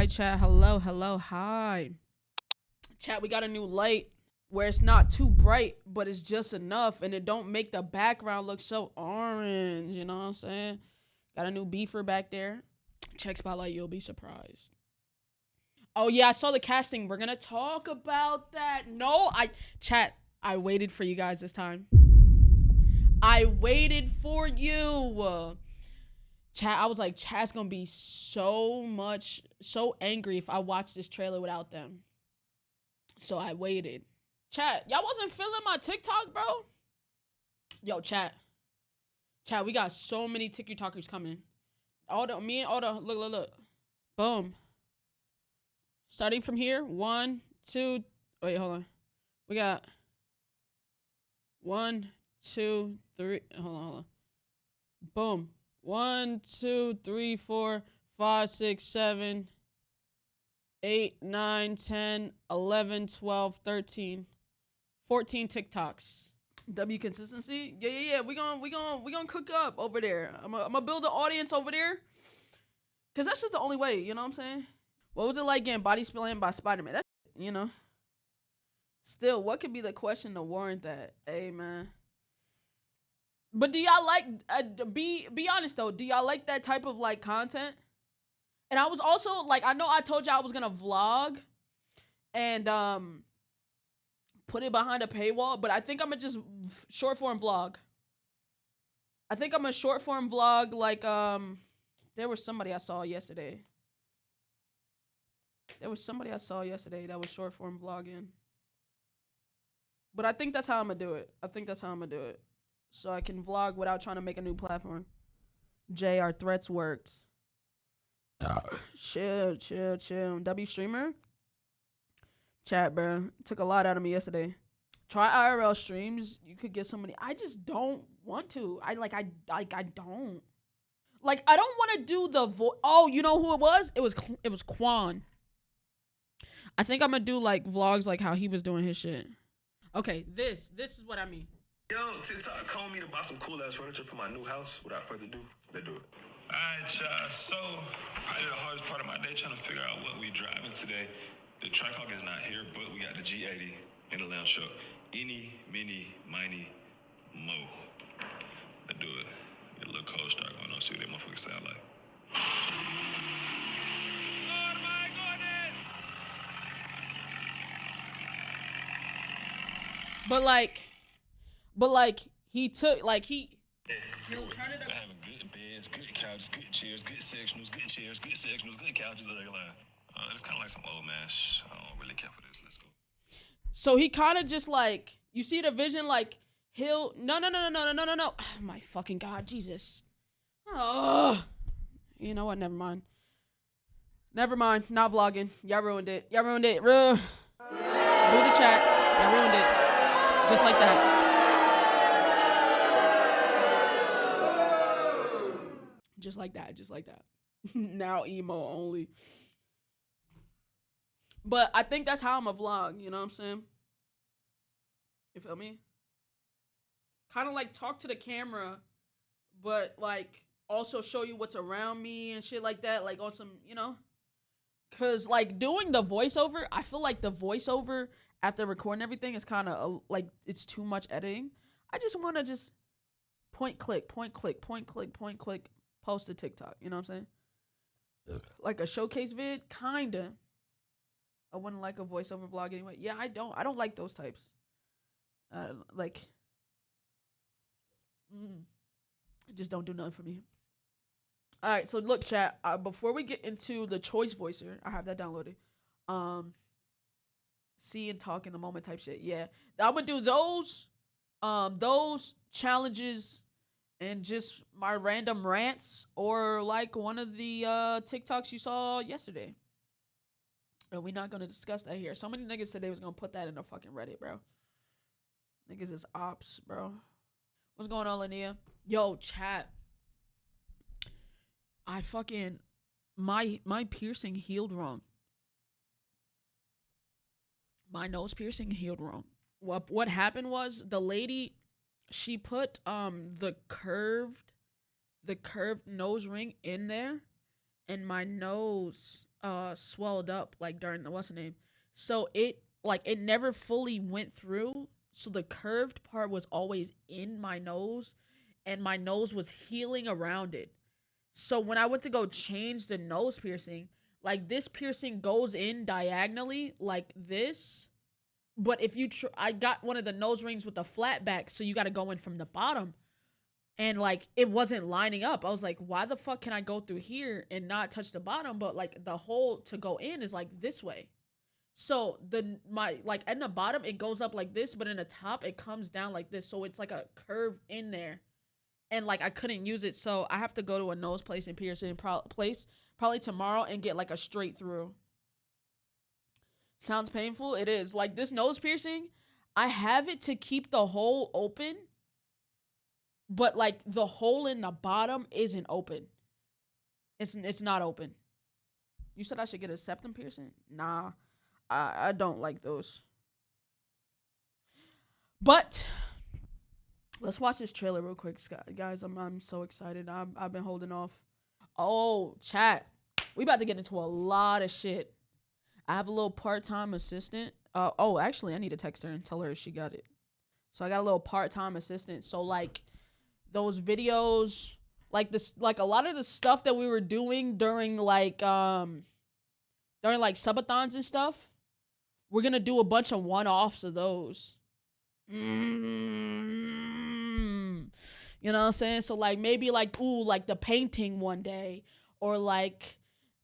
Hi, chat. Hello, hello, hi. Chat, we got a new light where it's not too bright, but it's just enough, and it don't make the background look so orange. You know what I'm saying? Got a new beefer back there. Check Spotlight, you'll be surprised. Oh yeah, I saw the casting. We're gonna talk about that. No, chat, I waited for you guys this time. I waited for you. Chat, I was like, chat's gonna be so angry if I watch this trailer without them. So I waited. Chat, y'all wasn't feeling my TikTok, bro? Yo, chat, we got so many TikTokers coming. Look. Boom. Starting from here, 1, 2, wait, hold on. We got 1, 2, 3, hold on. Boom. 1, 2, 3, 4, 5, 6, 7, 8, 9, 10, 11, 12, 13, 14 TikToks. W consistency? Yeah. We gonna cook up over there. I'm gonna build an audience over there. Cause that's just the only way, you know what I'm saying? What was it like getting body slammed by Spider-Man? That, you know. Still, what could be the question to warrant that? Hey, man. But do y'all like, be honest though, do y'all like that type of like content? And I was also like, I know I told y'all I was gonna vlog and put it behind a paywall, but I think I'm gonna just short form vlog. I think I'm a short form vlog like there was somebody I saw yesterday. That was short form vlogging. But I think that's how I'm gonna do it. So I can vlog without trying to make a new platform. Jay, our threats worked. Chill. W streamer? Chat, bro. Took a lot out of me yesterday. Try IRL streams. You could get somebody. I just don't want to. I don't. Like, I don't want to do the voice. Oh, you know who it was? It was Quan. I think I'm gonna do like vlogs like how he was doing his shit. Okay, this is what I mean. Yo, TikTok called me to buy some cool ass furniture for my new house. Without further ado, let's do it. Alright, y'all. So, probably the hardest part of my day trying to figure out what we driving today. The Trackhawk is not here, but we got the G80 in the lounge truck. Eeny, meeny, miny, mo. Let's do it. Get a little cold start going on. See what that motherfucker sound like. Oh my goodness! But like he took like he he'll turn it up. I have good beds, good couches, good chairs, good sectionals, good couches. It's kind of like some old man. I don't really care for this. Let's go. So he kind of just like, you see the vision, like he'll no. Oh, my fucking God, Jesus. Oh, you know what? Never mind. Not vlogging. Y'all ruined it. Boo the chat. Y'all ruined it. Just like that. Just like that. Now emo only. But I think that's how I'm a vlog, you know what I'm saying? You feel me? Kind of like talk to the camera, but like also show you what's around me and shit like that, like on some, you know? Cause like doing the voiceover, I feel like the voiceover after recording everything is kind of like it's too much editing. I just want to just point click, post to TikTok. You know what I'm saying? Like a showcase vid, kinda. I wouldn't like a voiceover vlog anyway. Yeah, I don't like those types. Like, it just don't do nothing for me. All right, so look, chat. Before we get into the choice voicer, I have that downloaded. See and talk in the moment type shit. Yeah, I'm gonna do those challenges and just my random rants or like one of the TikToks you saw yesterday. And we're not gonna discuss that here. So many niggas said they was gonna put that in the fucking Reddit, bro. Niggas is ops, bro. What's going on, Linnea? Yo, chat. I fucking my piercing healed wrong. My nose piercing healed wrong. What happened was the lady, she put the curved nose ring in there, and my nose swelled up like during the what's the name. So it never fully went through. So the curved part was always in my nose and my nose was healing around it. So when I went to go change the nose piercing, like this piercing goes in diagonally like this. But if you I got one of the nose rings with a flat back, so you got to go in from the bottom. And like it wasn't lining up. I was like, why the fuck can I go through here and not touch the bottom, but like the hole to go in is like this way. So my like in the bottom it goes up like this, but in the top it comes down like this. So it's like a curve in there. And like I couldn't use it, so I have to go to a nose place and piercing place probably tomorrow and get like a straight through. Sounds painful. It is. Like this nose piercing, I have it to keep the hole open, but like the hole in the bottom isn't open. It's not open. You said I should get a septum piercing? Nah, I don't like those. But let's watch this trailer real quick, guys. I'm so excited. I've been holding off. Oh, chat. We about to get into a lot of shit. I have a little part-time assistant. Oh, actually, I need to text her and tell her she got it. So I got a little part-time assistant. So like those videos, like this, like a lot of the stuff that we were doing during subathons and stuff, we're gonna do a bunch of one-offs of those. You know what I'm saying? So like maybe like like the painting one day, or like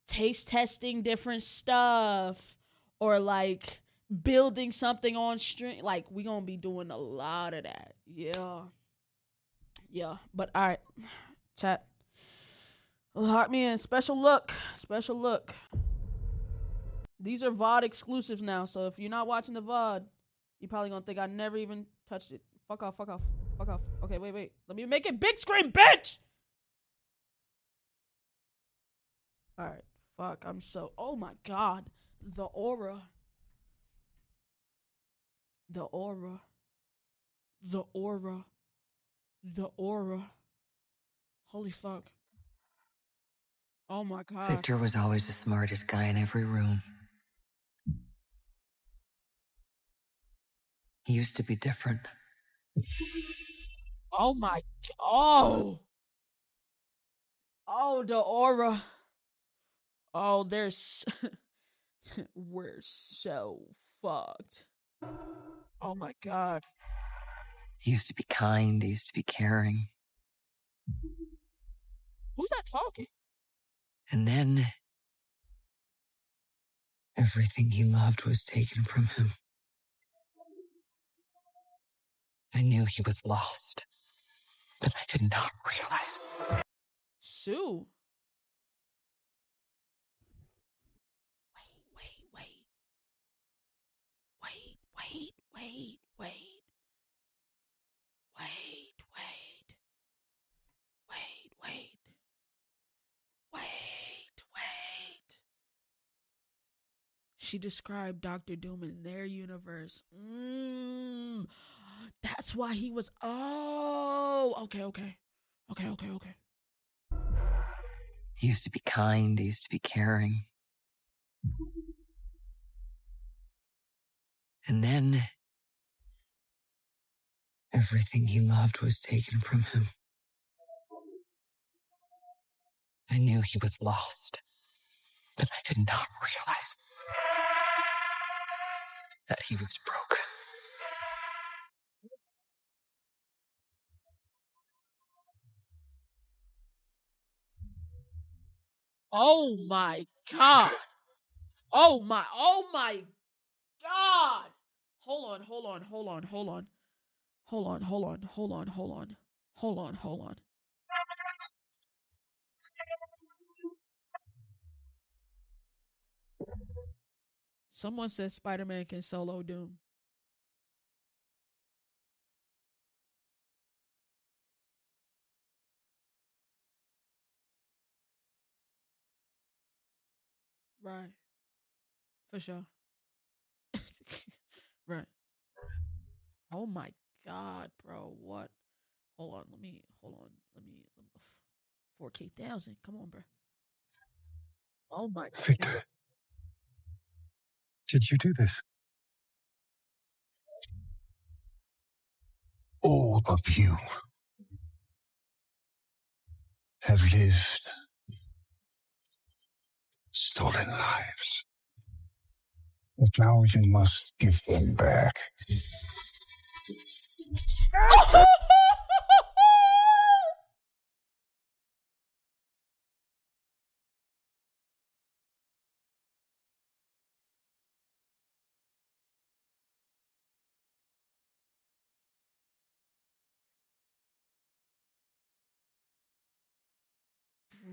taste testing different stuff, or like building something on stream. Like we gonna be doing a lot of that. Yeah. But all right, chat. Lock me in. Special look. These are VOD exclusives now, so if you're not watching the VOD, you're probably gonna think I never even touched it. Fuck off. Okay, wait. Let me make it big screen, bitch! Alright, fuck, oh my god. The aura. Holy fuck. Oh my god. Victor was always the smartest guy in every room. He used to be different. Oh my. Oh, the aura. Oh, there's. We're so fucked. Oh my god. He used to be kind. He used to be caring. Who's that talking? And then everything he loved was taken from him. I knew he was lost, but I did not realize. Sue. Wait. She described Doctor Doom in their universe. That's why he was. Oh, okay. He used to be kind. He used to be caring. And then everything he loved was taken from him. I knew he was lost, but I did not realize that he was broken. Oh my god. Oh my god. Hold on. Someone says Spider-Man can solo Doom. Right. For sure. Right. Oh my god, bro. What? Hold on. Let me 4K 1000. Come on, bro. Oh my God. Victor, did you do this? All of you have lived stolen lives. But now you must give them back.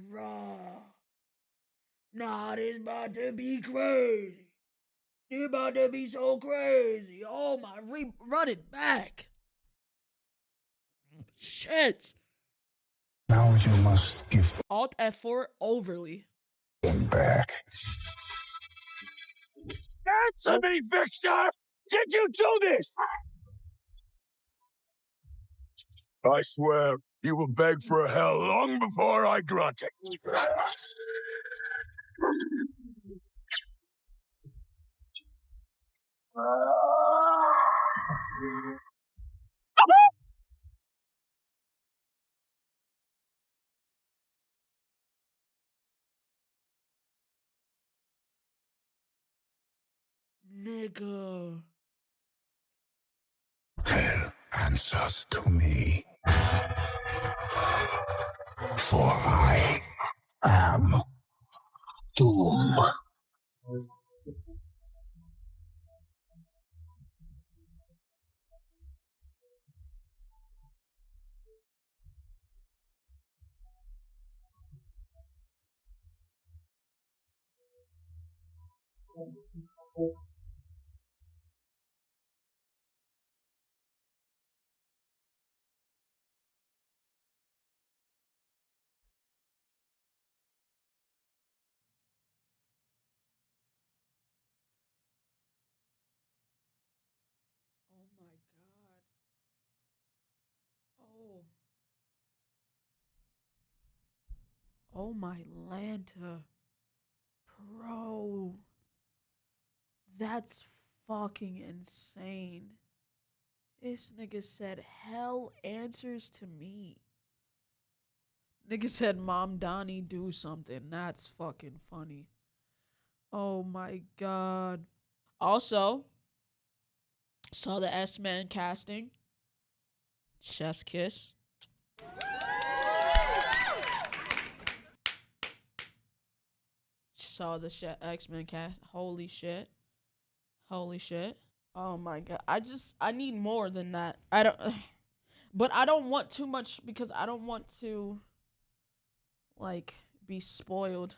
Bruh. Nah, this about to be crazy. This about to be so crazy. Oh my, run it back. Shit. Now you must give Alt F4 overly. them back. Answer me, Victor! Did you do this? I swear, you will beg for hell long before I grant it. Nigga. Hell answers to me. For I am Doom. Oh my God. Oh. Oh my Lanta. Bro. That's fucking insane. This nigga said hell answers to me. Nigga said Mom Donnie do something. That's fucking funny. Oh my God. Also, saw the S-Man casting. Chef's kiss. Saw the X-Men cast. Holy shit. Holy shit. Oh my God. I need more than that. But I don't want too much because I don't want to, like, be spoiled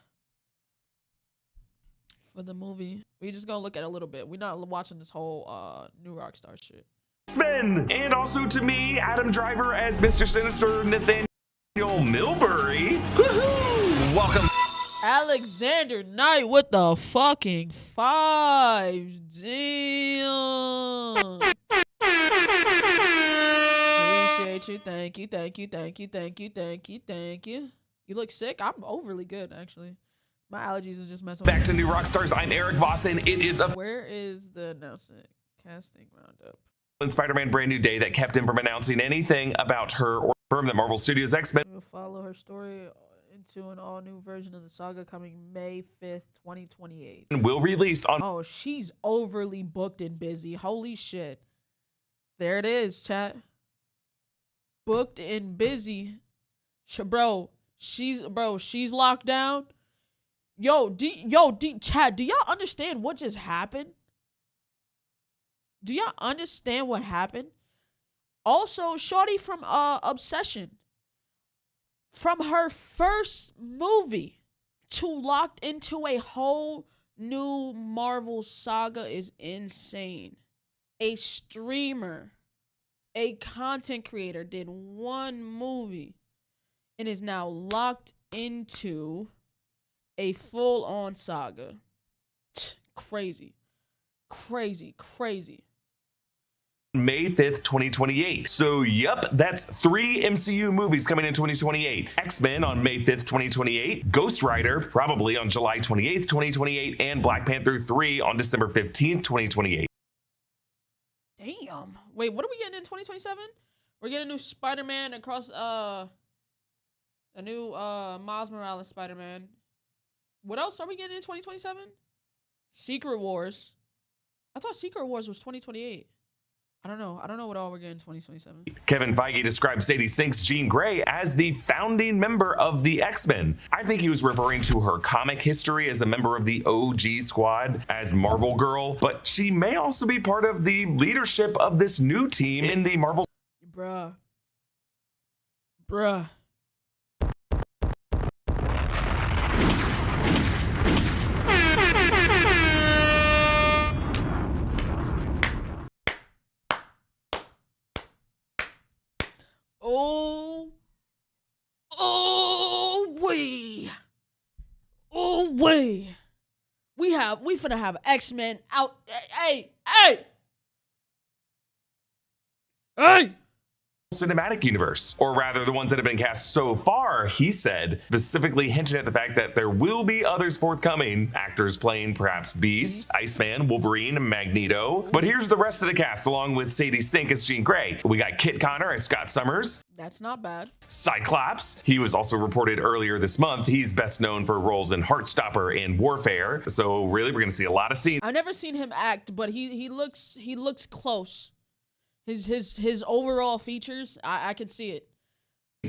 for the movie. We just gonna look at a little bit. We're not watching this whole new Rockstar shit. Spin, and also to me, Adam Driver as Mr. Sinister, Nathaniel Milbury. Woohoo! Welcome. Alexander Knight with the fucking 5. Damn. Appreciate you. Thank you. Thank you. Thank you. Thank you. Thank you. Thank you. You look sick. I'm overly good, actually. My allergies are just messing with me. Back to New Rockstars. I'm Eric Voss, and it is a Where is the announcement? Casting roundup. Spider-Man Brand New Day that kept him from announcing anything about her or confirmed that Marvel Studios X-Men We'll follow her story into an all-new version of the saga coming May 5th, 2028. will release on Oh, she's overly booked and busy. Holy shit. There it is, chat. Booked and busy. Bro, she's locked down. Chat, do y'all understand what just happened? Do y'all understand what happened? Also, shorty from Obsession. From her first movie to locked into a whole new Marvel saga is insane. A streamer, a content creator did one movie and is now locked into a full-on saga. Crazy. Crazy. Crazy. May 5th, 2028. So, yup, that's 3 MCU movies coming in 2028. X-Men on May 5th, 2028, Ghost Rider probably on July 28th, 2028, and Black Panther 3 on December 15th, 2028. Damn. Wait, what are we getting in 2027? We're getting a new Spider-Man across a new Miles Morales Spider-Man. What else are we getting in 2027? Secret Wars. I thought Secret Wars was 2028. I don't know what all we're getting in 2027. Kevin Feige described Sadie Sink's Jean Grey as the founding member of the X-Men. I think he was referring to her comic history as a member of the OG squad as Marvel Girl, but she may also be part of the leadership of this new team in the Marvel. Bruh. We finna have X-Men out. Hey! Cinematic universe, or rather the ones that have been cast so far, he said, specifically hinted at the fact that there will be others forthcoming, actors playing perhaps Beast, Iceman, Wolverine, Magneto. But here's the rest of the cast, along with Sadie Sink as Jean Grey. We got Kit Connor as Scott Summers. That's not bad. Cyclops. He was also reported earlier this month. He's best known for roles in Heartstopper and Warfare. So really, we're gonna see a lot of scenes. I've never seen him act, but he looks close. His overall features, I can see it.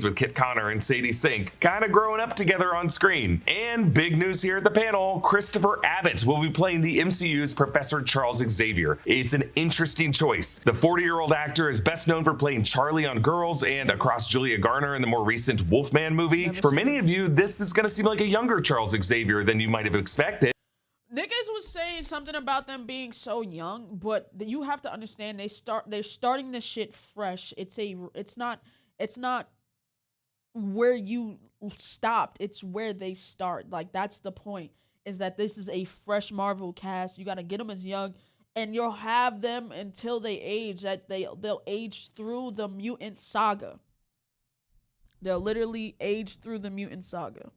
With Kit Connor and Sadie Sink kind of growing up together on screen. And big news here at the panel, Christopher Abbott will be playing the MCU's Professor Charles Xavier. It's an interesting choice. The 40-year-old actor is best known for playing Charlie on Girls and across Julia Garner in the more recent Wolfman movie. For many of you, this is going to seem like a younger Charles Xavier than you might have expected. Niggas was saying something about them being so young, but you have to understand they're starting this shit fresh. It's not where you stopped, it's where they start. Like, that's the point, is that this is a fresh Marvel cast. You got to get them as young, and you'll have them until they age, that they'll age through the mutant saga. They'll literally age through the mutant saga.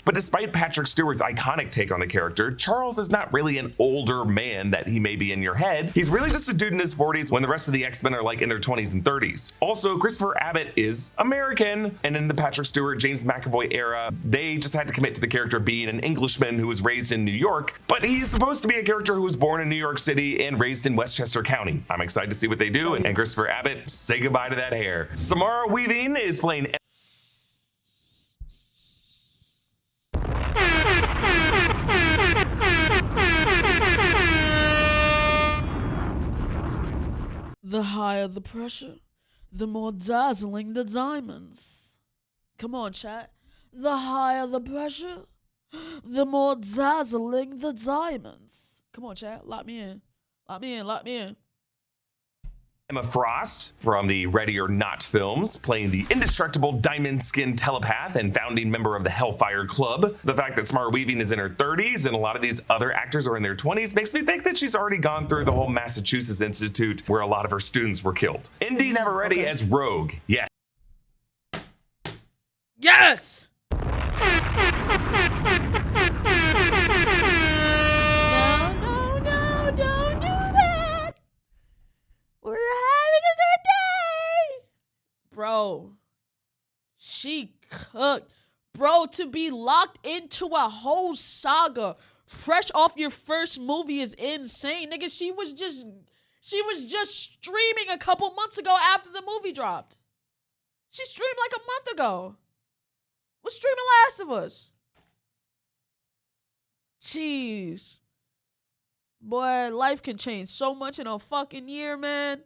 But despite Patrick Stewart's iconic take on the character, Charles is not really an older man that he may be in your head. He's really just a dude in his 40s when the rest of the X-Men are like in their 20s and 30s. Also, Christopher Abbott is American, and in the Patrick Stewart, James McAvoy era, they just had to commit to the character being an Englishman who was raised in New York, but he's supposed to be a character who was born in New York City and raised in Westchester County. I'm excited to see what they do, and Christopher Abbott, say goodbye to that hair. Samara Weaving is playing The higher the pressure, the more dazzling the diamonds. Come on, chat. The higher the pressure, the more dazzling the diamonds. Come on, chat. Lock me in. Emma Frost from the Ready or Not films, playing the indestructible diamond-skinned telepath and founding member of the Hellfire Club. The fact that Samara Weaving is in her 30s and a lot of these other actors are in their 20s makes me think that she's already gone through the whole Massachusetts Institute where a lot of her students were killed. Indy Navarrete as Rogue. Yes. Yes! No, don't do that. We're having a good day. Bro, she cooked. Bro, to be locked into a whole saga fresh off your first movie is insane. Nigga, she was just streaming a couple months ago after the movie dropped. She streamed like a month ago. Was streaming Last of Us. Jeez. Boy, life can change so much in a fucking year, man.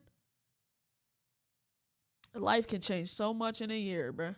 Life can change so much in a year, bruh.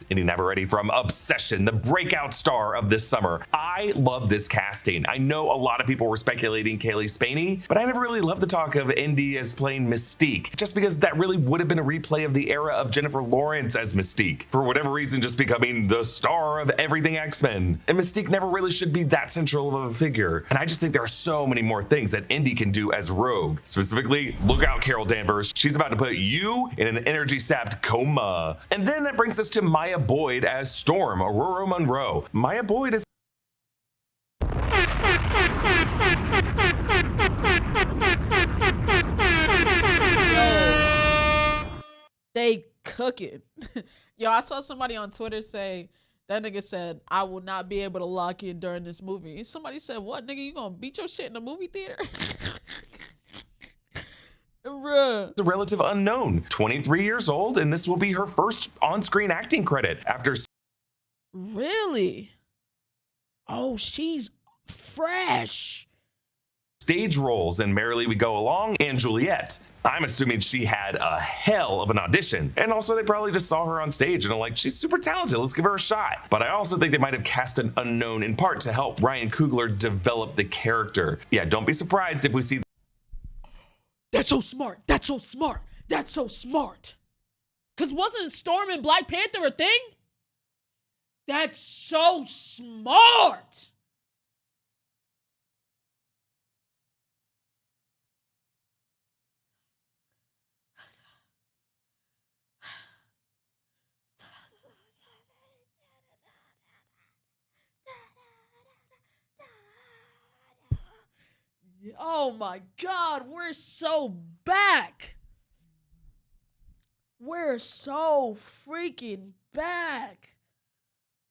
Indy Navarrete from Obsession, the breakout star of this summer. I love this casting. I know a lot of people were speculating Kaylee Spaney, but I never really loved the talk of Indy as playing Mystique, just because that really would have been a replay of the era of Jennifer Lawrence as Mystique, for whatever reason just becoming the star of everything X-Men. And Mystique never really should be that central of a figure. And I just think there are so many more things that Indy can do as Rogue. Specifically, look out, Carol Danvers. She's about to put you in an energy-sapped coma. And then that brings us to Maya Boyd as Storm, Aurora Monroe. Maya Boyd is they cooking. Yo, I saw somebody on Twitter say, that nigga said, I will not be able to lock in during this movie. And somebody said, what, nigga, you gonna beat your shit in the movie theater? Bruh. a relative unknown, 23 years old, and this will be her first on-screen acting credit after Really? Oh, she's fresh. stage roles in Merrily We Go Along and Juliet. I'm assuming she had a hell of an audition. And also they probably just saw her on stage and are like, she's super talented, let's give her a shot. But I also think they might have cast an unknown in part to help Ryan Coogler develop the character. Yeah, don't be surprised if we see. That's so smart. That's so smart. That's so smart. Cause wasn't Storm and Black Panther a thing? That's so smart. Oh my God, we're so back. We're so freaking back.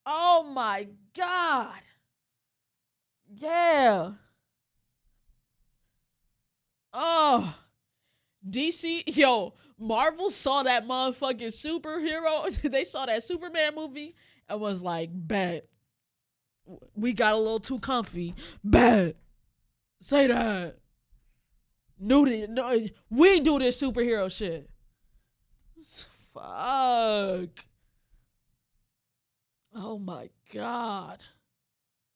Oh my God. Yeah. Oh. DC, yo, Marvel saw that motherfucking superhero. They saw that Superman movie and was like, bet. We got a little too comfy. Bet. Say that. No, we do this superhero shit. Fuck. Oh my God.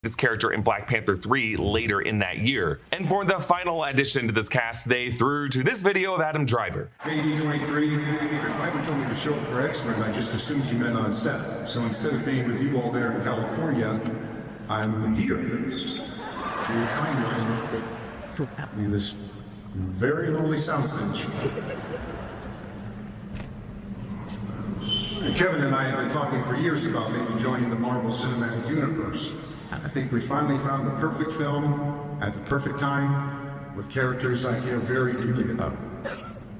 This character in Black Panther 3 later in that year. And for the final addition to this cast, they threw to this video of Adam Driver. Hey, D23, your driver told me to show up for X-Men. I just assumed you meant on set. So instead of being with you all there in California, I'm here. You're kind of in this very lonely soundstage. Kevin and I have been talking for years about maybe joining the Marvel Cinematic Universe. I think we finally found the perfect film at the perfect time with characters I care very deeply about.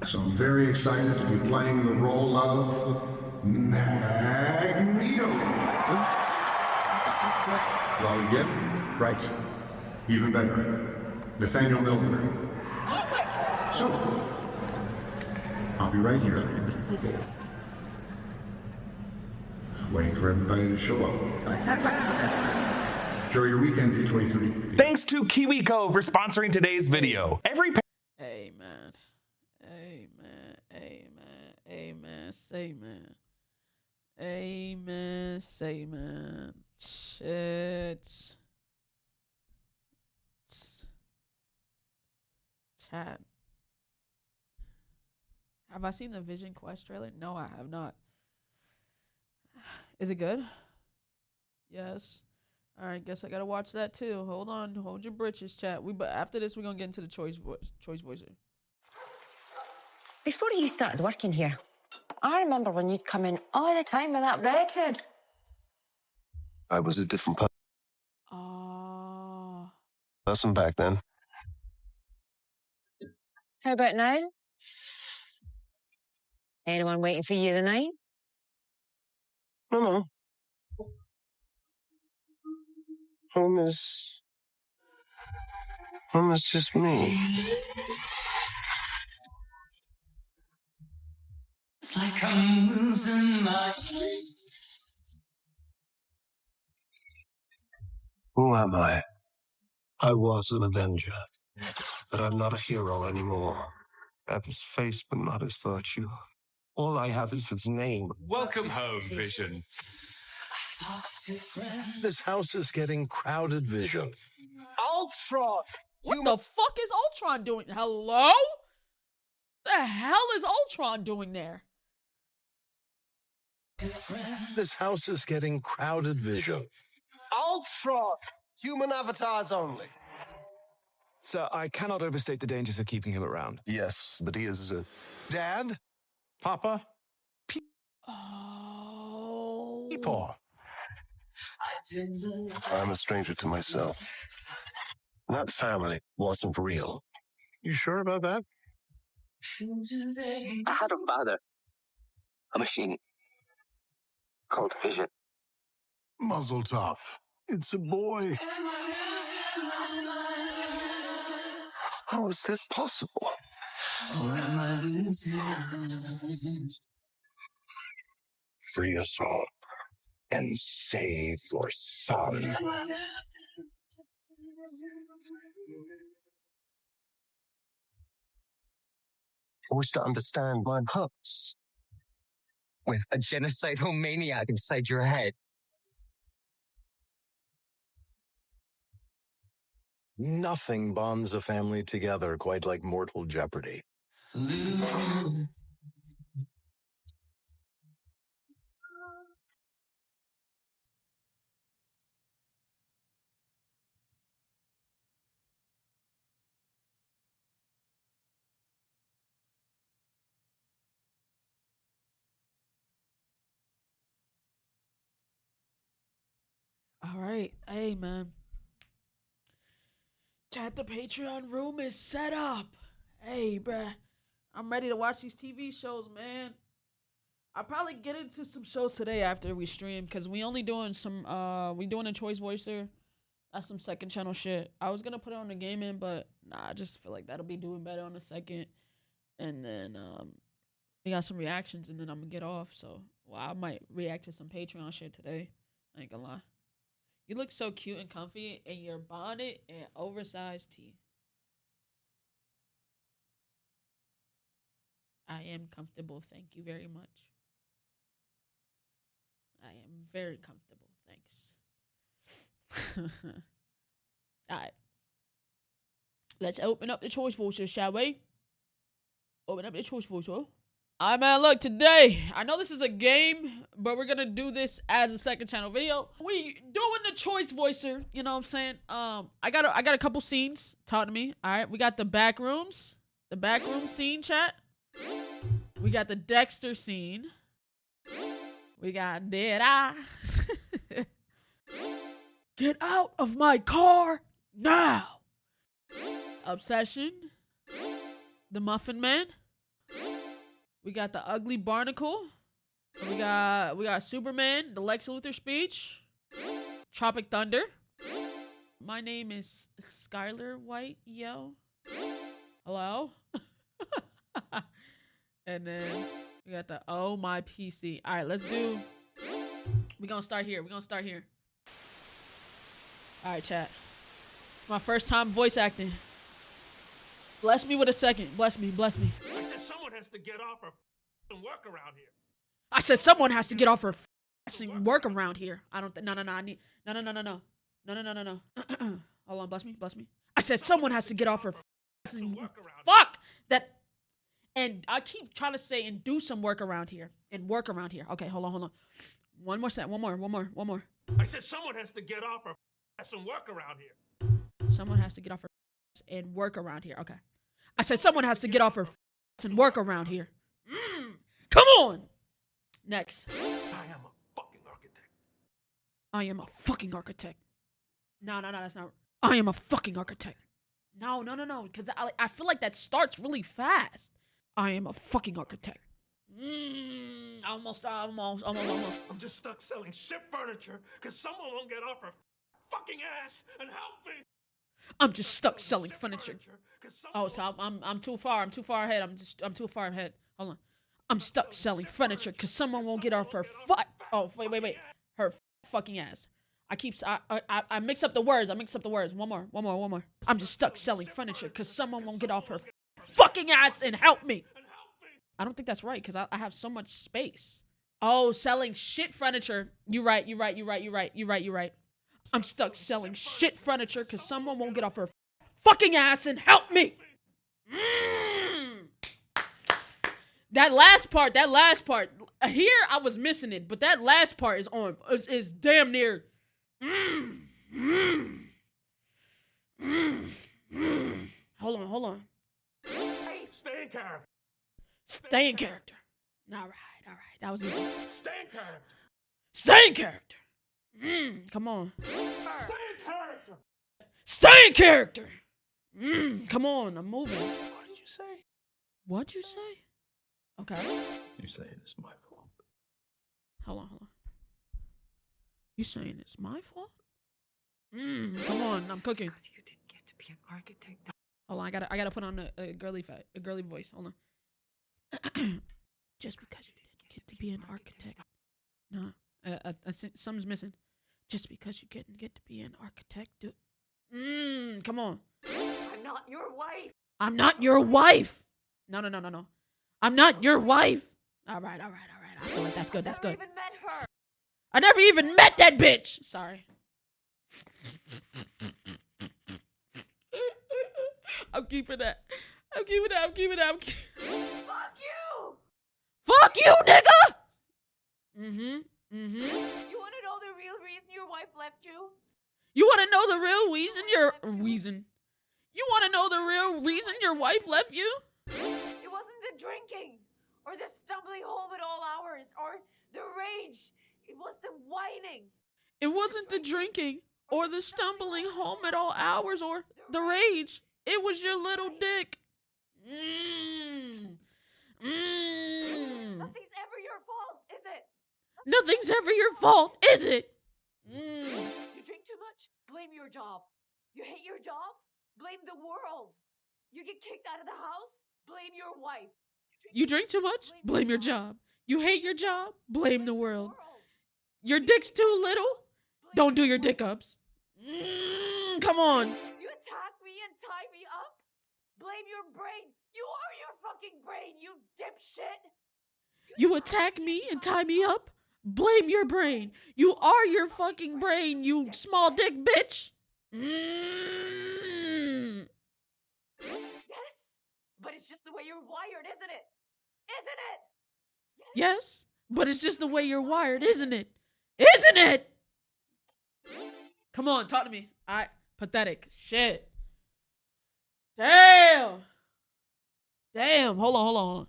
So I'm very excited to be playing the role of Magneto. Well, again? Right. Even better. Nathaniel Milbury. So, I'll be right here. Waiting for everybody to show up. Enjoy your weekend, D23. Thanks to KiwiCo for sponsoring today's video. Amen. Amen. Amen. Amen. Say man. Amen. Say man. Shit. Chat. Have I seen the Vision Quest trailer? No, I have not. Is it good? Yes. All right, guess I gotta watch that too. Hold on, hold your britches, chat. But after this, we're gonna get into the choice voicer. Before you started working here, I remember when you'd come in all the time with that redhead. I was a different person back then. How about now? Anyone waiting for you tonight? No. Home is just me. It's like I'm losing my mind. Who am I? I was an Avenger, but I'm not a hero anymore. I have his face, but not his virtue. All I have is his name. Welcome home, Vision. This house is getting crowded, Vision. Ultron! What the fuck is Ultron doing? Hello? The hell is Ultron doing there? This house is getting crowded, Vision. Ultron! Human avatars only. Sir, I cannot overstate the dangers of keeping him around. Yes, but he is Dad? Papa? Oh. Peepaw. I'm a stranger to myself. That family wasn't real. You sure about that? I had a father. A machine. Called Vision. Muzzle tough. It's a boy. How is this possible? Free us all and save your son. I wish to understand my purpose. With a genocidal maniac inside your head. Nothing bonds a family together quite like mortal jeopardy. All right. Hey, man. Chat, the Patreon room is set up. Hey, bruh. I'm ready to watch these TV shows, man. I'll probably get into some shows today after we stream, because we only doing some, we doing a choice voicer. That's some second channel shit. I was gonna put it on the gaming, but nah, I just feel like that'll be doing better on the second. And then, we got some reactions, and then I'm gonna get off. So, well, I might react to some Patreon shit today. I ain't gonna lie. You look so cute and comfy in your bonnet and oversized tee. I am comfortable. Thank you very much. I am very comfortable. Thanks. Alright. Let's open up the choice voicer, shall we? Open up the choice voicer. Alright, man, look, today, I know this is a game, but we're gonna do this as a second channel video. We doing the choice voicer, you know what I'm saying? I got a couple scenes. Talk to me. Alright, we got the back rooms. The back room scene, chat. We got the Dexter scene. We got Dead Eye. Get out of my car now. Obsession. The Muffin Man. We got the Ugly Barnacle. We got Superman, the Lex Luthor speech. Tropic Thunder. My name is Skylar White, yo. Hello? And then we got the Oh My PC. All right, let's do. We're gonna start here. All right, chat. My first time voice acting. Bless me with a second. Bless me. I said someone has to get off her and work around here. I said someone has to get off her and work around here. I don't. No. I need. No. Hold on. Bless me. I said someone has to get off her and fuck that. And I keep trying to say and do some work around here. Okay, hold on. One more. I said someone has to get off her and work around here. Someone has to get off her and work around here. Okay. I said someone has to get off her and work around here. Come on. Next. I am a fucking architect. I am a fucking architect. No, that's not. I am a fucking architect. No. Because I feel like that starts really fast. I am a fucking architect. Almost. I'm just stuck selling ship furniture because someone won't get off her fucking ass and help me. I'm just stuck selling furniture. Oh, so I'm too far. I'm too far ahead. I'm too far ahead. Hold on. I'm stuck selling furniture because someone won't get off her Oh, wait. Her fucking ass. I mix up the words. One more. I'm just stuck selling furniture because someone won't get off her fucking ass and help me. I don't think that's right because I have so much space. Oh, selling shit furniture. You right. I'm stuck selling shit furniture because someone won't get off her fucking ass and help me. That last part. Here I was missing it, but that last part is damn near. Hold on. Stay in character. Stay in character. All right. That was easy. Stay in character. Stay in character. Come on. Stay in character. Stay in character. Come on, I'm moving. What did you say? What'd you say? Okay. You say it's my fault. Hold on. You saying it's my fault? Come on, I'm cooking. Because you didn't get to be an architect. Hold on, I gotta put on a girly voice. Hold on. Just because you didn't get to be an architect. No, something's missing. Just because you didn't get to be an architect, dude. Come on. I'm not your wife. I'm not your wife. No. I'm not your wife. All right. I feel like that's good. I never even met her. I never even met that bitch. Sorry. I'm keeping that. Fuck you. Fuck you, nigga. You want to know the real reason your wife left you? You want to know the real reason You want to know the real reason your wife left you? It wasn't the drinking, or the stumbling home at all hours, or the rage. It was the whining. It wasn't the drinking, or the stumbling home at all hours, or the rage. It was your little dick. Nothing's ever your fault, is it? Nothing's ever your fault, is it? You drink too much? Blame your job. You hate your job? Blame the world. You get kicked out of the house? Blame your wife. You drink too much? Blame your job. You hate your job? Blame the world. Your dick's too little? Don't do your dick ups. Come on. You attack me and tie me up? Blame your brain. You are your fucking brain, you dipshit. You attack me and tie me up? Blame your brain. You are your fucking brain, you small dick bitch. Yes, but it's just the way you're wired, isn't it? Isn't it? Yes, but it's just the way you're wired, isn't it? Isn't it? Come on, talk to me. All right, pathetic. Shit. Damn. Hold on.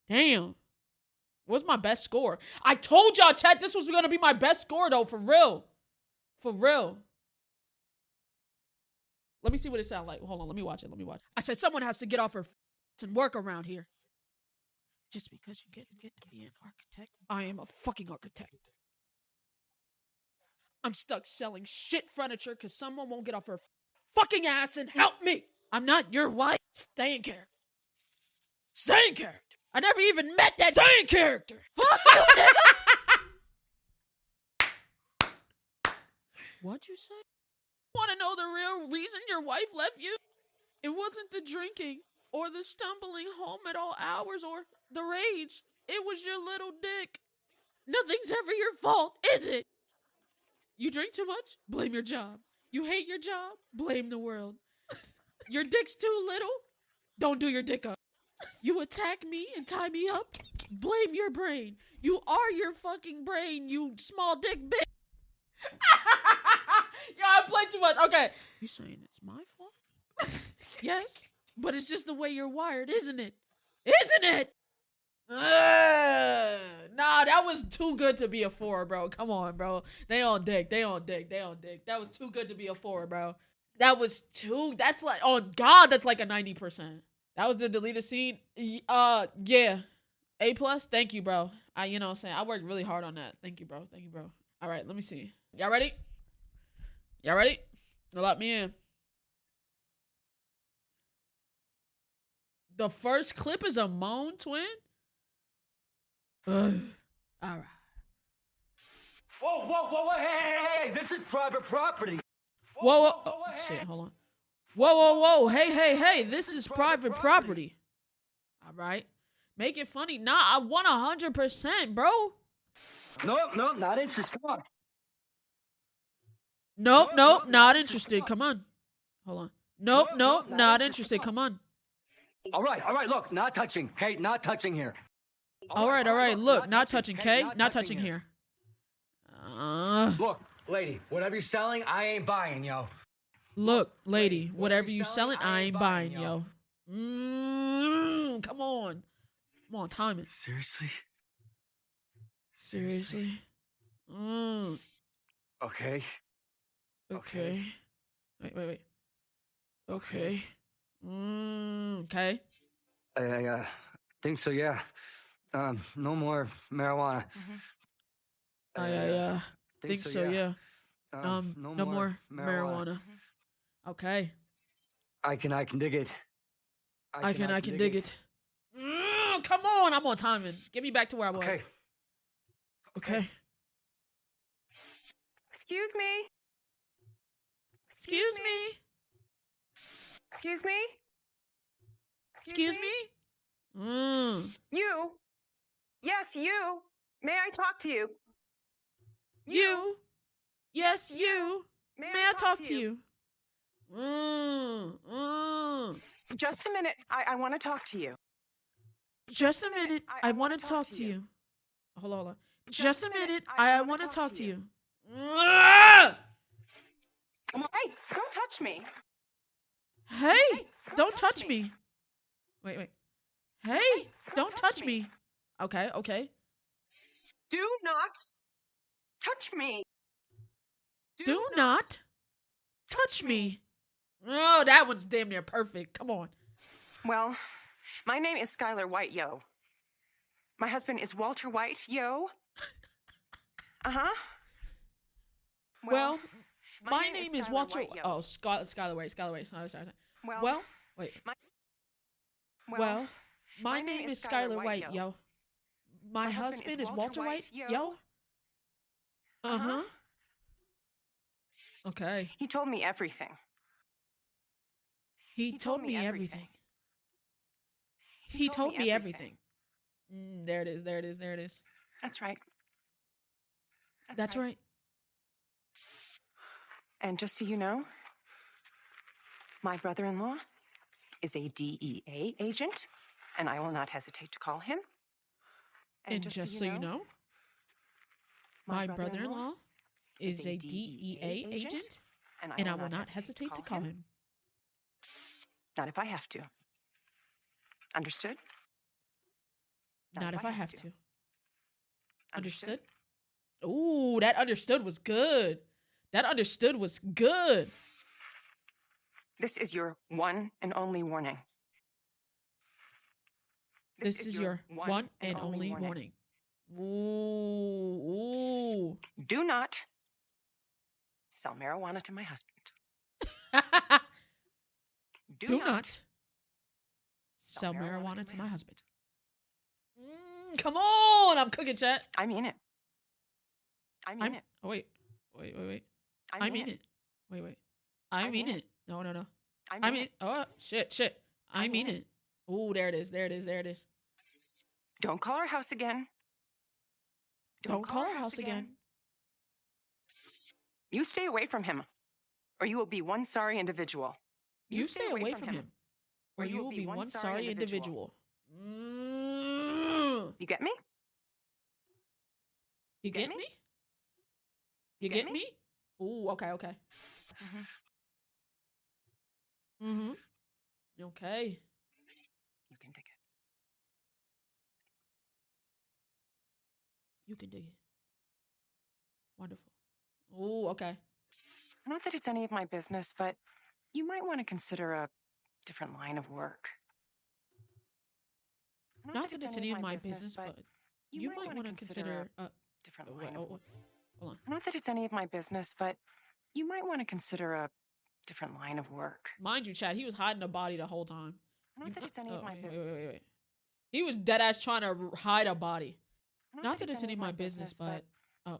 Damn. What's my best score? I told y'all, chat, this was gonna be my best score, though, for real. Let me see what it sounds like. Hold on, let me watch it. I said someone has to get off her and work around here. Just because you get to be an architect, I am a fucking architect. I'm stuck selling shit furniture because someone won't get off her fucking ass and help me. I'm not your wife. Stay in character. I never even met that. Stay in character. Fuck you, nigga. What'd you say? Want to know the real reason your wife left you? It wasn't the drinking or the stumbling home at all hours or the rage. It was your little dick. Nothing's ever your fault, is it? You drink too much? Blame your job. You hate your job? Blame the world. Your dick's too little? Don't do your dick up. You attack me and tie me up? Blame your brain. You are your fucking brain, you small dick bitch. Yo, I played too much. Okay. You saying it's my fault? Yes, but it's just the way you're wired, isn't it? Isn't it? Nah, that was too good to be a 4, bro. Come on, bro. They on dick. That was too good to be a 4, bro. That's like, oh God, that's like a 90%. That was the deleted scene. Yeah. A+, thank you, bro. You know what I'm saying? I worked really hard on that. Thank you, bro. All right, let me see. Y'all ready? Let me in. The first clip is a moan twin? All right. Whoa, hey, this is private property. Whoa, shit, hold on. Whoa, hey, this is private property. All All right. Make it funny. Nah, I won 100%, bro. Nope, not interested. Come on. Nope, not interested. Come on. Hold on. Nope, not interested. Come on. All right, look, not touching. Okay, not touching here. All right. Look, not touching, okay? Not touching here. Look, lady, whatever you're selling, I ain't buying, yo. Look, lady, whatever you selling, I ain't buying, yo. Come on. Come on, time it. Seriously? Okay. Wait. Okay. Okay. I think so, yeah. No more marijuana. I think so, yeah. No more marijuana. Okay. I can dig it. I can dig it. Come on, I'm on timing. Get me back to where I was. Okay. Excuse me. Excuse me. Excuse me. Excuse me. You. Yes, you. May I talk to you? You. Yes, you. May I talk to you? Just a minute. I want to talk to you. Just a minute. I want to talk to you. Hold on. Just a minute. I want to talk to you. Hey, don't touch me. Hey, don't touch me. Wait. Hey, don't touch me. Okay. Do not touch me. Do not touch me. Oh, that one's damn near perfect. Come on. Well, my name is Skylar White, yo. My husband is Walter White, yo. Well, my name is Walter. White, oh, Skylar White. Sorry. Well, wait. Well, my name is Skylar White, yo. My husband is Walter White, yo. Okay. He told me everything. He told me everything. He told me everything. There it is. That's right. That's right. And just so you know, my brother-in-law is a DEA agent, and I will not hesitate to call him. And just so you know, my brother-in-law is a DEA agent, and I will not hesitate to call him. Not if I have to. Understood? Not if I have to. Understood? Ooh, that understood was good. This is your one and only warning. This is your one and only warning. Ooh. Do not sell marijuana to my husband. Do not sell marijuana to my husband. Come on, I'm cooking, chat. I mean it. I mean it. Oh, wait. I mean it. Wait. I mean it. No. I mean it. Oh, shit. I mean it. Ooh, there it is. Don't call our house again. Don't call our house again. You stay away from him, or you will be one sorry individual. You stay away from him, or you will be one sorry individual. You get me? You get me? You get me? Ooh, okay. Okay. You can dig it. You can dig it. Wonderful. Ooh, okay. Not that it's any of my business, but you might want to consider a different line of work. Not that it's any of my business, but you might want to consider a different line of work. Hold on. Not that it's any of my business, but you might want to consider a different line of work. Mind you, Chad, he was hiding a body the whole time. Not that it's any of my business. Wait. He was deadass trying to hide a body. Not that it's any of my business, but not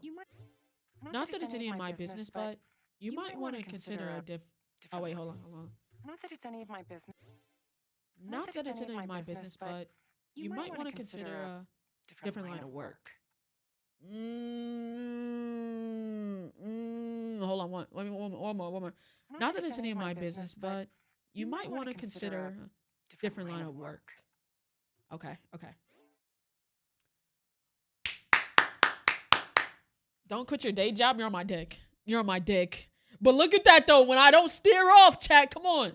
that it's any of my business, but you might want to consider a different. Oh wait, hold on. Not that it's any of my business. Not that it's any of my business, but You might want to consider a different line of work. Hold on, one more. Not that it's any of my business, but you might want to consider a different line of work. Okay. Don't quit your day job. You're on my dick. But look at that, though. When I don't steer off, chat. Come on.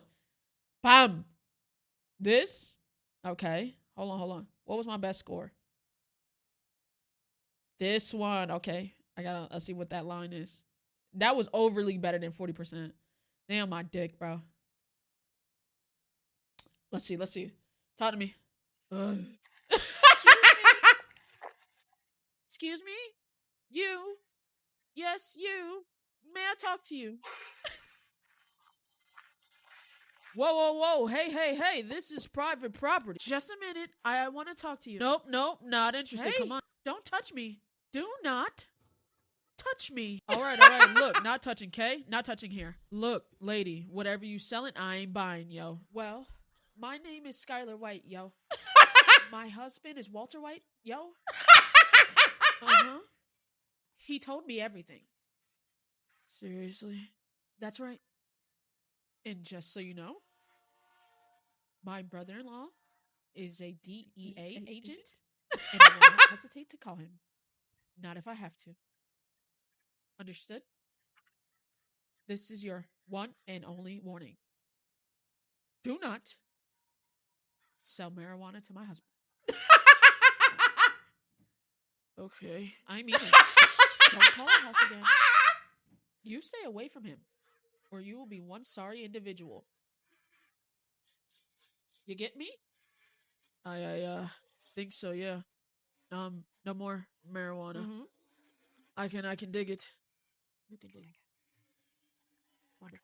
Bam. This? Okay. Hold on. What was my best score? This one. Okay. Let's see what that line is. That was overly better than 40%. Damn, my dick, bro. Let's see. Talk to me. Excuse me? You? Yes, you. May I talk to you? Whoa. Hey. This is private property. Just a minute. I want to talk to you. Nope. Not interested. Hey, come on. Don't touch me. Do not touch me. All right. Look, not touching, okay? Not touching here. Look, lady, whatever you selling, I ain't buying, yo. Well, my name is Skylar White, yo. My husband is Walter White, yo. Uh-huh. He told me everything. Seriously? That's right. And just so you know, my brother-in-law is a DEA agent, and I will not hesitate to call him. Not if I have to. Understood? This is your one and only warning. Do not sell marijuana to my husband. Okay. I mean it. Don't call our house again. You stay away from him, or you will be one sorry individual. You get me? I think so, yeah. No more marijuana. Mm-hmm. I can dig it. You can dig it. Wonderful.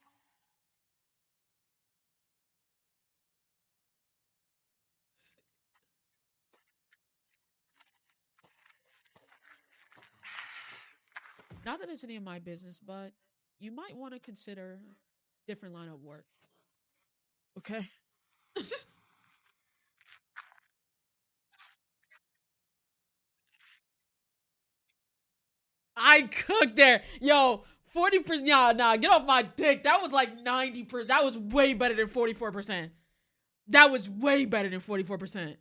Not that it's any of my business, but you might want to consider a different line of work. Okay? I cooked there. Yo, 40%. Nah, get off my dick. That was like 90%. That was way better than 44%. That was way better than 44%.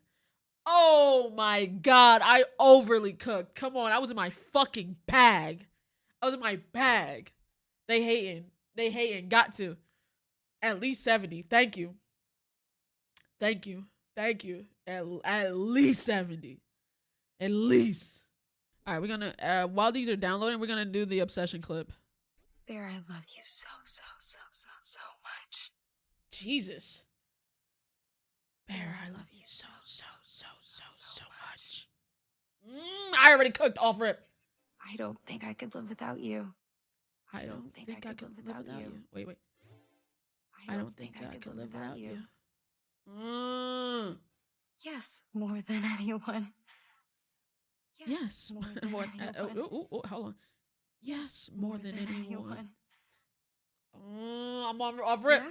Oh my God. I overly cooked. Come on. I was in my fucking bag. They hating. Got to. At least 70. Thank you. At least 70. At least. All right, we're gonna, while these are downloading, we're gonna do the obsession clip. Bear, I love you so much. Jesus. Bear, I love you so much. I already cooked off rip. I don't think I could live without you. I don't think I could live without you. Wait. I don't think I could live without you. Yes, more than anyone. Yes, more than anyone. Hold on. Yes, more than anyone. I'm off rip.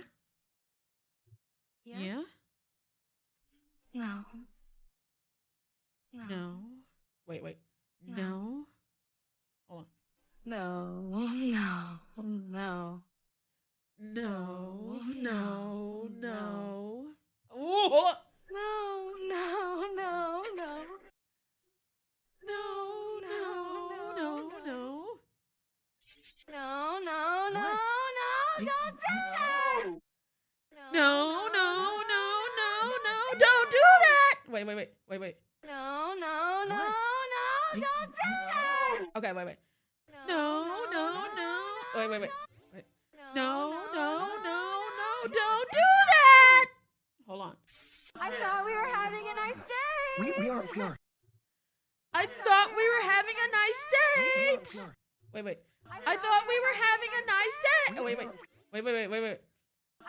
Yeah? No. Wait. No. Hold on. No. Ooh, hold on. No, don't do that! No, don't do that! Wait. No, don't do that! Okay, wait. No. Wait. No, don't do that! Hold on. I thought we were having a nice date! We are. I thought we were having a nice date! Wait. I thought we were having a nice date! Oh, wait.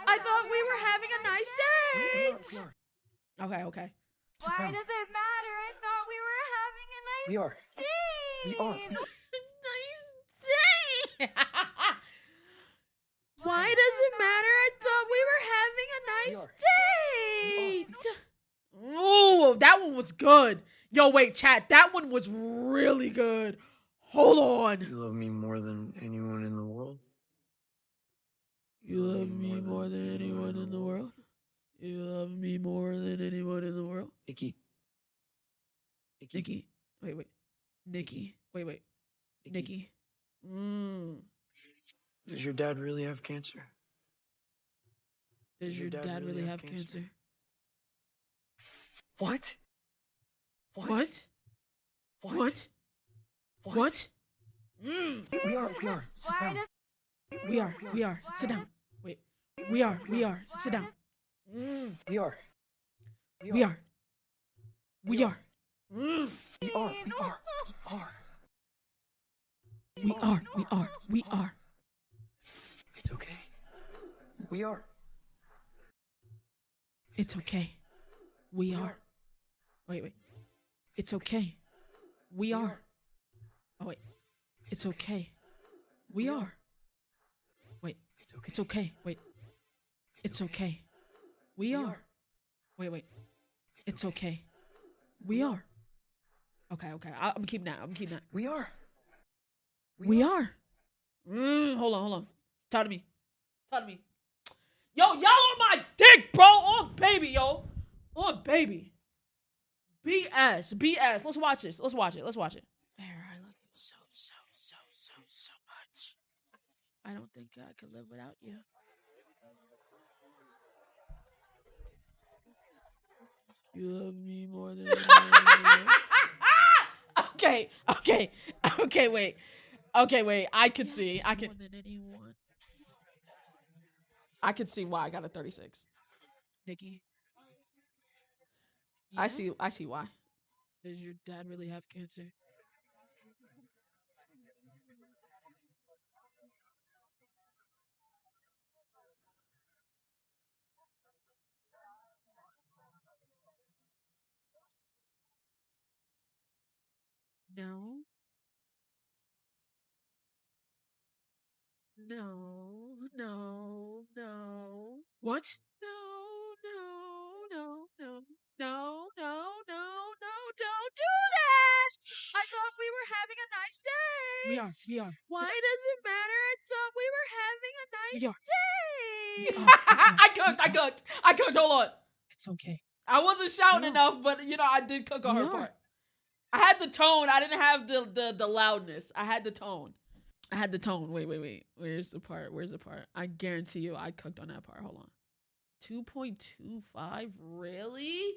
I thought we were having a nice date! Okay. Why does it matter? I thought we were having a nice date! We are. Nice date! Why does it matter? I thought we were having a nice date! Ooh, that one was good. Yo, wait, chat. That one was really good. Hold on. You love me more than anyone in the world? You love me more than anyone in the world? You love me more than anyone in the world? Nikki. Nikki. Wait. Nikki. Wait. Nikki. Does your dad really have cancer? Does your dad really have cancer? What? What? We are. Sit down. We are. Sit down. Wait. We are. Sit down. We are. We are. It's okay. We are. It's okay. We are. Wait. It's okay. We are. Oh, wait. It's okay. We are. Wait. It's okay. Wait. It's okay. We are. Wait. It's okay. We are. Okay. I'm keeping that. We are. We are. Hold on. Talk to me. Yo, y'all on my dick, bro. On baby, yo. On baby. BS. Let's watch this. Let's watch it. Bear, I love you so much. I don't think I could live without you. You love me more than Okay, wait. I could see why I got a 36. Nikki. Yeah? I see why. Does your dad really have cancer? No. What? No, don't do that! I thought we were having a nice day! We are. Why does it matter? I thought we were having a nice day! I cooked, hold on. It's okay. I wasn't shouting enough, but I did cook on her part. I had the tone, I didn't have the loudness. I had the tone. Wait. Where's the part? I guarantee you I cooked on that part. Hold on. 2.25? Really?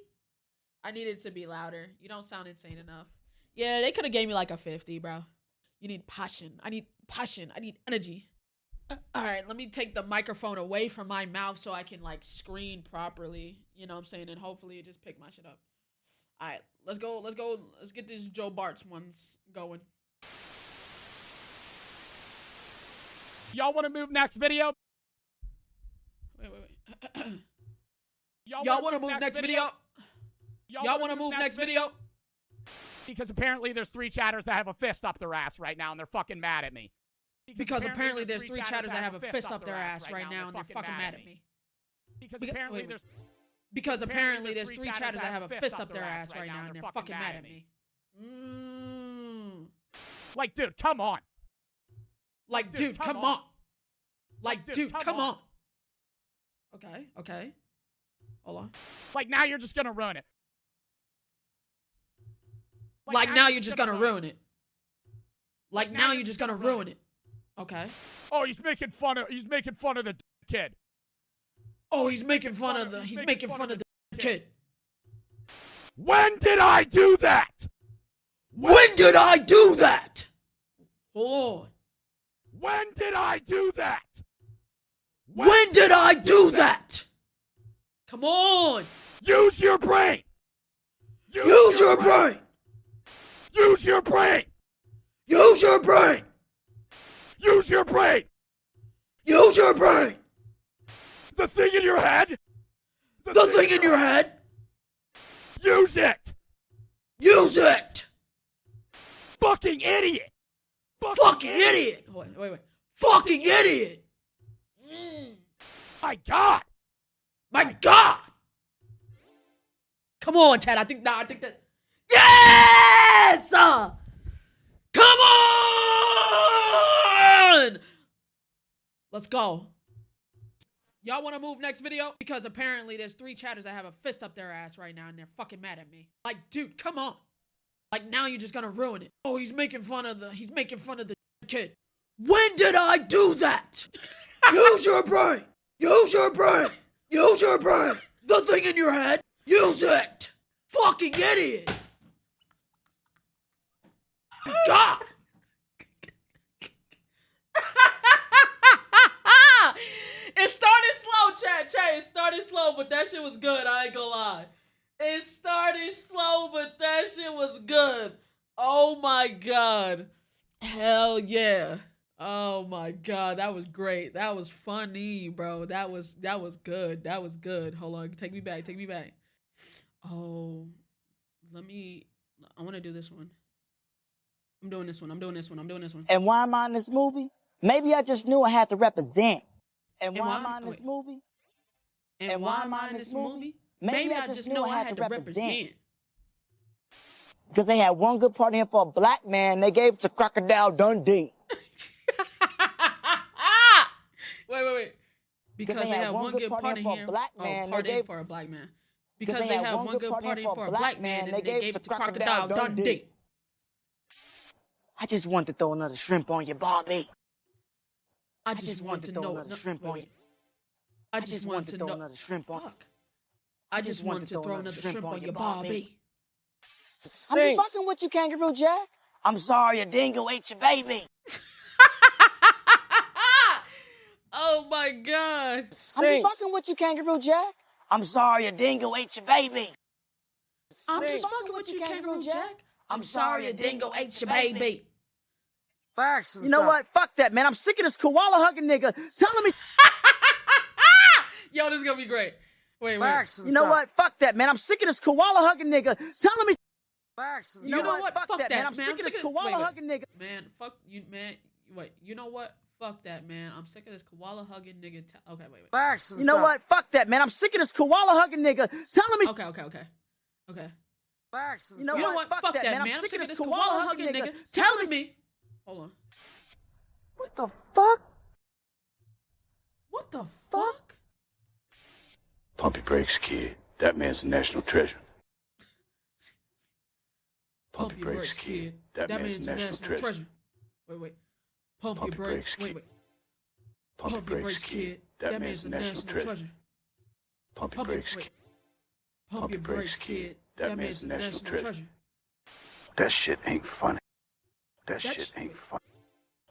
I needed to be louder. You don't sound insane enough. Yeah, they could have gave me like a 50, bro. You need passion. I need energy. All right, let me take the microphone away from my mouth so I can like screen properly. You know what I'm saying? And hopefully it just pick my shit up. All right, let's go. Let's get these Joe Bart's ones going. Y'all want to move next video? Wait. Y'all want to move next video? Y'all want to move next video? Because apparently there's 3 chatters that have a fist up their ass right now and they're fucking mad at me. Because apparently there's 3 chatters that have a fist up their ass right now and they're fucking mad at me. Because apparently there's 3 chatters that have a fist up their ass right now and they're fucking mad at me. Like, dude, come on. Like, dude, come on. Like, dude, come on. Okay. Hold on. Like, now you're just gonna ruin it. Like now you're just gonna ruin it. Like now you're just gonna ruin it. Okay. Oh, he's making fun of the kid. Oh, he's making fun of the kid. When did I do that? When did I do that? Hold on. When did I do that? When did I do that? Come on. Use your brain. Use your brain. Use your brain. Use your brain. Use your brain. Use your brain. The thing in your head. The thing in your head. Use it. Use it. Fucking idiot. Fucking idiot. Wait. Fucking idiot. My God. My God. Come on, Chad. I think that. Yes! Come on! Let's go. Y'all want to move next video? Because apparently there's 3 chatters that have a fist up their ass right now and they're fucking mad at me. Like, dude, come on. Like, now you're just gonna ruin it. Oh, he's making fun of the kid. When did I do that? Use your brain. Use your brain. Use your brain. The thing in your head. Use it. Fucking idiot. God. It started slow, chat. It started slow, but that shit was good. I ain't gonna lie. It started slow, but that shit was good. Oh my god. Hell yeah. Oh my god, that was great. That was funny, bro. That was good. That was good. Hold on, take me back. Oh, I want to do this one. I'm doing this one. And why am I in this movie? Maybe I just knew I had to represent. And why am I in this movie? And why am I in this movie? Maybe I just know I had to represent. Because they had one good part in for a black man, they gave it to Crocodile Dundee. Wait. Because they had one good part in here for a black man. Because they had one good part in for a black man, and they gave it to Crocodile Dundee. I just want to throw another shrimp on you, Bobby. I just want to know another shrimp on you. I just want to throw another shrimp on you, Bobby. I'm just fucking with you, Kangaroo Jack. I'm sorry a dingo ate your baby. Oh my god. I'm just fucking with you, Kangaroo Jack. I'm sorry a dingo ate your baby. I'm just fucking with you, Kangaroo Jack. I'm sorry a dingo ate your baby. Facts. You know what? Fuck that, man. I'm sick of this koala hugging nigga telling me. Yo, this is gonna be great. Wait. You know what? Fuck that, man. I'm sick of this koala hugging nigga telling me. You know what? Fuck that, man. I'm sick of this koala hugging nigga. Man, fuck you, man. Wait, you know what? Fuck that, man. I'm sick of this koala hugging nigga. Okay, wait. Facts. You know what? Fuck that, man. I'm sick of this koala hugging nigga telling me. Okay. Facts. You know what? Fuck that, man. I'm sick of this koala hugging nigga telling me. Hold on. What the fuck? What the fuck? Pump your brakes, kid. That man's a national treasure. Pump your brakes, kid. That man's a national treasure. Wait. Pump your brakes. Wait. Pump your brakes, kid. That man's a national treasure. Pump your brakes, kid. Pump your brakes, kid. That man's a national treasure. That shit ain't funny. That shit ain't funny.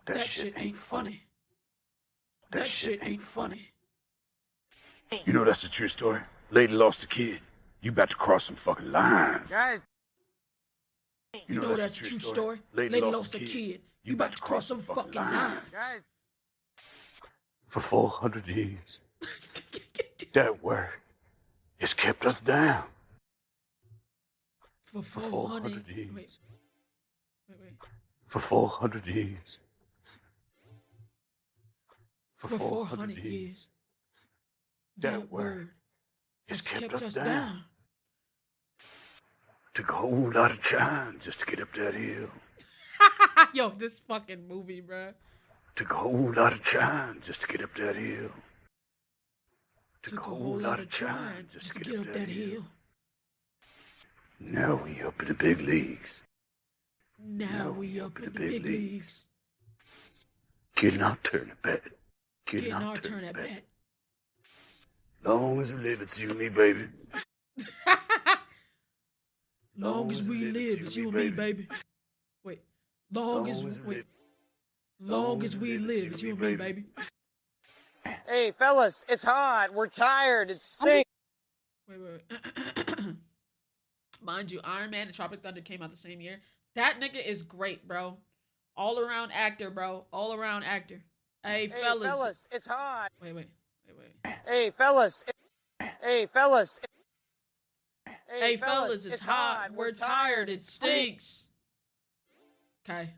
That shit ain't funny. That shit ain't funny. You know that's a true story. Lady lost a kid. You about to cross some fucking lines. Guys. You know that's a true story. Lady lost a kid. You about to cross some fucking lines. Guys. For 400 years. That word has kept us down. For 400 years. Wait. For 400 years. For 400 years. That word has kept us down. Took a whole lot of time just to get up that hill. Yo, this fucking movie, bruh. Took a whole lot of time just to get up that hill. Took a whole lot of time just to get up that hill. Now we up in the big leagues. Now we up in the big leagues. Getting our turn at bat. Getting our turn at bat. Long as we live, it's you and me, baby. Long as we live, it's you and me, baby. Wait. Long as we live, it's you and me, baby. Hey, fellas, it's hot. We're tired. It stinks. Wait. Mind you, Iron Man and Tropic Thunder came out the same year. That nigga is great, bro. All around actor, bro. All around actor. Hey, fellas, it's hot. Wait. Hey, fellas. Hey, fellas, it's hot. We're tired. It stinks. Okay.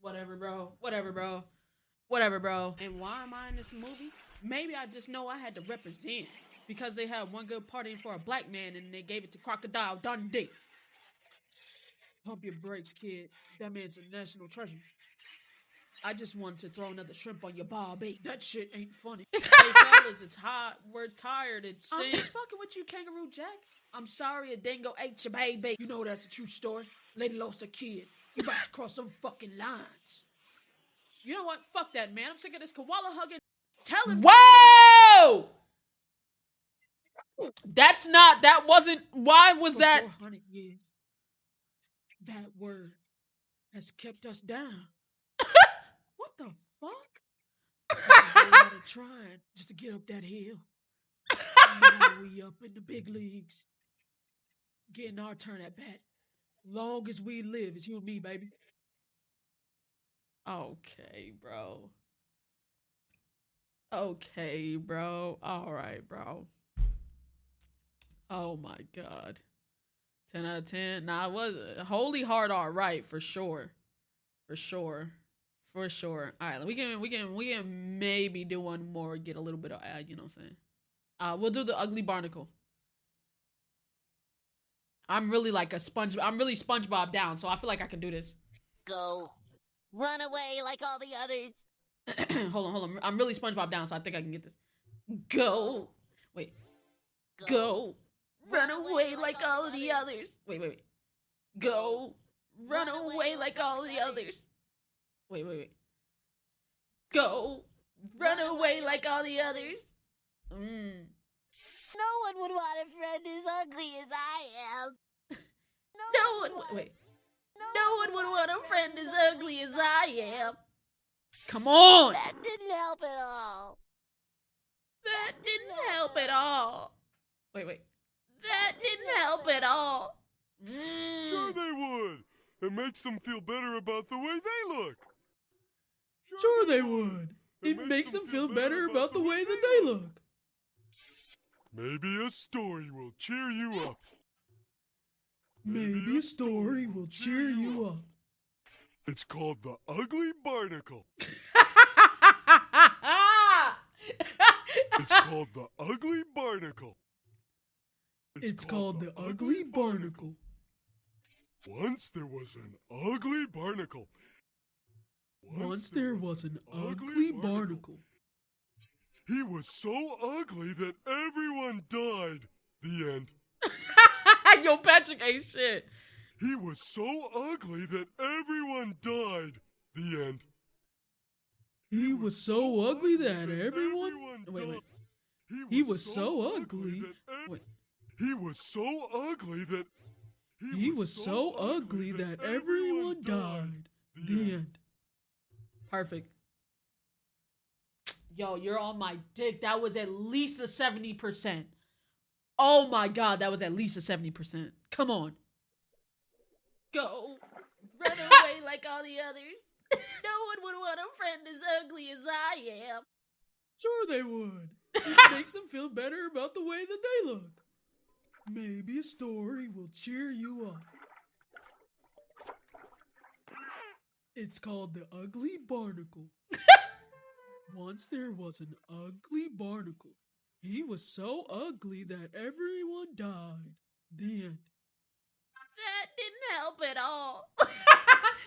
Whatever, bro. And why am I in this movie? Maybe I just know I had to represent because they had one good party for a black man and they gave it to Crocodile Dundee. Pump your brakes, kid. That man's a national treasure. I just wanted to throw another shrimp on your barbie. That shit ain't funny. Hey, fellas, it's hot. We're tired. It stinks. I'm just fucking with you, Kangaroo Jack. I'm sorry a dingo ate your baby. You know that's a true story. Lady lost her kid. You about to cross some fucking lines. You know what? Fuck that, man. I'm sick of this koala hugging. Tell him. Whoa! That's not, that wasn't, why was that? 400 years, that word has kept us down. What the fuck? A lot of trying just to get up that hill. Now we up in the big leagues. Getting our turn at bat. Long as we live, it's you and me, baby. Okay, bro. Okay, bro. All right, bro. Oh my God. 10 out of 10. Nah, it was Holy Heart all right, for sure. For sure. For sure. All right, we can maybe do one more, get a little bit of ad, you know what I'm saying? We'll do the Ugly Barnacle. I'm really like a sponge. I'm really SpongeBob down, so I feel like I can do this. Go. Run away like all the others. Hold on. I'm really SpongeBob down, so I think I can get this. Go. Wait. Go. Run away like all of the others. Wait. Go. Run away like all of the others. Wait. Go. Run away like all the others. No one would want a friend as ugly as I am. No one would want a friend as ugly as I am. Come on. That didn't help at all. That didn't help at all. Wait. That didn't help at all. Sure they would. It makes them feel better about the way they look. Sure they would. It makes them feel better about the way that they look. Maybe a story will cheer you up. Maybe a story will cheer you up. It's called The Ugly Barnacle. It's called The Ugly Barnacle. It's called The Ugly Barnacle. Once there was an ugly barnacle. Once there was an ugly barnacle. He was so ugly that everyone died. The end. Yo, Patrick ain't shit. He was so ugly that everyone died. The end. He was so ugly that everyone... Wait. He was so ugly... Wait. He was so ugly that... He was so ugly that everyone died. The end. Perfect. Yo, you're on my dick. That was at least a 70%. Oh my God, that was at least a 70%. Come on. Go. Run away like all the others. No one would want a friend as ugly as I am. Sure they would. It makes them feel better about the way that they look. Maybe a story will cheer you up. It's called The Ugly Barnacle. Once there was an ugly barnacle. He was so ugly that everyone died. The end. That didn't help at all. Nah,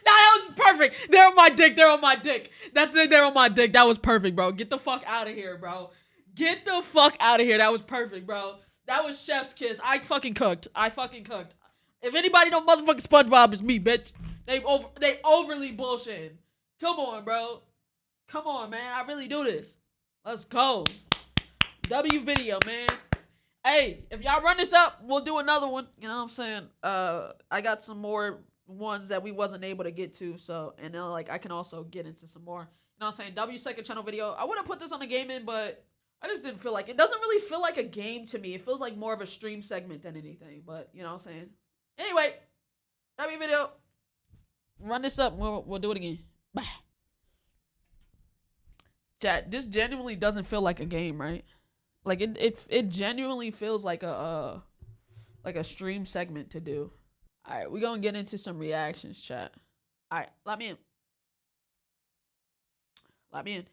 that was perfect. They're on my dick. They're on my dick. That was perfect, bro. Get the fuck out of here, bro. Get the fuck out of here. That was perfect, bro. That was chef's kiss. I fucking cooked. If anybody know motherfucking SpongeBob, it's me, bitch. They overly bullshitting. Come on, bro. Come on, man. I really do this. Let's go. W video, man. Hey, if y'all run this up, we'll do another one. You know what I'm saying? I got some more ones that we wasn't able to get to. So, and then like I can also get into some more. You know what I'm saying? W second channel video. I would have put this on the gaming, but I just didn't feel like it. Doesn't really feel like a game to me. It feels like more of a stream segment than anything. But you know what I'm saying? Anyway, W video. Run this up. We'll do it again. Bye. Chat, this genuinely doesn't feel like a game, right? Like it genuinely feels like a stream segment to do. All right, we're gonna get into some reactions, chat. All right, let me in.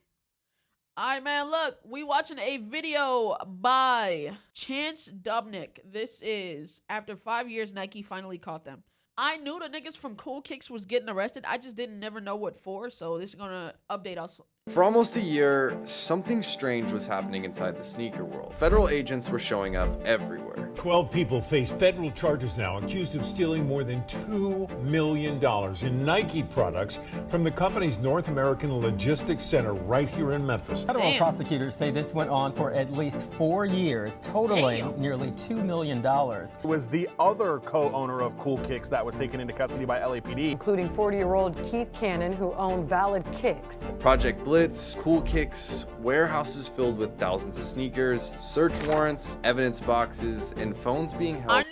Alright, man, look, we watching a video by Chance Dubinick. This is after 5 years, Nike finally caught them. I knew the niggas from Cool Kicks was getting arrested. I just didn't never know what for, so this is gonna update us. For almost a year, something strange was happening inside the sneaker world. Federal agents were showing up everywhere. 12 people face federal charges now, accused of stealing more than $2 million in Nike products from the company's North American Logistics Center right here in Memphis. Federal prosecutors say this went on for at least 4 years, totaling nearly $2 million. Was the other co-owner of Cool Kicks that was taken into custody by LAPD, including 40-year-old Keith Cannon, who owned Valid Kicks. Project Blitz, Cool Kicks, warehouses filled with thousands of sneakers, search warrants, evidence boxes, and phones being held. I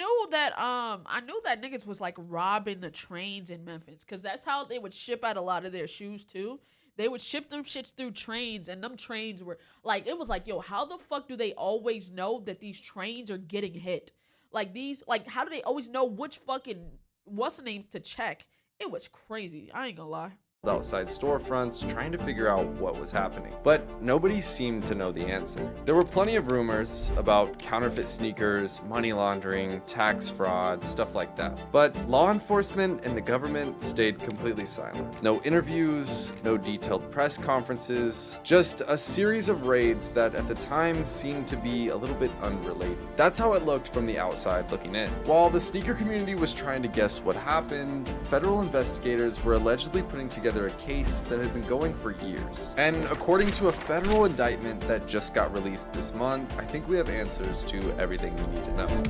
knew that niggas was like robbing the trains in Memphis, cause that's how they would ship out a lot of their shoes too. They would ship them shits through trains, and them trains were like, it was like, yo, how the fuck do they always know that these trains are getting hit? Like how do they always know which fucking what's the names to check? It was crazy. I ain't gonna lie. Outside storefronts trying to figure out what was happening. But nobody seemed to know the answer. There were plenty of rumors about counterfeit sneakers, money laundering, tax fraud, stuff like that. But law enforcement and the government stayed completely silent. No interviews, no detailed press conferences, just a series of raids that at the time seemed to be a little bit unrelated. That's how it looked from the outside looking in. While the sneaker community was trying to guess what happened, federal investigators were allegedly putting together a case that had been going for years. And according to a federal indictment that just got released this month, I think we have answers to everything we need to know.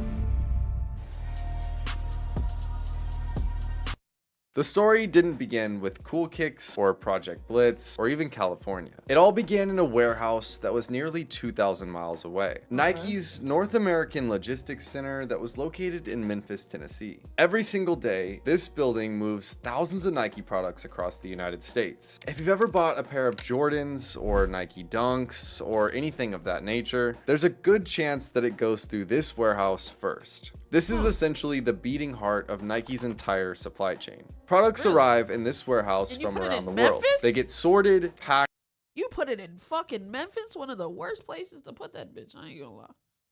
The story didn't begin with Cool Kicks or Project Blitz or even California. It all began in a warehouse that was nearly 2,000 miles away. Nike's North American Logistics Center that was located in Memphis, Tennessee. Every single day, this building moves thousands of Nike products across the United States. If you've ever bought a pair of Jordans or Nike Dunks or anything of that nature, there's a good chance that it goes through this warehouse first. This is essentially the beating heart of Nike's entire supply chain. Products arrive in this warehouse from around the world. They get sorted, packed. You put it in fucking Memphis, one of the worst places to put that bitch. I ain't gonna lie.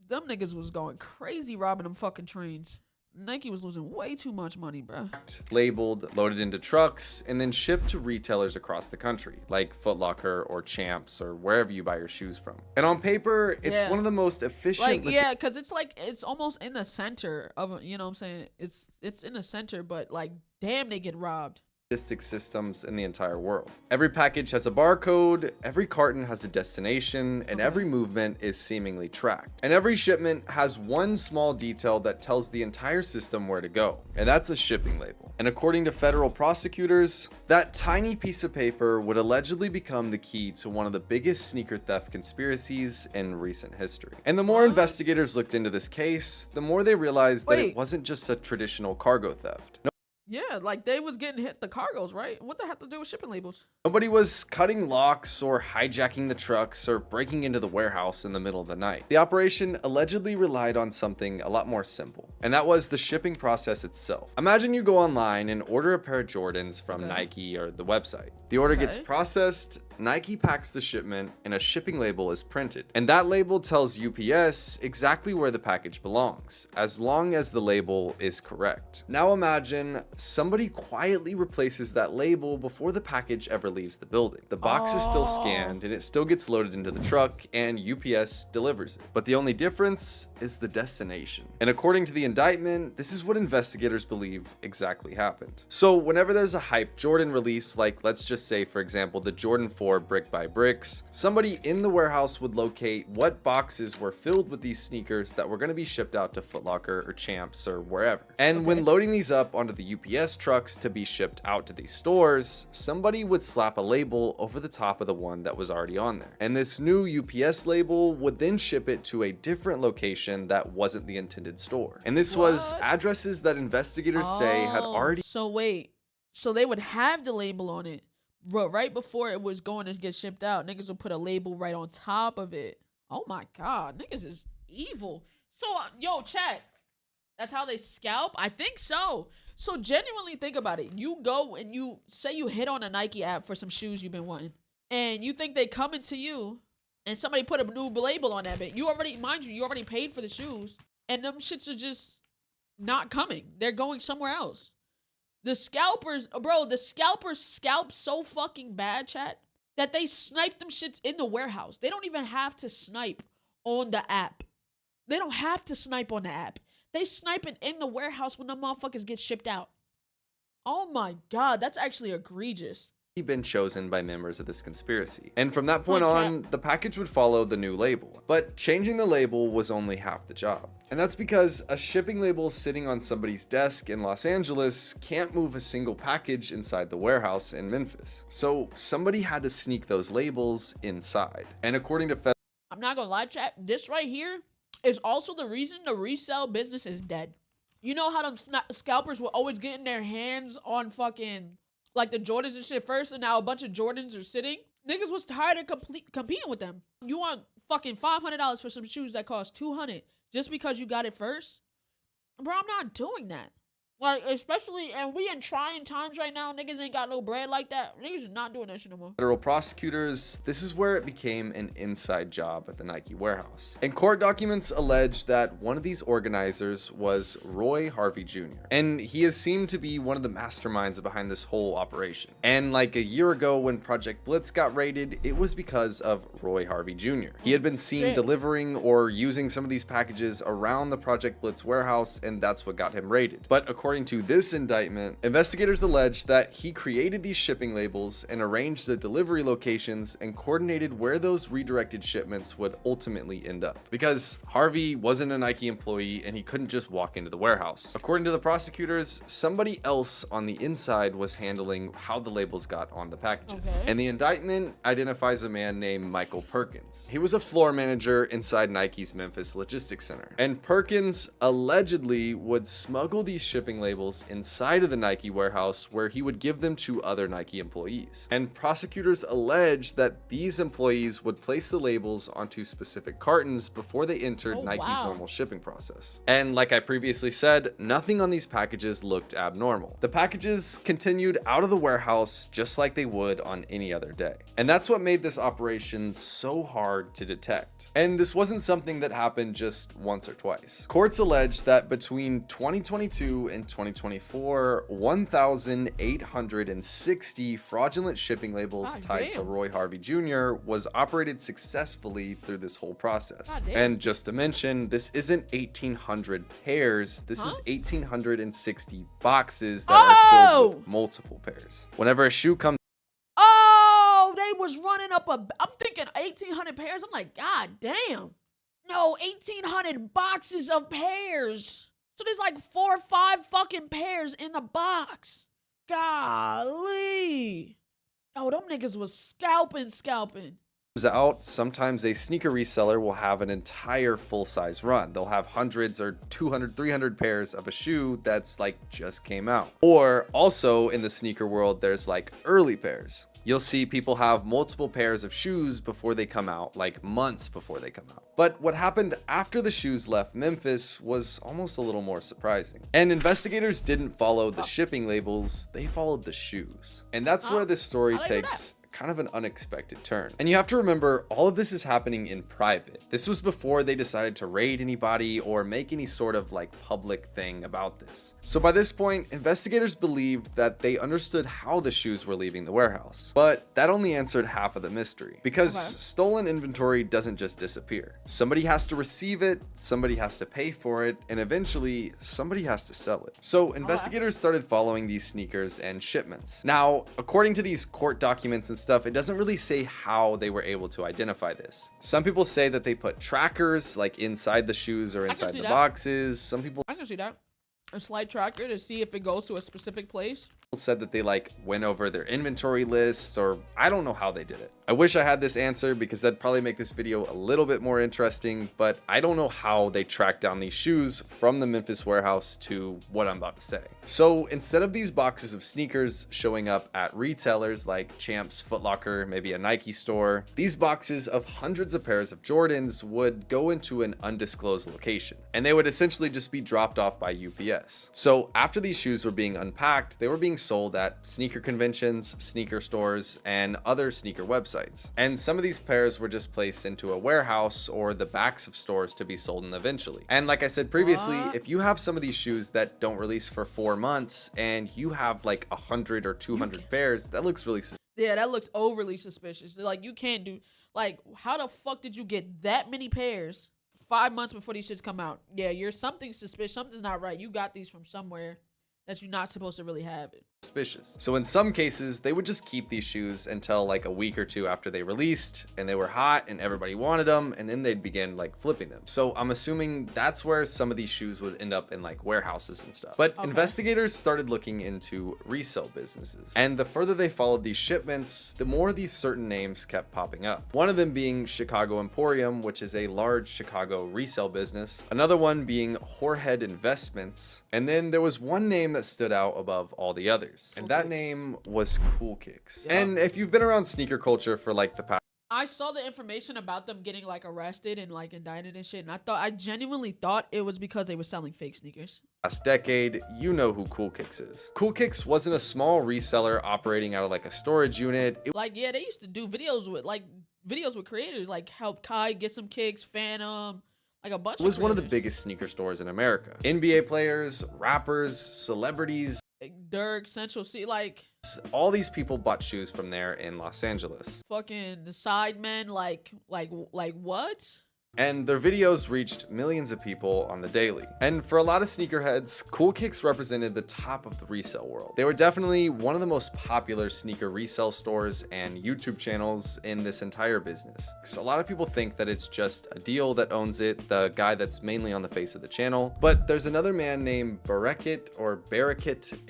Them niggas was going crazy robbing them fucking trains. Nike was losing way too much money, bro. Labeled, loaded into trucks, and then shipped to retailers across the country, like Foot Locker or Champs or wherever you buy your shoes from. And on paper, it's one of the most efficient. Like, yeah, because it's almost in the center of, you know what I'm saying? It's in the center, but like, damn, they get robbed. Logistics systems in the entire world. Every package has a barcode, every carton has a destination, and every movement is seemingly tracked. And every shipment has one small detail that tells the entire system where to go, and that's a shipping label. And according to federal prosecutors, that tiny piece of paper would allegedly become the key to one of the biggest sneaker theft conspiracies in recent history. And the more investigators looked into this case, the more they realized that it wasn't just a traditional cargo theft. Yeah, like they was getting hit the cargos, right? What the have to do with shipping labels? Nobody was cutting locks or hijacking the trucks or breaking into the warehouse in the middle of the night. The operation allegedly relied on something a lot more simple, and that was the shipping process itself. Imagine you go online and order a pair of Jordans from Nike or the website. The order gets processed, Nike packs the shipment, and a shipping label is printed. And that label tells UPS exactly where the package belongs, as long as the label is correct. Now imagine somebody quietly replaces that label before the package ever leaves the building. The box is still scanned, and it still gets loaded into the truck, and UPS delivers it. But the only difference is the destination. And according to the indictment, this is what investigators believe exactly happened. So whenever there's a hype Jordan release, like let's just say, for example, the Jordan 4 Brick by Bricks, somebody in the warehouse would locate what boxes were filled with these sneakers that were going to be shipped out to Foot Locker or Champs or wherever. And when loading these up onto the UPS trucks to be shipped out to these stores, somebody would slap a label over the top of the one that was already on there. And this new UPS label would then ship it to a different location that wasn't the intended store. And this was addresses that investigators say had already... So wait, so they would have the label on it, but right before it was going to get shipped out, niggas would put a label right on top of it. Oh my God, niggas is evil. So, yo, chat, that's how they scalp? I think so. So genuinely think about it. You go and you say you hit on a Nike app for some shoes you've been wanting, and you think they coming to you and somebody put a new label on that bit. You already, mind you, you already paid for the shoes, and them shits are just not coming. They're going somewhere else. The scalpers, bro, the scalpers scalp so fucking bad, chat, that they snipe them shits in the warehouse. They don't even have to snipe on the app. They don't have to snipe on the app. They snipe it in the warehouse when the motherfuckers get shipped out. Oh my God, that's actually egregious. Been chosen by members of this conspiracy. And from that point on, the package would follow the new label. But changing the label was only half the job. And that's because a shipping label sitting on somebody's desk in Los Angeles can't move a single package inside the warehouse in Memphis. So somebody had to sneak those labels inside. And according to I'm not gonna lie, chat, this right here is also the reason the resale business is dead. You know how them scalpers were always getting their hands on fucking like the Jordans and shit first, and now a bunch of Jordans are sitting? Niggas was tired of competing with them. You want fucking $500 for some shoes that cost $200 just because you got it first? Bro, I'm not doing that. Like, especially, and we in trying times right now, niggas ain't got no bread like that. Niggas are not doing that shit no more. Federal prosecutors, this is where it became an inside job at the Nike warehouse. And court documents allege that one of these organizers was Roy Harvey Jr. And he is seen to be one of the masterminds behind this whole operation. And like a year ago when Project Blitz got raided, it was because of Roy Harvey Jr. He had been seen delivering or using some of these packages around the Project Blitz warehouse, and that's what got him raided. But according to this indictment, investigators allege that he created these shipping labels and arranged the delivery locations and coordinated where those redirected shipments would ultimately end up. Because Harvey wasn't a Nike employee and he couldn't just walk into the warehouse. According to the prosecutors, somebody else on the inside was handling how the labels got on the packages. And the indictment identifies a man named Michael Perkins. He was a floor manager inside Nike's Memphis Logistics Center. And Perkins allegedly would smuggle these shipping labels inside of the Nike warehouse where he would give them to other Nike employees. And prosecutors allege that these employees would place the labels onto specific cartons before they entered Nike's normal shipping process. And like I previously said, nothing on these packages looked abnormal. The packages continued out of the warehouse just like they would on any other day. And that's what made this operation so hard to detect. And this wasn't something that happened just once or twice. Courts allege that between 2022 and 2024, 1,860 fraudulent shipping labels tied to Roy Harvey Jr. was operated successfully through this whole process. And just to mention, this isn't 1,800 pairs, this is 1,860 boxes that are filled with multiple pairs. Whenever a shoe comes They was running up I'm thinking 1,800 pairs. I'm like, God damn. No, 1,800 boxes of pairs. So there's like 4 or 5 fucking pairs in the box. Golly. Oh, them niggas was scalping. out, sometimes a sneaker reseller will have an entire full-size run. They'll have hundreds or 200, 300 pairs of a shoe that's like just came out. Or also in the sneaker world, there's like early pairs. You'll see people have multiple pairs of shoes before they come out, like months before they come out. But what happened after the shoes left Memphis was almost a little more surprising. And investigators didn't follow the shipping labels, they followed the shoes. And that's where this story takes kind of an unexpected turn. And you have to remember, all of this is happening in private. This was before they decided to raid anybody or make any sort of like public thing about this. So by this point, investigators believed that they understood how the shoes were leaving the warehouse. But that only answered half of the mystery, because stolen inventory doesn't just disappear. Somebody has to receive it, somebody has to pay for it, and eventually somebody has to sell it. So investigators started following these sneakers and shipments. Now, according to these court documents and stuff, it doesn't really say how they were able to identify this. Some people say that they put trackers like inside the shoes or inside the boxes. Some people I can see that. A slide tracker to see if it goes to a specific place. Said that they like went over their inventory lists, or I don't know how they did it. I wish I had this answer because that'd probably make this video a little bit more interesting, but I don't know how they tracked down these shoes from the Memphis warehouse to what I'm about to say. So instead of these boxes of sneakers showing up at retailers like Champ's, Foot Locker, maybe a Nike store, these boxes of hundreds of pairs of Jordans would go into an undisclosed location, and they would essentially just be dropped off by UPS. So after these shoes were being unpacked, they were being being sold at sneaker conventions, sneaker stores, and other sneaker websites. And some of these pairs were just placed into a warehouse or the backs of stores to be sold in eventually. And like I said previously, if you have some of these shoes that don't release for 4 months and you have like 100 or 200 pairs, that looks really suspicious. Yeah, that looks overly suspicious. Like, you can't do, like, how the fuck did you get that many pairs 5 months before these shits come out? Yeah, you're something suspicious. Something's not right. You got these from somewhere that you're not supposed to really have it. Suspicious. So in some cases, they would just keep these shoes until like a week or 2 after they released and they were hot and everybody wanted them, and then they'd begin like flipping them. So I'm assuming that's where some of these shoes would end up in like warehouses and stuff. But investigators started looking into resale businesses, and the further they followed these shipments, the more these certain names kept popping up. One of them being Chicago Emporium, which is a large Chicago resale business. Another one being Whorehead Investments. And then there was one name that stood out above all the others. And that name was Cool Kicks. And if you've been around sneaker culture for like the past, I saw the information about them getting like arrested and like indicted and shit, and I genuinely thought it was because they were selling fake sneakers. Last decade, you know who Cool Kicks is. Cool Kicks wasn't a small reseller operating out of like a storage unit. Like, yeah, they used to do videos with creators, like help Kai get some kicks, Phantom, like a bunch. It was one of the biggest sneaker stores in America. NBA players, rappers, celebrities, Dirk, Central C, like all these people bought shoes from there in Los Angeles. Fucking the Sidemen, like what? And their videos reached millions of people on the daily. And for a lot of sneakerheads, Cool Kicks represented the top of the resale world. They were definitely one of the most popular sneaker resale stores and YouTube channels in this entire business. So a lot of people think that it's just a deal that owns it, the guy that's mainly on the face of the channel. But there's another man named Barakit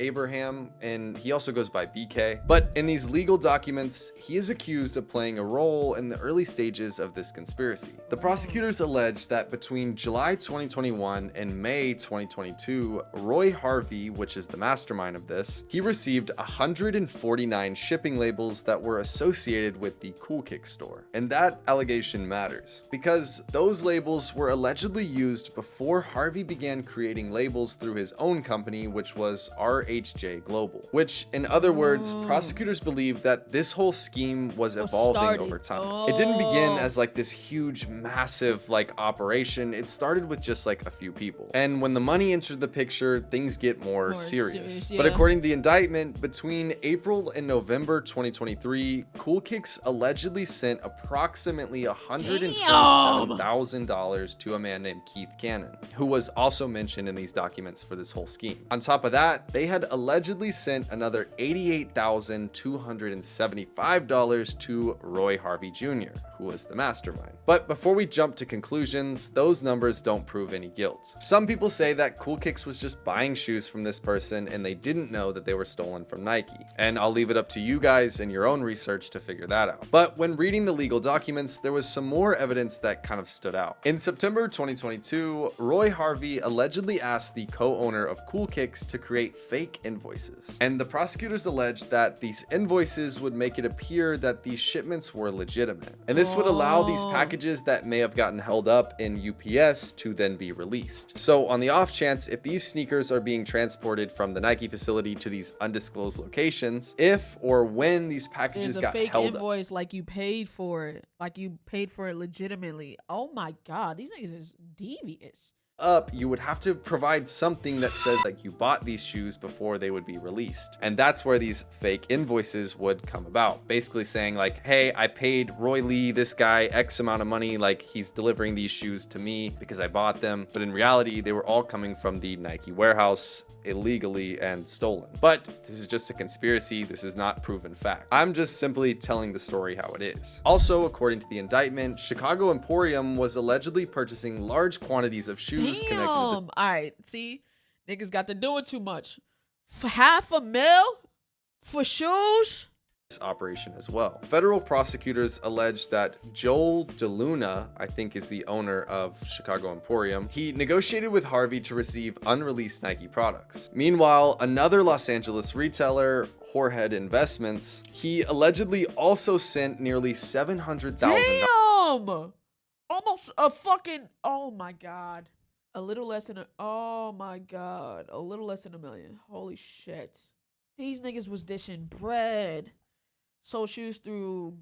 Abraham, and he also goes by BK. But in these legal documents, he is accused of playing a role in the early stages of this conspiracy. The prosecutors allege that between July 2021 and May 2022, Roy Harvey, which is the mastermind of this, he received 149 shipping labels that were associated with the Cool Kick store. And that allegation matters because those labels were allegedly used before Harvey began creating labels through his own company, which was RHJ Global, which in other words, prosecutors believe that this whole scheme was evolving over time. It didn't begin as like this huge, massive like operation. It started with just like a few people, and when the money entered the picture, things get more serious. But according to the indictment, between April and November 2023, Cool Kicks allegedly sent approximately $127,000 to a man named Keith Cannon, who was also mentioned in these documents for this whole scheme. On top of that, they had allegedly sent another $88,275 to Roy Harvey Jr., who was the mastermind. But before we jump to conclusions, those numbers don't prove any guilt. Some people say that Cool Kicks was just buying shoes from this person and they didn't know that they were stolen from Nike. And I'll leave it up to you guys and your own research to figure that out. But when reading the legal documents, there was some more evidence that kind of stood out. In September 2022, Roy Harvey allegedly asked the co-owner of Cool Kicks to create fake invoices. And the prosecutors alleged that these invoices would make it appear that these shipments were legitimate. And this would allow these packages that may have gotten held up in UPS to then be released. So on the off chance, if these sneakers are being transported from the Nike facility to these undisclosed locations, if or when these packages got fake held invoice, like you paid for it, legitimately. Oh my God, these niggas is devious. Up, you would have to provide something that says like you bought these shoes before they would be released. And that's where these fake invoices would come about. Basically saying like, hey, I paid Roy Lee, this guy, X amount of money, like he's delivering these shoes to me because I bought them. But in reality, they were all coming from the Nike warehouse illegally and stolen. But this is just a conspiracy. This is not proven fact. I'm just simply telling the story how it is. Also, according to the indictment, Chicago Emporium was allegedly purchasing large quantities of shoes connected to this. All right, see, niggas got to doing too much. For $500,000 for shoes? Operation as well. Federal prosecutors allege that Joel DeLuna, I think is the owner of Chicago Emporium, he negotiated with Harvey to receive unreleased Nike products. Meanwhile, another Los Angeles retailer, Whorehead Investments, he allegedly also sent nearly $700,000. Damn! Almost a fucking, oh my God. A little less than a, oh my God. A little less than $1 million. Holy shit. These niggas was dishing bread. Sold shoes through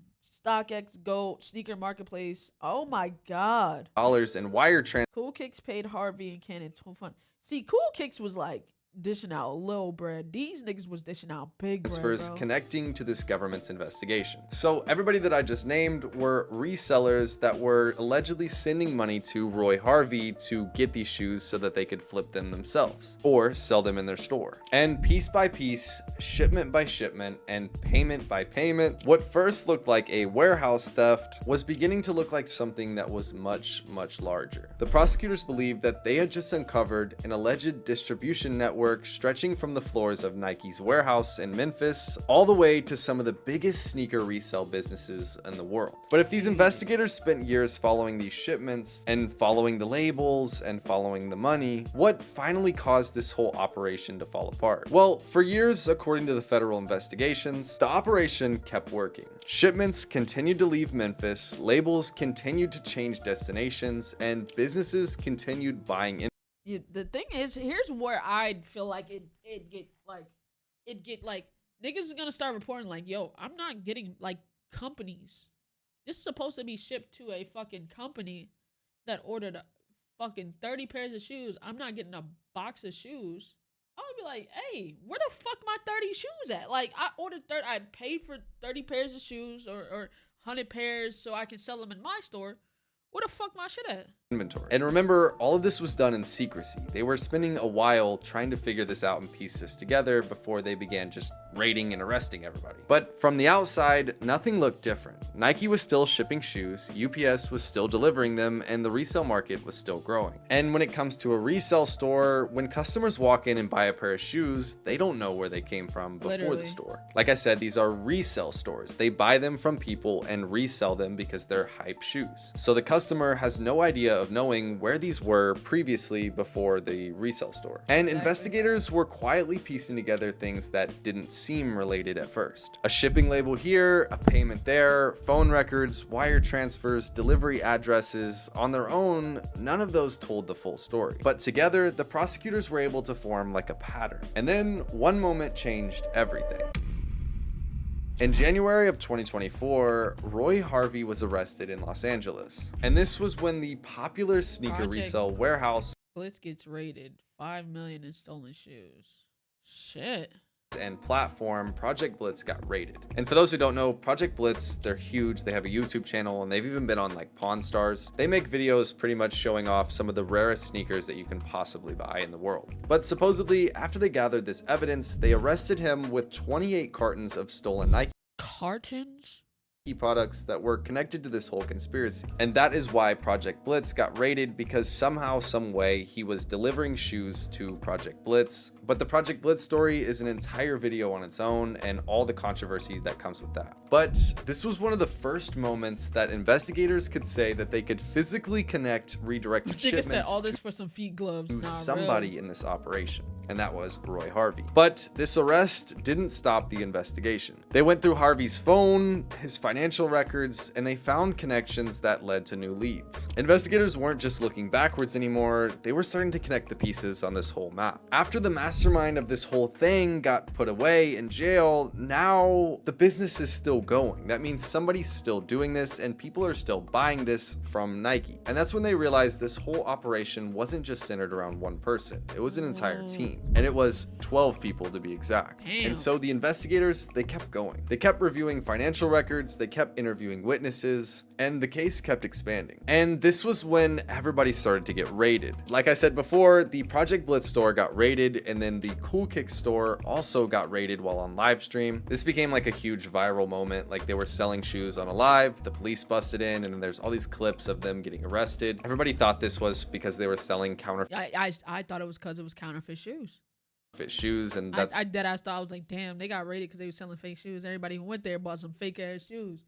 StockX, Go, Sneaker Marketplace. Oh my God. dollars in wire transfers. Cool Kicks paid Harvey and Cannon $200. See, Cool Kicks was like dishing out little bread. These niggas was dishing out big bread, bro. Connecting to this government's investigation. So everybody that I just named were resellers that were allegedly sending money to Roy Harvey to get these shoes so that they could flip them themselves or sell them in their store. And piece by piece, shipment by shipment, and payment by payment, what first looked like a warehouse theft was beginning to look like something that was much, much larger. The prosecutors believed that they had just uncovered an alleged distribution network stretching from the floors of Nike's warehouse in Memphis all the way to some of the biggest sneaker resale businesses in the world. But if these investigators spent years following these shipments and following the labels and following the money, what finally caused this whole operation to fall apart? Well, for years, according to the federal investigations, the operation kept working. Shipments continued to leave Memphis, labels continued to change destinations, and businesses continued buying in. The thing is, here's where I feel like it get like niggas is gonna start reporting like, yo, I'm not getting like companies. This is supposed to be shipped to a fucking company that ordered a fucking 30 pairs of shoes. I'm not getting a box of shoes. I would be like, hey, where the fuck my 30 shoes at? Like, I ordered 30, I paid for 30 pairs of shoes or 100 pairs so I can sell them in my store. Where the fuck my shit at? Inventory. And remember, all of this was done in secrecy. They were spending a while trying to figure this out and piece this together before they began just raiding and arresting everybody. But from the outside, nothing looked different. Nike was still shipping shoes, UPS was still delivering them, and the resale market was still growing. And when it comes to a resale store, when customers walk in and buy a pair of shoes, they don't know where they came from before the store. Like I said, these are resale stores. They buy them from people and resell them because they're hype shoes. So the customer has no idea of knowing where these were previously before the resale store. And investigators were quietly piecing together things that didn't seem related at first. A shipping label here, a payment there, phone records, wire transfers, delivery addresses. On their own, none of those told the full story. But together, the prosecutors were able to form like a pattern. And then one moment changed everything. In January of 2024, Roy Harvey was arrested in Los Angeles. And this was when the popular sneaker resale warehouse Blitz gets raided. $5 million in stolen shoes. Shit. And platform Project Blitz got raided. And for those who don't know, Project Blitz, they're huge. They have a YouTube channel and they've even been on like Pawn Stars. They make videos pretty much showing off some of the rarest sneakers that you can possibly buy in the world. But supposedly after they gathered this evidence, they arrested him with 28 cartons of stolen Nike products that were connected to this whole conspiracy. And that is why Project Blitz got raided, because somehow, some way, he was delivering shoes to Project Blitz. But the Project Blitz story is an entire video on its own and all the controversy that comes with that. But this was one of the first moments that investigators could say that they could physically connect redirected shipments said all this for some feet gloves. to somebody in this operation. And that was Roy Harvey. But this arrest didn't stop the investigation. They went through Harvey's phone, his financial records, and they found connections that led to new leads. Investigators weren't just looking backwards anymore, they were starting to connect the pieces on this whole map. After the mastermind of this whole thing got put away in jail, now the business is still going. That means somebody's still doing this and people are still buying this from Nike. And that's when they realized this whole operation wasn't just centered around one person, it was an entire team. And it was 12 people to be exact. Damn. And so the investigators, they kept going. They kept reviewing financial records, they kept interviewing witnesses, and the case kept expanding. And this was when everybody started to get raided. Like I said before, the Project Blitz store got raided, and then the Cool Kick store also got raided while on live stream. This became like a huge viral moment. Like they were selling shoes on a live, the police busted in, and then there's all these clips of them getting arrested. Everybody thought this was because they were selling counterfeit I thought it was because it was counterfeit shoes. Shoes, and that's I dead ass thought, I was like, damn, they got raided because they were selling fake shoes. Everybody who went there bought some fake ass shoes.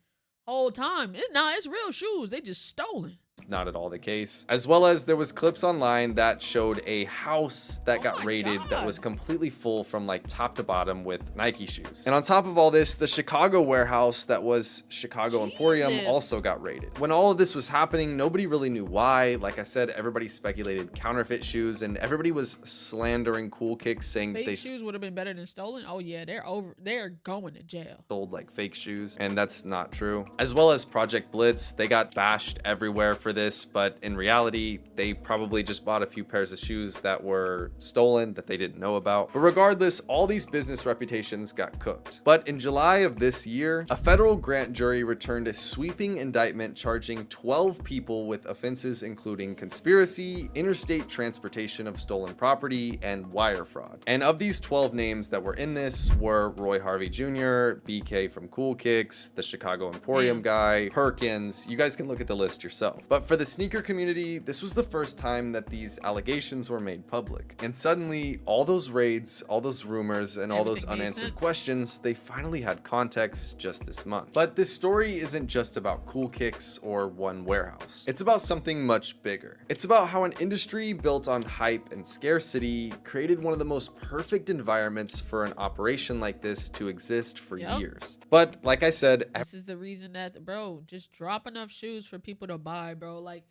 Whole time, it's real shoes. They just stolen. that's not at all the case. As well as there was clips online that showed a house that got raided that was completely full from like top to bottom with Nike shoes. And on top of all this, the Chicago warehouse that was Chicago Emporium also got raided. When all of this was happening, nobody really knew why. Like I said, everybody speculated counterfeit shoes, and everybody was slandering Cool Kicks, saying Fake they shoes would have been better than stolen. Oh yeah, they're going to jail. Sold like fake shoes, and that's not true. As well as Project Blitz, they got bashed everywhere for this, but in reality, they probably just bought a few pairs of shoes that were stolen that they didn't know about. But regardless, all these business reputations got cooked. But in July of this year, a federal grand jury returned a sweeping indictment charging 12 people with offenses including conspiracy, interstate transportation of stolen property, and wire fraud. And of these 12 names that were in this were Roy Harvey Jr., BK from Cool Kicks, the Chicago Emporium guy, Perkins. You guys can look at the list yourself. But for the sneaker community, this was the first time that these allegations were made public. And suddenly, all those raids, all those rumors, and all those unanswered questions, they finally had context just this month. But this story isn't just about Cool Kicks or one warehouse. It's about something much bigger. It's about how an industry built on hype and scarcity created one of the most perfect environments for an operation like this to exist for years. But like I said, this is the reason that, bro, just drop enough shoes for people to buy, bro. Like,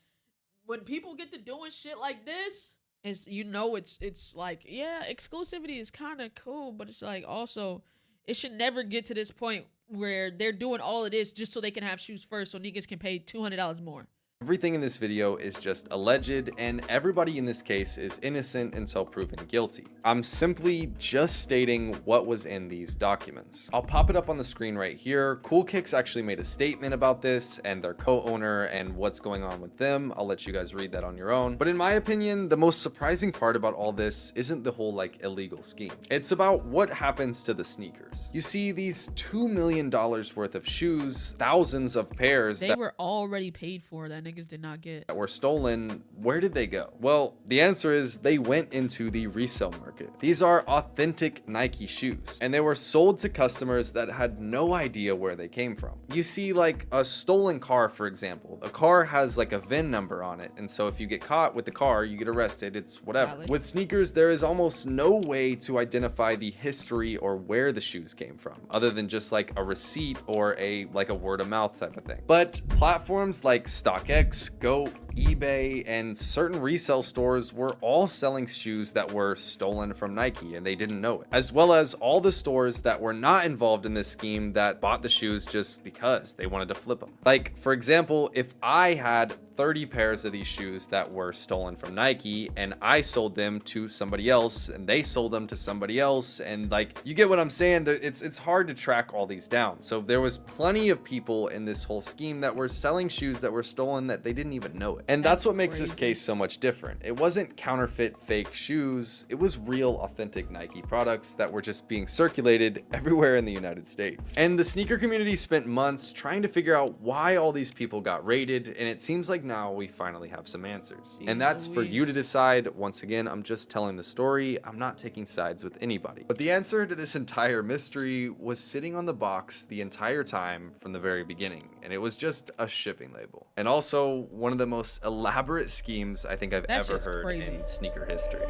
when people get to doing shit like this, it's, you know, it's like, yeah, exclusivity is kind of cool, but it's like also, it should never get to this point where they're doing all of this just so they can have shoes first, so niggas can pay $200 more. Everything in this video is just alleged, and everybody in this case is innocent until proven guilty. I'm simply just stating what was in these documents. I'll pop it up on the screen right here. Cool Kicks actually made a statement about this and their co-owner and what's going on with them. I'll let you guys read that on your own. But in my opinion, the most surprising part about all this isn't the whole like illegal scheme. It's about what happens to the sneakers. You see, these $2 million worth of shoes, thousands of pairs they were already paid for, that niggas did not get, that were stolen. Where did they go? Well, the answer is they went into the resale market. These are authentic Nike shoes, and they were sold to customers that had no idea where they came from. You see, like a stolen car, for example, the car has like a VIN number on it, and so if you get caught with the car, you get arrested. It's whatever. Valid. With sneakers, there is almost no way to identify the history or where the shoes came from, other than just like a receipt or a word of mouth type of thing. But platforms like StockX, Go, eBay, and certain resale stores were all selling shoes that were stolen from Nike, and they didn't know it, as well as all the stores that were not involved in this scheme that bought the shoes just because they wanted to flip them. Like, for example, if I had 30 pairs of these shoes that were stolen from Nike and I sold them to somebody else and they sold them to somebody else, and like, you get what I'm saying? It's hard to track all these down. So there was plenty of people in this whole scheme that were selling shoes that were stolen that they didn't even know it. And that's what makes this case so much different. It wasn't counterfeit fake shoes. It was real authentic Nike products that were just being circulated everywhere in the United States. And the sneaker community spent months trying to figure out why all these people got raided, and it seems like now we finally have some answers. And that's for you to decide. Once again, I'm just telling the story. I'm not taking sides with anybody. But the answer to this entire mystery was sitting on the box the entire time from the very beginning, and it was just a shipping label. And also one of the most elaborate schemes I think I've ever heard in sneaker history.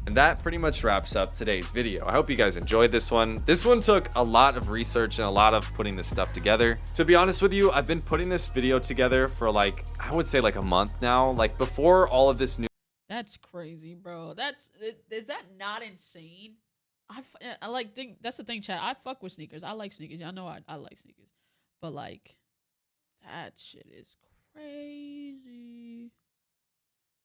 And that pretty much wraps up today's video. I hope you guys enjoyed this one. This one took a lot of research and a lot of putting this stuff together. To be honest with you, I've been putting this video together for like, I would say like a month now. Like before all of this new. That's crazy, bro. Is that not insane? That's the thing, chat. I fuck with sneakers. I like sneakers. Y'all know I like sneakers. But like, that shit is crazy.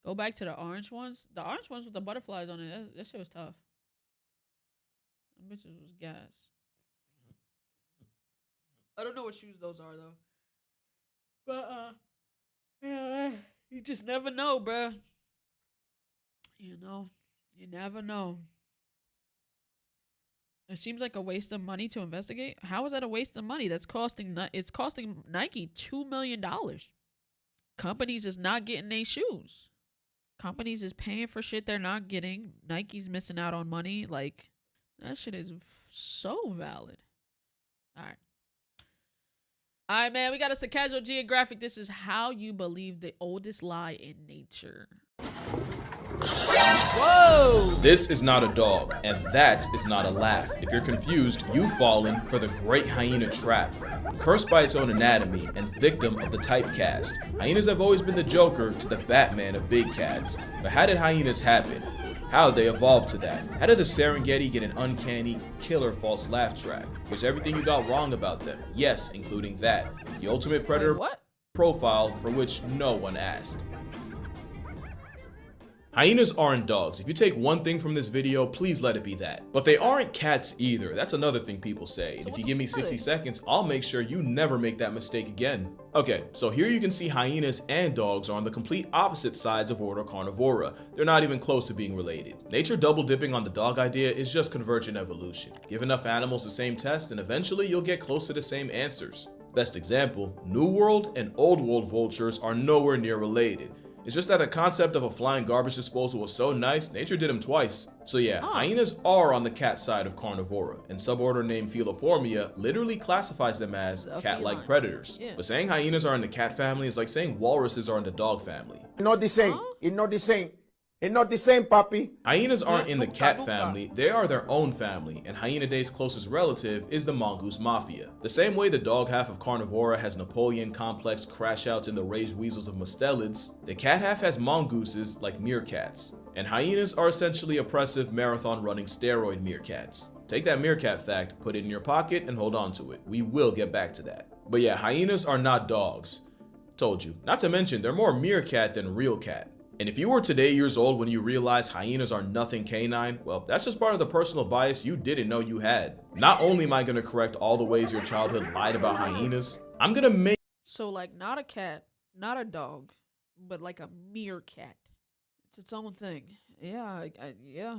Go back to the orange ones. The orange ones with the butterflies on it. That shit was tough. Them bitches was gas. I don't know what shoes those are though. But yeah, you just never know, bruh. You know, you never know. It seems like a waste of money to investigate. How is that a waste of money? It's costing Nike $2 million. Companies is not getting their shoes. Companies is paying for shit they're not getting. Nike's missing out on money. Like, that shit is so valid. All right. All right, man, we got us a casual geographic. This is how you believe the oldest lie in nature. Whoa! This is not a dog, and that is not a laugh. If you're confused, you've fallen for the great hyena trap. Cursed by its own anatomy and victim of the typecast, hyenas have always been the Joker to the Batman of big cats. But how did hyenas happen? How did they evolve to that? How did the Serengeti get an uncanny, killer false laugh track? Here's everything you got wrong about them. Yes, including that. The ultimate predator profile for which no one asked. Hyenas aren't dogs. If you take one thing from this video, please let it be that. But they aren't cats either. That's another thing people say. And if you give me 60 seconds, I'll make sure you never make that mistake again. Okay, so here you can see hyenas and dogs are on the complete opposite sides of order Carnivora. They're not even close to being related. Nature double dipping on the dog idea is just convergent evolution. Give enough animals the same test and eventually you'll get close to the same answers. Best example, New World and Old World vultures are nowhere near related. It's just that the concept of a flying garbage disposal was so nice, nature did them twice. So yeah, hyenas are on the cat side of Carnivora, and suborder named Feliformia literally classifies them as cat-like predators. But saying hyenas are in the cat family is like saying walruses are in the dog family. Not the same. It's not the same. It's not the same, puppy. Hyenas aren't in the cat family, they are their own family, and Hyenaday's closest relative is the mongoose mafia. The same way the dog half of Carnivora has Napoleon complex crash outs in the raged weasels of mustelids, the cat half has mongooses like meerkats. And hyenas are essentially oppressive marathon running steroid meerkats. Take that meerkat fact, put it in your pocket, and hold on to it. We will get back to that. But yeah, hyenas are not dogs. Told you. Not to mention, they're more meerkat than real cat. And if you were today years old when you realized hyenas are nothing canine, well, that's just part of the personal bias you didn't know you had. Not only am I gonna correct all the ways your childhood lied about hyenas, I'm gonna make— So like not a cat, not a dog, but like a meerkat. It's its own thing. Yeah, yeah.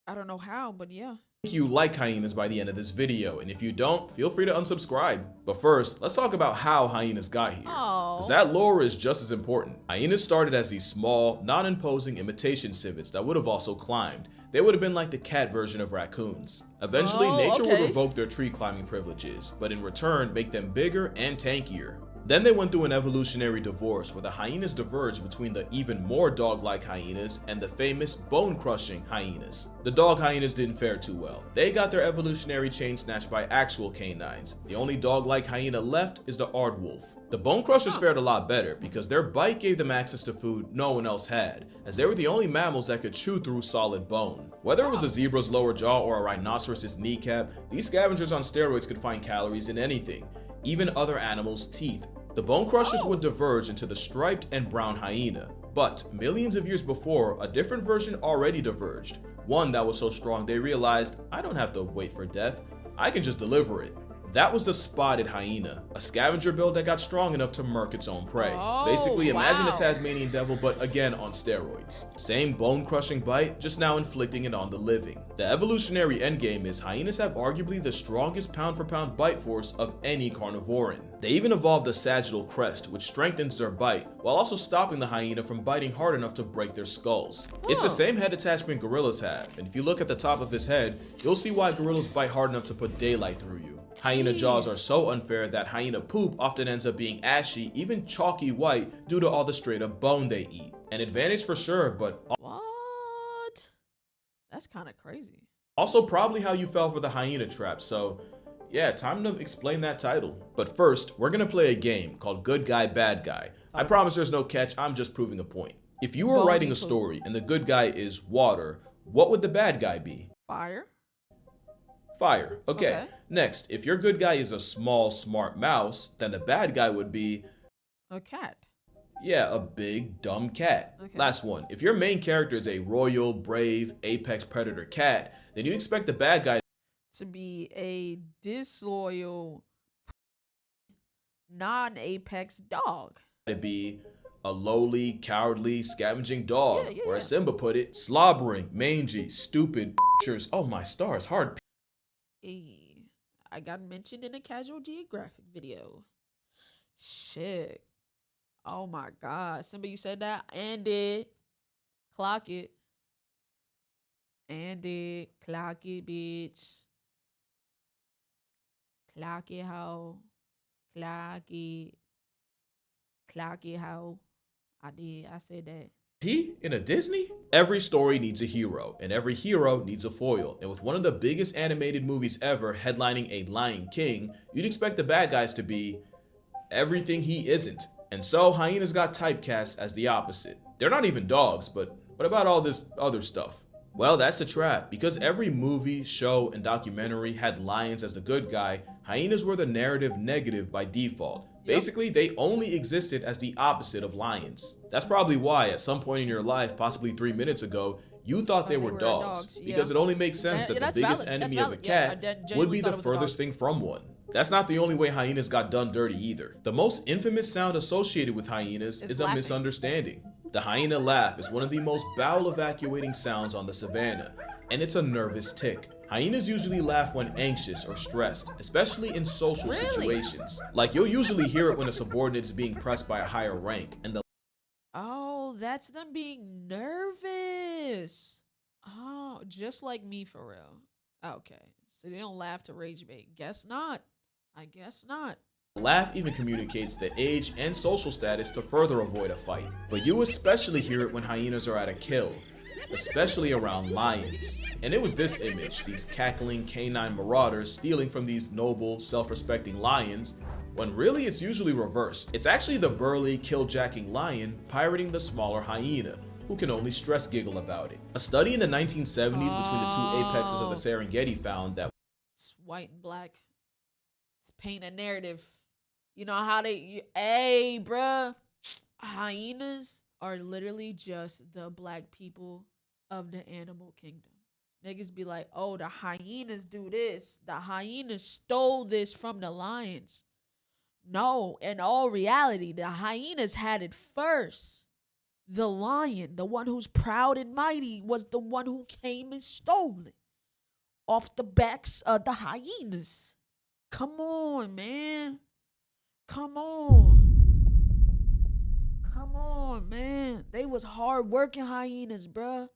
I don't know how, but yeah. you like hyenas by the end of this video, and if you don't, feel free to unsubscribe. But first, let's talk about how hyenas got here, because that lore is just as important. Hyenas started as these small, non-imposing imitation civets that would have also climbed. They would have been like the cat version of raccoons. Eventually, nature would revoke their tree climbing privileges, but in return, make them bigger and tankier. Then they went through an evolutionary divorce where the hyenas diverged between the even more dog-like hyenas and the famous bone-crushing hyenas. The dog hyenas didn't fare too well. They got their evolutionary chain snatched by actual canines. The only dog-like hyena left is the aardwolf. The bone crushers fared a lot better because their bite gave them access to food no one else had, as they were the only mammals that could chew through solid bone. Whether it was a zebra's lower jaw or a rhinoceros's kneecap, these scavengers on steroids could find calories in anything, even other animals' teeth. The bone crushers would diverge into the striped and brown hyena, but millions of years before, a different version already diverged. One that was so strong they realized, I don't have to wait for death, I can just deliver it. That was the spotted hyena, a scavenger build that got strong enough to murk its own prey. Basically, imagine a Tasmanian devil, but again on steroids. Same bone-crushing bite, just now inflicting it on the living. The evolutionary endgame is hyenas have arguably the strongest pound-for-pound bite force of any carnivoran. They even evolved a sagittal crest, which strengthens their bite, while also stopping the hyena from biting hard enough to break their skulls. It's the same head attachment gorillas have, and if you look at the top of his head, you'll see why gorillas bite hard enough to put daylight through you. Hyena jaws are so unfair that hyena poop often ends up being ashy, even chalky white, due to all the straight up bone they eat. An advantage for sure, but what? That's kind of crazy. Also probably how you fell for the hyena trap, so yeah, time to explain that title. But first, we're gonna play a game called Good Guy, Bad Guy. I promise there's no catch, I'm just proving a point. If you were writing a story and the good guy is water, what would the bad guy be? Fire. Fire. Okay. Next, if your good guy is a small, smart mouse, then the bad guy would be a cat. Yeah, a big, dumb cat. Last one. If your main character is a royal, brave, apex predator cat, then you'd expect the bad guy to be a disloyal, non-apex dog. To be a lowly, cowardly, scavenging dog, or as Simba put it, slobbering, mangy, stupid oh my stars, hard. Hey, I got mentioned in a casual geographic video. Shit. Oh my god. Simba, you said that? And it. Clock it. And it. Clock it, bitch. Clock it, hoe. Clarky how I said that. He in a Disney? Every story needs a hero, and every hero needs a foil. And with one of the biggest animated movies ever headlining a Lion King, you'd expect the bad guys to be everything he isn't. And so hyenas got typecast as the opposite. They're not even dogs, but what about all this other stuff? Well, that's the trap. Because every movie, show, and documentary had lions as the good guy, hyenas were the narrative negative by default. Basically, they only existed as the opposite of lions. That's probably why, at some point in your life, possibly 3 minutes ago, you thought they were dogs. Because it only makes sense that the biggest enemy of a cat would be the furthest thing from one. That's not the only way hyenas got done dirty either. The most infamous sound associated with hyenas is a misunderstanding. The hyena laugh is one of the most bowel evacuating sounds on the savannah, and it's a nervous tick. Hyenas usually laugh when anxious or stressed, especially in social situations. Like, you'll usually hear it when a subordinate is being pressed by a higher rank, and the Oh, that's them being nervous. Oh, just like me for real. Okay, so they don't laugh to rage bait. Guess not. I guess not. laugh even communicates the age and social status to further avoid a fight. But you especially hear it when hyenas are at a kill, especially around lions. And it was this image, these cackling canine marauders stealing from these noble, self-respecting lions, when really it's usually reversed. It's actually the burly, kill-jacking lion pirating the smaller hyena, who can only stress giggle about it. A study in the 1970s between the two apexes of the Serengeti found that it's white and black. It's paint a narrative. You know how hey, bruh. Hyenas are literally just the black people of the animal kingdom. Niggas be like, oh, the hyenas do this. The hyenas stole this from the lions. No, in all reality, the hyenas had it first. The lion, the one who's proud and mighty, was the one who came and stole it off the backs of the hyenas. Come on, man. Come on. Come on, man. They was hard-working hyenas, bruh.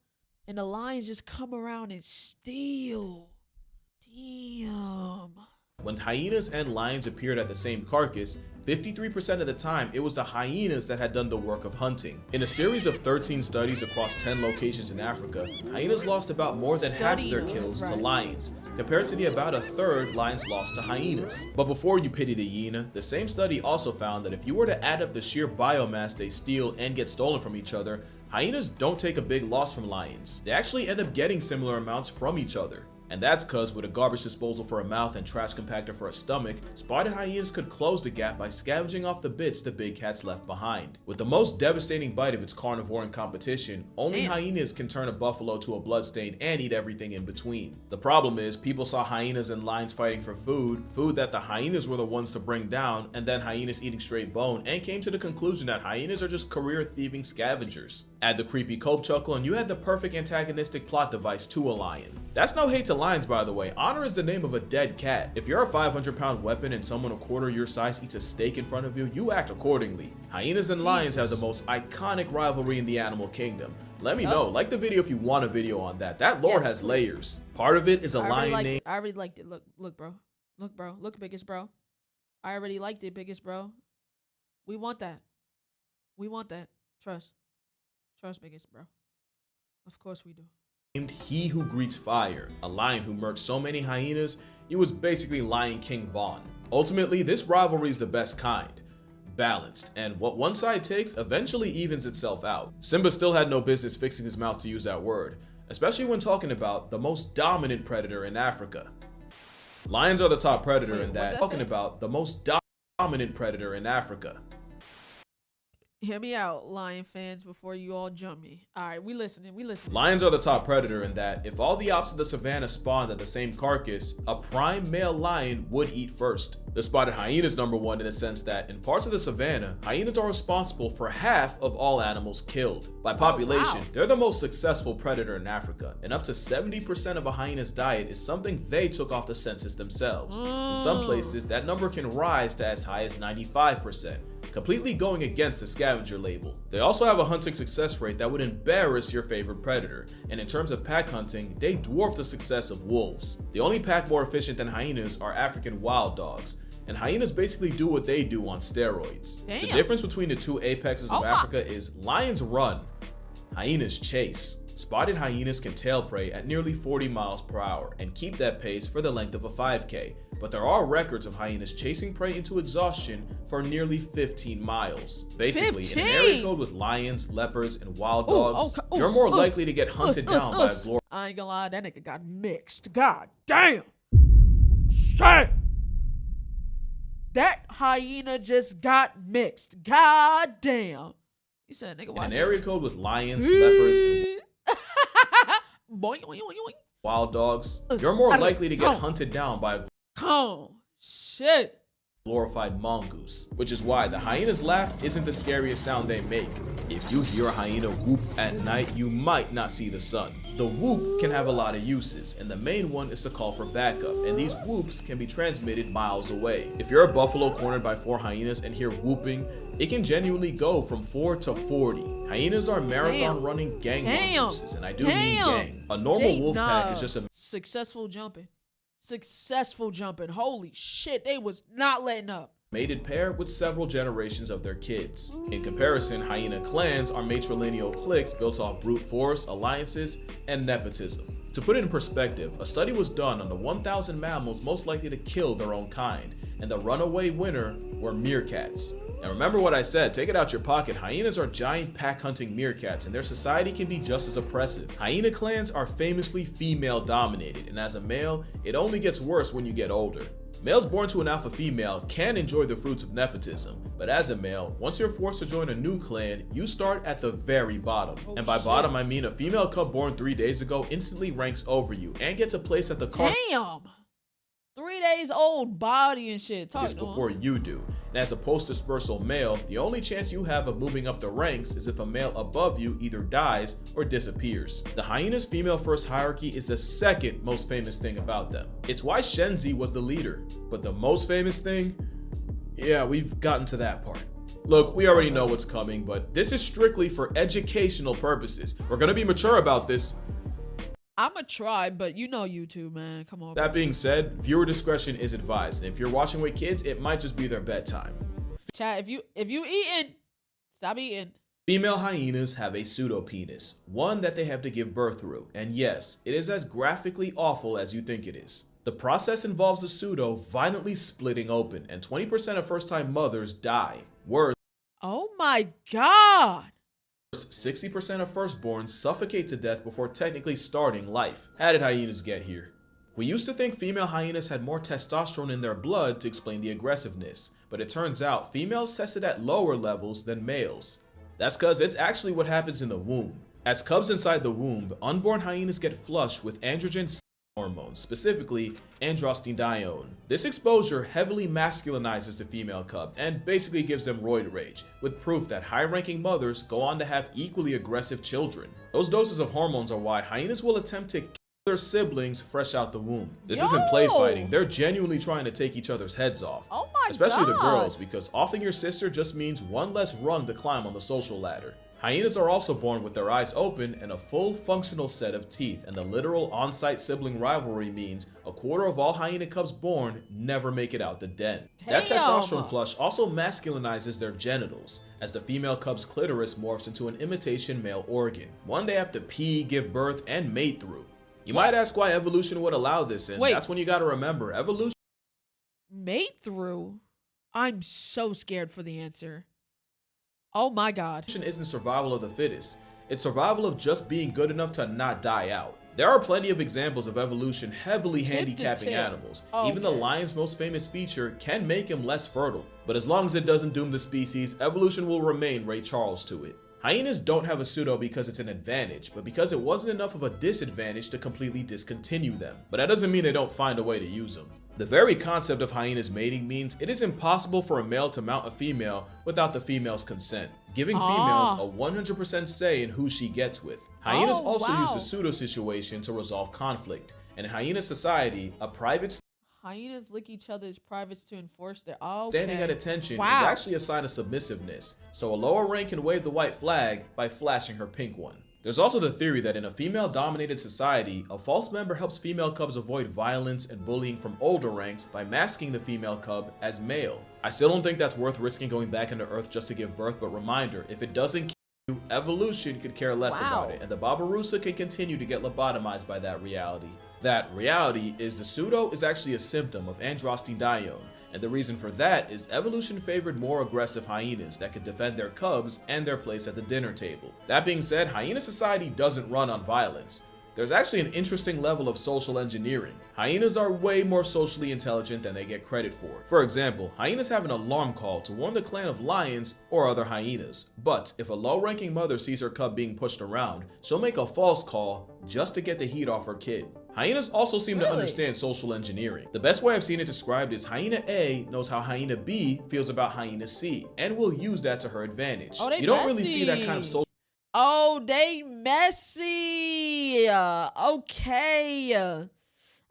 And the lions just come around and steal. Damn. when hyenas and lions appeared at the same carcass, 53% of the time, it was the hyenas that had done the work of hunting. In a series of 13 studies across 10 locations in Africa, hyenas lost about more than half of their kills to lions, compared to the about a third lions lost to hyenas. But before you pity the hyena, the same study also found that if you were to add up the sheer biomass they steal and get stolen from each other, hyenas don't take a big loss from lions. They actually end up getting similar amounts from each other. And that's cause with a garbage disposal for a mouth and trash compactor for a stomach, spotted hyenas could close the gap by scavenging off the bits the big cats left behind. With the most devastating bite of its carnivore in competition, only hyenas can turn a buffalo to a bloodstain and eat everything in between. The problem is, people saw hyenas and lions fighting for food that the hyenas were the ones to bring down, and then hyenas eating straight bone, and came to the conclusion that hyenas are just career thieving scavengers. Add the creepy cope chuckle and you had the perfect antagonistic plot device to a lion. That's no hate to lions, by the way. Honor is the name of a dead cat. If you're a 500-pound weapon and someone a quarter your size eats a steak in front of you, you act accordingly. Hyenas and lions have the most iconic rivalry in the animal kingdom. Let me know. Like the video if you want a video on that. That lore has layers. Part of it is a lion named... I already liked it. Look, bro. Look, bro. Look, biggest bro. I already liked it, biggest bro. We want that. We want that. Trust. Trust, biggest bro. Of course we do. Named He Who Greets Fire, a lion who murked so many hyenas, he was basically Lion King Vaughn. Ultimately, this rivalry is the best kind. Balanced, and what one side takes eventually evens itself out. Simba still had no business fixing his mouth to use that word, especially when talking about the most dominant predator in Africa. Lions are the top predator in that, talking about the most dominant predator in Africa. Hear me out, lion fans, before you all jump me. All right, we listening. Lions are the top predator in that if all the ops of the savannah spawned at the same carcass, a prime male lion would eat first. The spotted hyena is number one in the sense that in parts of the savannah, hyenas are responsible for half of all animals killed. By population, they're the most successful predator in Africa, and up to 70% of a hyena's diet is something they took off the census themselves. In some places, that number can rise to as high as 95%. Completely going against the scavenger label. They also have a hunting success rate that would embarrass your favorite predator, and in terms of pack hunting, they dwarf the success of wolves. The only pack more efficient than hyenas are African wild dogs. and hyenas basically do what they do on steroids. Damn. The difference between the two apexes of Africa is lions run, hyenas chase. Spotted hyenas can tail prey at nearly 40 miles per hour and keep that pace for the length of a 5K, but there are records of hyenas chasing prey into exhaustion for nearly 15 miles. Basically, in an area filled with lions, leopards, and wild dogs, you're more likely to get hunted down by a glorified. I ain't gonna lie, that nigga got mixed. God damn. Shit. That hyena just got mixed. God damn. He said, nigga, watch In an area filled with lions, leopards, and boing, boing, boing, boing. wild dogs, you're more likely to get hunted down by a shit. glorified mongoose, which is why the hyena's laugh isn't the scariest sound they make. If you hear a hyena whoop at night, you might not see the sun. The whoop can have a lot of uses, and the main one is to call for backup, and these whoops can be transmitted miles away. If you're a buffalo cornered by 4 hyenas and hear whooping, it can genuinely go from 4 to 40. Hyenas are marathon running gang mongooses, and I do mean gang. A normal wolf pack is just a successful jumping. Holy shit, they was not letting up. mated pair with several generations of their kids. In comparison, hyena clans are matrilineal cliques built off brute force, alliances, and nepotism. To put it in perspective, a study was done on the 1,000 mammals most likely to kill their own kind, and the runaway winner were meerkats. And remember what I said, take it out your pocket, hyenas are giant pack-hunting meerkats, and their society can be just as oppressive. Hyena clans are famously female-dominated, and as a male, it only gets worse when you get older. Males born to an alpha female can enjoy the fruits of nepotism, but as a male, once you're forced to join a new clan, you start at the very bottom. And by bottom, I mean a female cub born 3 days ago instantly ranks over you and gets a place at the Damn! 3 days old, body and shit. just before you do. And as a post-dispersal male, the only chance you have of moving up the ranks is if a male above you either dies or disappears. The hyena's female first hierarchy is the second most famous thing about them. It's why Shenzi was the leader. But the most famous thing? Yeah, we've gotten to that part. Look, we already know what's coming, but this is strictly for educational purposes. We're gonna be mature about this. I'ma try, but you know YouTube, man. Come on. That being said, viewer discretion is advised, and if you're watching with kids, it might just be their bedtime. Chat, if you eating, stop eating. Female hyenas have a pseudopenis, one that they have to give birth through, and yes, it is as graphically awful as you think it is. The process involves the pseudo violently splitting open, and 20% of first-time mothers die. Worse, oh my god! 60% of firstborns suffocate to death before technically starting life. How did hyenas get here? We used to think female hyenas had more testosterone in their blood to explain the aggressiveness, but it turns out females tested at lower levels than males. That's cause it's actually what happens in the womb. As cubs inside the womb, unborn hyenas get flushed with androgen hormones, specifically androstenedione. This exposure heavily masculinizes the female cub and basically gives them roid rage, with proof that high-ranking mothers go on to have equally aggressive children. Those doses of hormones are why hyenas will attempt to kill their siblings fresh out the womb. This isn't play fighting, they're genuinely trying to take each other's heads off. Oh my Especially god. the girls, because offing your sister just means one less rung to climb on the social ladder. Hyenas are also born with their eyes open and a full functional set of teeth, and the literal on-site sibling rivalry means a quarter of all hyena cubs born never make it out the den. That testosterone flush also masculinizes their genitals, as the female cub's clitoris morphs into an imitation male organ, one they have to pee, give birth, and mate through. You might ask why evolution would allow this, and that's when you gotta remember, evolution mate through? I'm so scared for the answer. Oh my god. Isn't survival of the fittest. It's survival of just being good enough to not die out. There are plenty of examples of evolution heavily handicapping animals. Even the lion's most famous feature can make him less fertile. But as long as it doesn't doom the species, evolution will remain Ray Charles to it. Hyenas don't have a pseudo because it's an advantage, but because it wasn't enough of a disadvantage to completely discontinue them. But that doesn't mean they don't find a way to use them. The very concept of hyenas mating means it is impossible for a male to mount a female without the female's consent, giving females a 100% say in who she gets with. Hyenas also use the pseudo situation to resolve conflict, and in hyena society, a private hyenas lick each other's privates to enforce their standing at attention is actually a sign of submissiveness, so a lower rank can wave the white flag by flashing her pink one. There's also the theory that in a female-dominated society, a false member helps female cubs avoid violence and bullying from older ranks by masking the female cub as male. I still don't think that's worth risking going back into Earth just to give birth, but reminder, if it doesn't kill you, evolution could care less about it, and the Barbarossa can continue to get lobotomized by that reality. That reality is the pseudo is actually a symptom of androstenedione, and the reason for that is evolution favored more aggressive hyenas that could defend their cubs and their place at the dinner table. That being said, hyena society doesn't run on violence. There's actually an interesting level of social engineering. Hyenas are way more socially intelligent than they get credit for. For example, hyenas have an alarm call to warn the clan of lions or other hyenas. But if a low-ranking mother sees her cub being pushed around, she'll make a false call just to get the heat off her kid. Hyenas also seem to understand social engineering. The best way I've seen it described is hyena A knows how hyena B feels about hyena C, and will use that to her advantage. Oh, you don't really see that kind of social. Oh, they messy. Okay.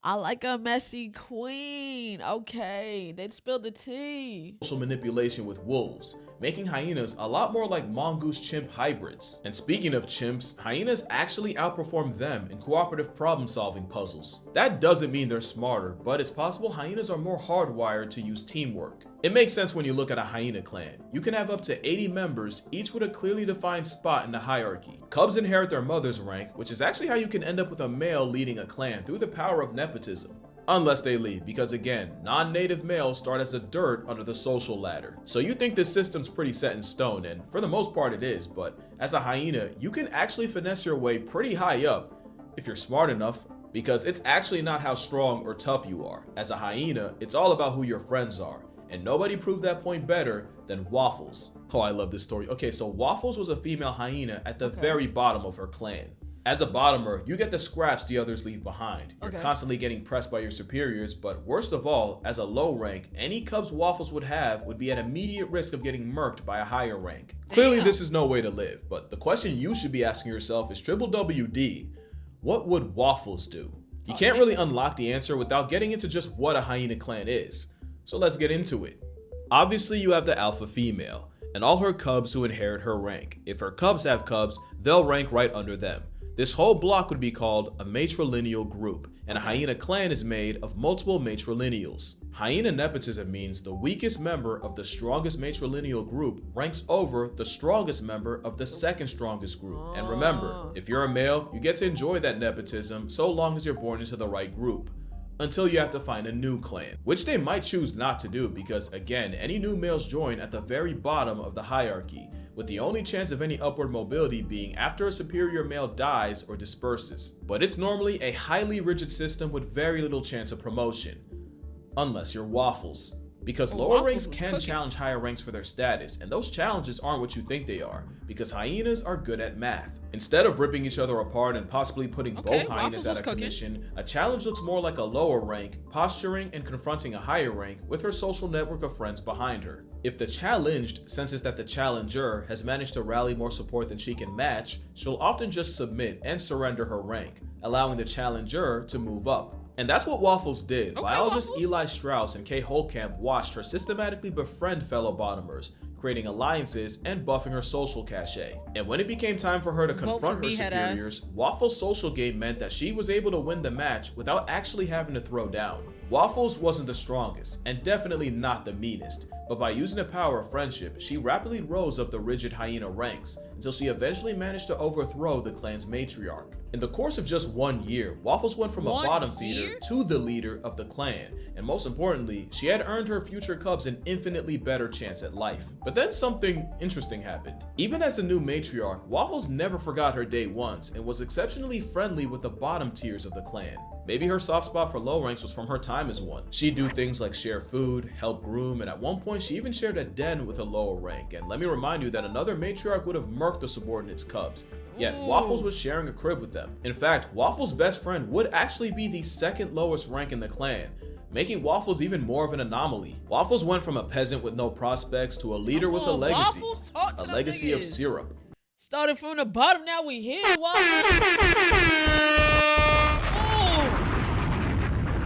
I like a messy queen. Okay. They spilled the tea. Social manipulation with wolves, making hyenas a lot more like mongoose-chimp hybrids. And speaking of chimps, hyenas actually outperform them in cooperative problem-solving puzzles. That doesn't mean they're smarter, but it's possible hyenas are more hardwired to use teamwork. It makes sense when you look at a hyena clan. You can have up to 80 members, each with a clearly defined spot in the hierarchy. Cubs inherit their mother's rank, which is actually how you can end up with a male leading a clan through the power of nepotism. Unless they leave, because again, non-native males start as the dirt under the social ladder. So you think this system's pretty set in stone, and for the most part it is, but as a hyena, you can actually finesse your way pretty high up if you're smart enough, because it's actually not how strong or tough you are. As a hyena, it's all about who your friends are. And nobody proved that point better than Waffles. Oh, I love this story. Okay, so Waffles was a female hyena at the very bottom of her clan. As a bottomer, you get the scraps the others leave behind. You're constantly getting pressed by your superiors, but worst of all, as a low rank, any cubs Waffles would have would be at immediate risk of getting murked by a higher rank. Clearly, this is no way to live, but the question you should be asking yourself is WWD, what would Waffles do? You can't really unlock the answer without getting into just what a hyena clan is. So let's get into it. Obviously, you have the alpha female, and all her cubs who inherit her rank. If her cubs have cubs, they'll rank right under them. This whole block would be called a matrilineal group, and a hyena clan is made of multiple matrilineals. Hyena nepotism means the weakest member of the strongest matrilineal group ranks over the strongest member of the second strongest group. And remember, if you're a male, you get to enjoy that nepotism so long as you're born into the right group, until you have to find a new clan, which they might choose not to do because, again, any new males join at the very bottom of the hierarchy, with the only chance of any upward mobility being after a superior male dies or disperses. But it's normally a highly rigid system with very little chance of promotion, unless you're Waffles. Because lower ranks can challenge higher ranks for their status, and those challenges aren't what you think they are, because hyenas are good at math. Instead of ripping each other apart and possibly putting both hyenas out of commission, a challenge looks more like a lower rank, posturing and confronting a higher rank with her social network of friends behind her. If the challenged senses that the challenger has managed to rally more support than she can match, she'll often just submit and surrender her rank, allowing the challenger to move up. And that's what Waffles did. Biologist Eli Strauss and Kay Holtkamp watched her systematically befriend fellow bottomers, creating alliances and buffing her social cachet. And when it became time for her to confront her superiors, Waffles' social game meant that she was able to win the match without actually having to throw down. Waffles wasn't the strongest, and definitely not the meanest, but by using the power of friendship, she rapidly rose up the rigid hyena ranks until she eventually managed to overthrow the clan's matriarch. In the course of just 1 year, Waffles went from a bottom feeder to the leader of the clan, and most importantly, she had earned her future cubs an infinitely better chance at life. But then something interesting happened. Even as the new matriarch, Waffles never forgot her day ones and was exceptionally friendly with the bottom tiers of the clan. Maybe her soft spot for low ranks was from her time as one. She'd do things like share food, help groom, and at one point she even shared a den with a lower rank. And let me remind you that another matriarch would have murked the subordinates' cubs. Yet Waffles was sharing a crib with them. In fact, Waffles' best friend would actually be the second lowest rank in the clan, making Waffles even more of an anomaly. Waffles went from a peasant with no prospects to a leader with a legacy. A legacy of syrup. Started from the bottom, now we here, Waffles.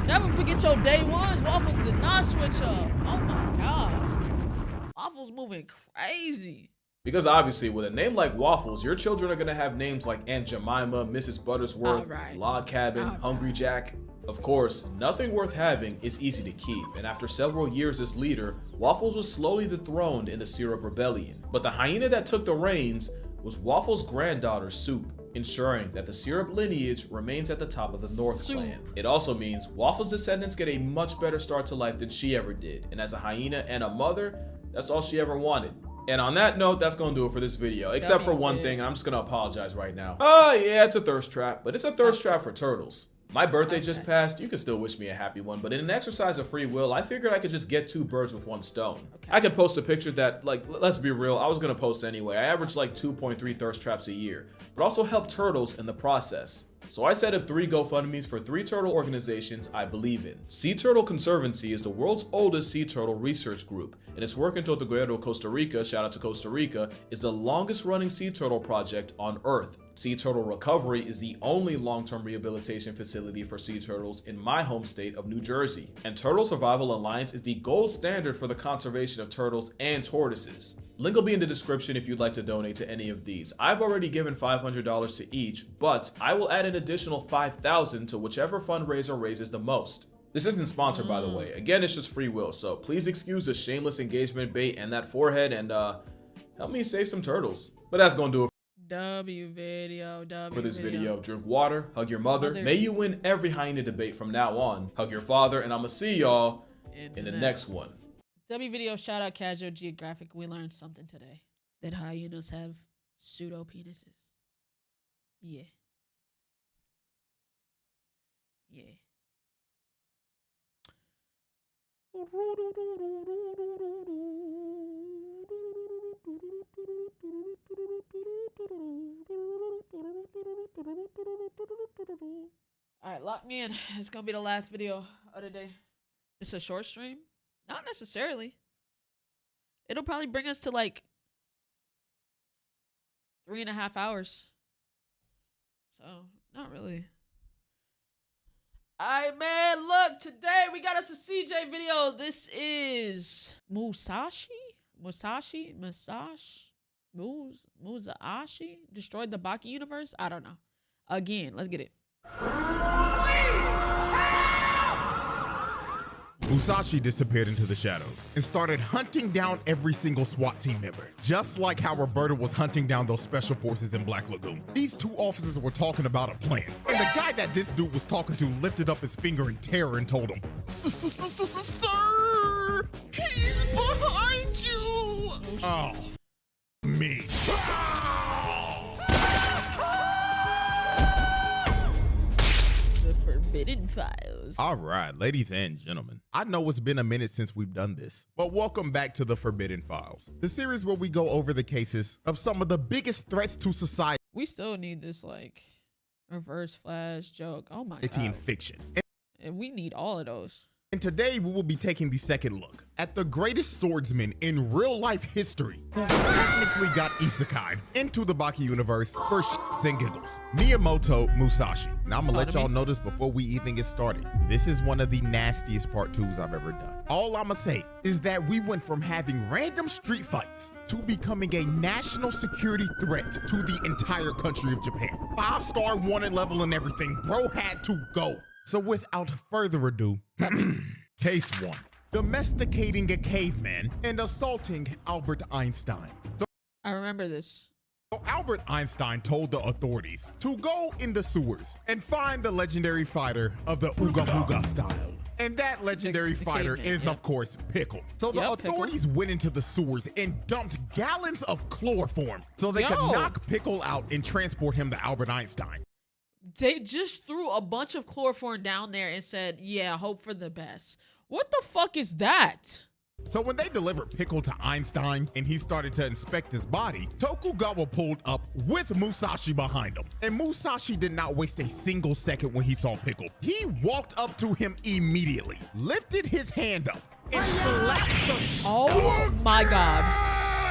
Never forget your day ones. Waffles did not switch up. Oh my god. Waffles moving crazy. Because obviously, with a name like Waffles, your children are gonna have names like Aunt Jemima, Mrs. Buttersworth, Log Cabin, Hungry Jack. Of course, nothing worth having is easy to keep, and after several years as leader, Waffles was slowly dethroned in the Syrup Rebellion. But the hyena that took the reins was Waffles' granddaughter, Soup, ensuring that the Syrup lineage remains at the top of the North clan. It also means Waffles' descendants get a much better start to life than she ever did, and as a hyena and a mother, that's all she ever wanted. And on that note, that's gonna do it for this video, except for one thing, and I'm just gonna apologize right now. Yeah, it's a thirst trap, but it's a thirst trap for turtles. My birthday just passed. You can still wish me a happy one, but in an exercise of free will, I figured I could just get 2 birds with 1 stone. I could post a picture that, like, let's be real, I was gonna post anyway. I average like 2.3 thirst traps a year, but also help turtles in the process. So I set up 3 GoFundMes for 3 turtle organizations I believe in. Sea Turtle Conservancy is the world's oldest sea turtle research group, and its work in Tortuguero, Costa Rica, shout out to Costa Rica, is the longest running sea turtle project on Earth. Sea Turtle Recovery is the only long-term rehabilitation facility for sea turtles in my home state of New Jersey. And Turtle Survival Alliance is the gold standard for the conservation of turtles and tortoises. Link will be in the description if you'd like to donate to any of these. I've already given $500 to each, but I will add an additional $5,000 to whichever fundraiser raises the most. This isn't sponsored, by the way. Again, it's just free will, so please excuse the shameless engagement bait and that forehead, and help me save some turtles. But that's gonna do it for this video. Drink water, hug your mother. May you win every hyena debate from now on. Hug your father, and I'm gonna see y'all in the next one. W video, shout out Casual Geographic. We learned something today. That hyenas have pseudo penises. Yeah. Yeah. Alright, lock me in. It's gonna be the last video of the day. It's a short stream? Not necessarily. It'll probably bring us to like 3.5 hours. So, not really. Alright, man, look, today we got us a CJ video. This is Musashi destroyed the Baki universe? I don't know. Again, let's get it. Musashi disappeared into the shadows and started hunting down every single SWAT team member, just like how Roberta was hunting down those special forces in Black Lagoon. These 2 officers were talking about a plan, and the guy that this dude was talking to lifted up his finger in terror and told him, "Sir, he's behind you!" Oh, me. The Forbidden Files. All right, ladies and gentlemen, I know it's been a minute since we've done this, but welcome back to the Forbidden Files, the series where we go over the cases of some of the biggest threats to society. We still need this like reverse flash joke. Oh my god. In fiction. And we need all of those. And today we will be taking the second look at the greatest swordsman in real life history who technically got isekai'd into the Baki universe for shits and giggles, Miyamoto Musashi. Now I'm gonna let y'all know this before we even get started. This is one of the nastiest part 2s I've ever done. All I'ma say is that we went from having random street fights to becoming a national security threat to the entire country of Japan. 5-star wanted level and everything. Bro had to go. So without further ado, case 1. Domesticating a caveman and assaulting Albert Einstein. So I remember this. So Albert Einstein told the authorities to go in the sewers and find the legendary fighter of the Ooga Booga style. And that legendary fighter is, of course, Pickle. So the authorities went into the sewers and dumped gallons of chloroform so they could knock Pickle out and transport him to Albert Einstein. They just threw a bunch of chloroform down there and said, yeah, hope for the best. What the fuck is that? So when they delivered Pickle to Einstein and he started to inspect his body, Tokugawa pulled up with Musashi behind him. And Musashi did not waste a single second when he saw Pickle. He walked up to him immediately, lifted his hand up, and slapped the shit out of him. My god.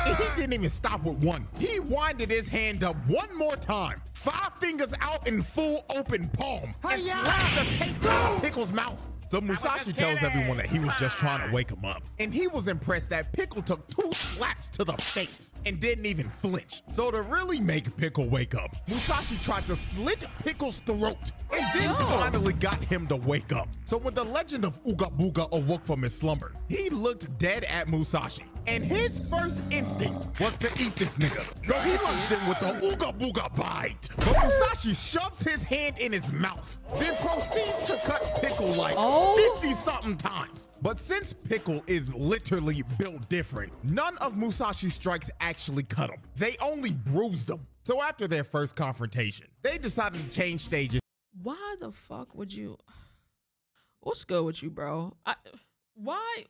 And he didn't even stop with one. He winded his hand up one more time, 5 fingers out in full open palm, and slapped the taste out of Pickle's mouth. So Musashi tells everyone that he was just trying to wake him up. And he was impressed that Pickle took 2 slaps to the face and didn't even flinch. So to really make Pickle wake up, Musashi tried to slit Pickle's throat. And this finally got him to wake up. So when the legend of Ooga Booga awoke from his slumber, he looked dead at Musashi. And his first instinct was to eat this nigga. So he lunged in with the Ooga Booga bite. But Musashi shoves his hand in his mouth, then proceeds to cut Pickle like 50-something times. But since Pickle is literally built different, none of Musashi's strikes actually cut him. They only bruised him. So after their first confrontation, they decided to change stages. Why the fuck would you? What's good with you, bro? Why?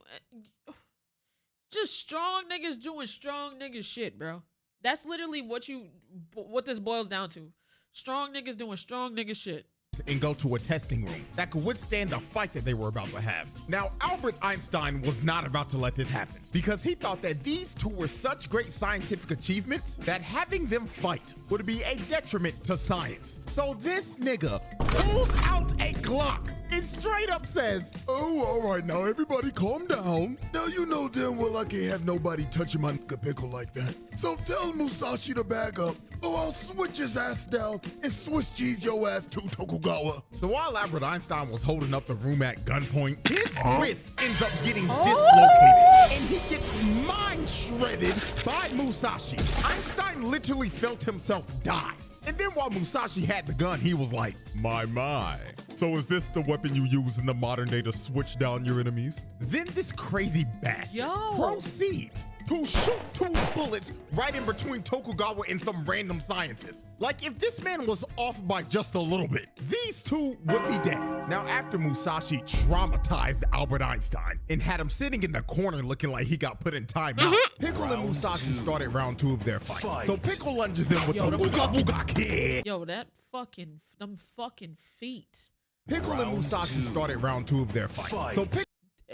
Just strong niggas doing strong niggas shit, bro. That's literally what this boils down to. Strong niggas doing strong nigga shit. And go to a testing room that could withstand the fight that they were about to have. Now, Albert Einstein was not about to let this happen because he thought that these two were such great scientific achievements that having them fight would be a detriment to science. So this nigga pulls out a Glock and straight up says, "Oh, all right, now everybody calm down. Now you know damn well I can't have nobody touching my nigga Pickle like that. So tell Musashi to back up, or I'll switch his ass down and Swiss cheese your ass to Tokugawa." So while Albert Einstein was holding up the room at gunpoint, his wrist ends up getting dislocated and he gets mind shredded by Musashi. Einstein literally felt himself die. And then while Musashi had the gun, he was like, my. So is this the weapon you use in the modern day to switch down your enemies? Then this crazy bastard proceeds to shoot 2 bullets right in between Tokugawa and some random scientist. Like if this man was off by just a little bit, these 2 would be dead. Now after Musashi traumatized Albert Einstein and had him sitting in the corner looking like he got put in timeout, Pickle and Musashi started round 2 of their fight. So Pickle lunges in with the Ooga Booga kick. Yo, them fucking feet. Pickle and Musashi started round 2 of their fight. So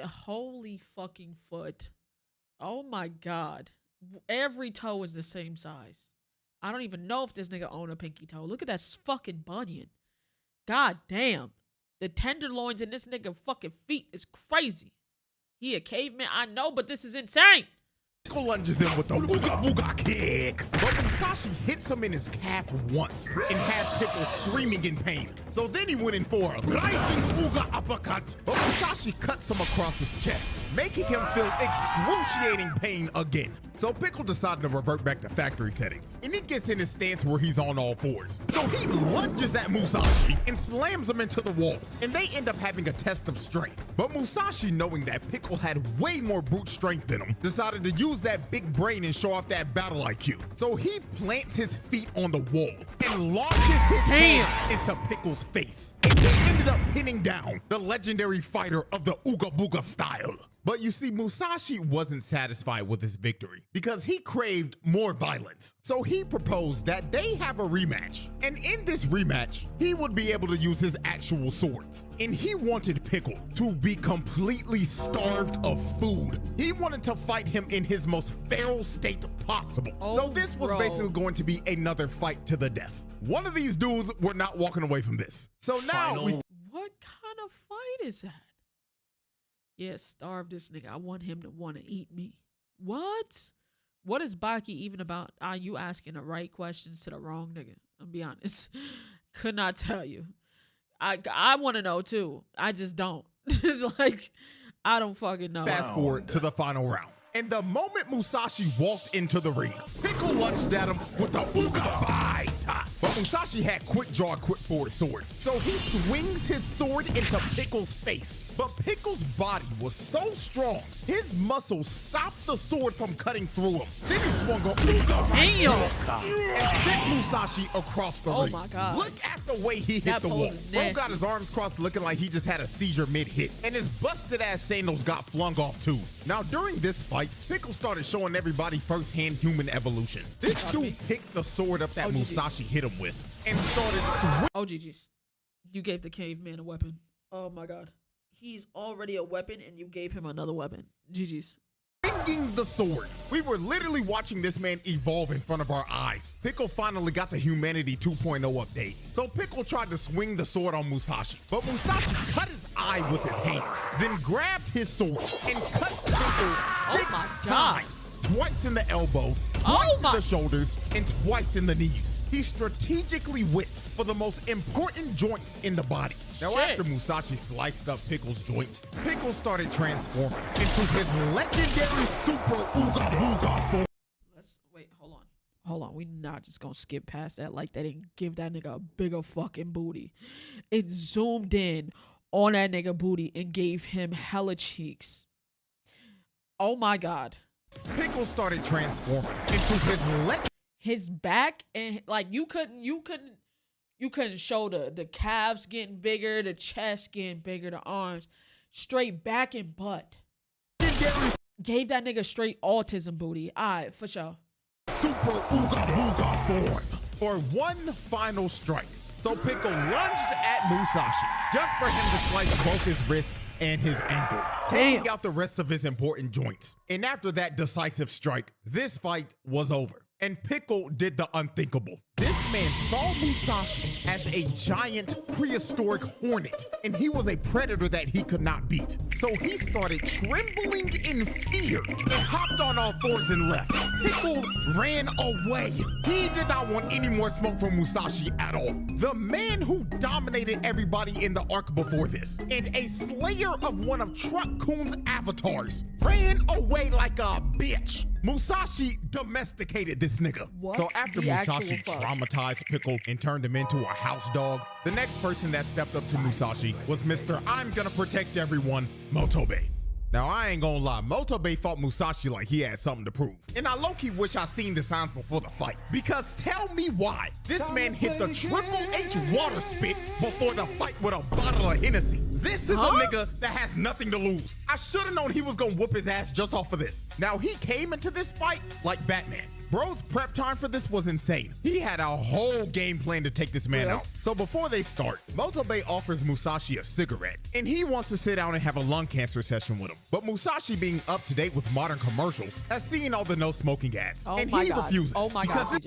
holy fucking foot. Oh my God. Every toe is the same size. I don't even know if this nigga own a pinky toe. Look at that fucking bunion. God damn. The tenderloins in this nigga fucking feet is crazy. He a caveman, I know, but this is insane. Pickle lunges in with the Ooga Booga kick. But Musashi hits him in his calf once and had Pickle screaming in pain. So then he went in for a rising Ooga uppercut. But Musashi cuts him across his chest, making him feel excruciating pain again. So Pickle decided to revert back to factory settings, and he gets in his stance where he's on all 4s. So he lunges at Musashi and slams him into the wall, and they end up having a test of strength. But Musashi, knowing that Pickle had way more brute strength than him, decided to use that big brain and show off that battle IQ. So he plants his feet on the wall and launches his hand into Pickle's face. And he ended up pinning down the legendary fighter of the Ooga Booga style. But you see, Musashi wasn't satisfied with his victory because he craved more violence. So he proposed that they have a rematch. And in this rematch, he would be able to use his actual swords. And he wanted Pickle to be completely starved of food. He wanted to fight him in his most feral state possible. So this was basically going to be another fight to the death. One of these dudes were not walking away from this. So now What kind of fight is that? Yeah, starve this nigga. I want him to want to eat me. What? What is Baki even about? Are you asking the right questions to the wrong nigga? I'll be honest. Could not tell you. I want to know too. I just don't. Like, I don't fucking know. Fast forward to the final round. And the moment Musashi walked into the ring, Pickle lunged at him with the Ooga Bite. But Musashi had quick draw, quick forward sword. So he swings his sword into Pickle's face. But Pickle's body was so strong, his muscles stopped the sword from cutting through him. Then he swung a Ooga Bite and sent Musashi across the ring. Oh my God. Look at the way he hit the wall. Bro got his arms crossed looking like he just had a seizure mid-hit. And his busted ass sandals got flung off too. Now during this fight, Pickle started showing everybody firsthand human evolution. This dude picked the sword up that Musashi hit him with and started swinging. Oh, GG's. You gave the caveman a weapon. Oh my God. He's already a weapon and you gave him another weapon. GG's. Swinging the sword. We were literally watching this man evolve in front of our eyes. Pickle finally got the Humanity 2.0 update. So Pickle tried to swing the sword on Musashi, but Musashi cut his eye with his hand, then grabbed his sword and cut Pickle 6 times. Twice in the elbows, twice in the shoulders, and twice in the knees. He strategically whipped for the most important joints in the body. Now, after Musashi sliced up Pickle's joints, Pickle started transforming into his legendary Super Ooga Booga form. Wait, hold on. We not just gonna skip past that like that and give that nigga a bigger fucking booty. It zoomed in on that nigga booty and gave him hella cheeks. Oh my God. Pickle started transforming into his back, and like you couldn't show the calves getting bigger, the chest getting bigger, the arms, straight back and butt. Gave that nigga straight autism booty. Alright, for sure. Super Ooga Booga form for one final strike. So Pickle lunged at Musashi just for him to slice both his wrist and his ankle, taking out the rest of his important joints. And after that decisive strike, this fight was over. And Pickle did the unthinkable. This man saw Musashi as a giant prehistoric hornet, and he was a predator that he could not beat. So he started trembling in fear and hopped on all fours and left. Pickle ran away. He did not want any more smoke from Musashi at all. The man who dominated everybody in the arc before this, and a slayer of one of Truck Coon's avatars, ran away like a bitch. Musashi domesticated this nigga. What? So after The Musashi actual fuck. traumatized Pickle and turned him into a house dog, the next person that stepped up to Musashi was Mr. I'm gonna protect everyone, Motobe. Now, I ain't gonna lie, Motobe fought Musashi like he had something to prove. And I low-key wish I seen the signs before the fight. Because tell me why this man hit the Triple H water spit before the fight with a bottle of Hennessy. This is a nigga that has nothing to lose. I should've known he was gonna whoop his ass just off of this. Now, he came into this fight like Batman. Bro's prep time for this was insane. He had a whole game plan to take this man out. So before they start, Motobe offers Musashi a cigarette, and he wants to sit down and have a lung cancer session with him. But Musashi, being up to date with modern commercials, has seen all the no smoking ads, and he refuses. Oh my God,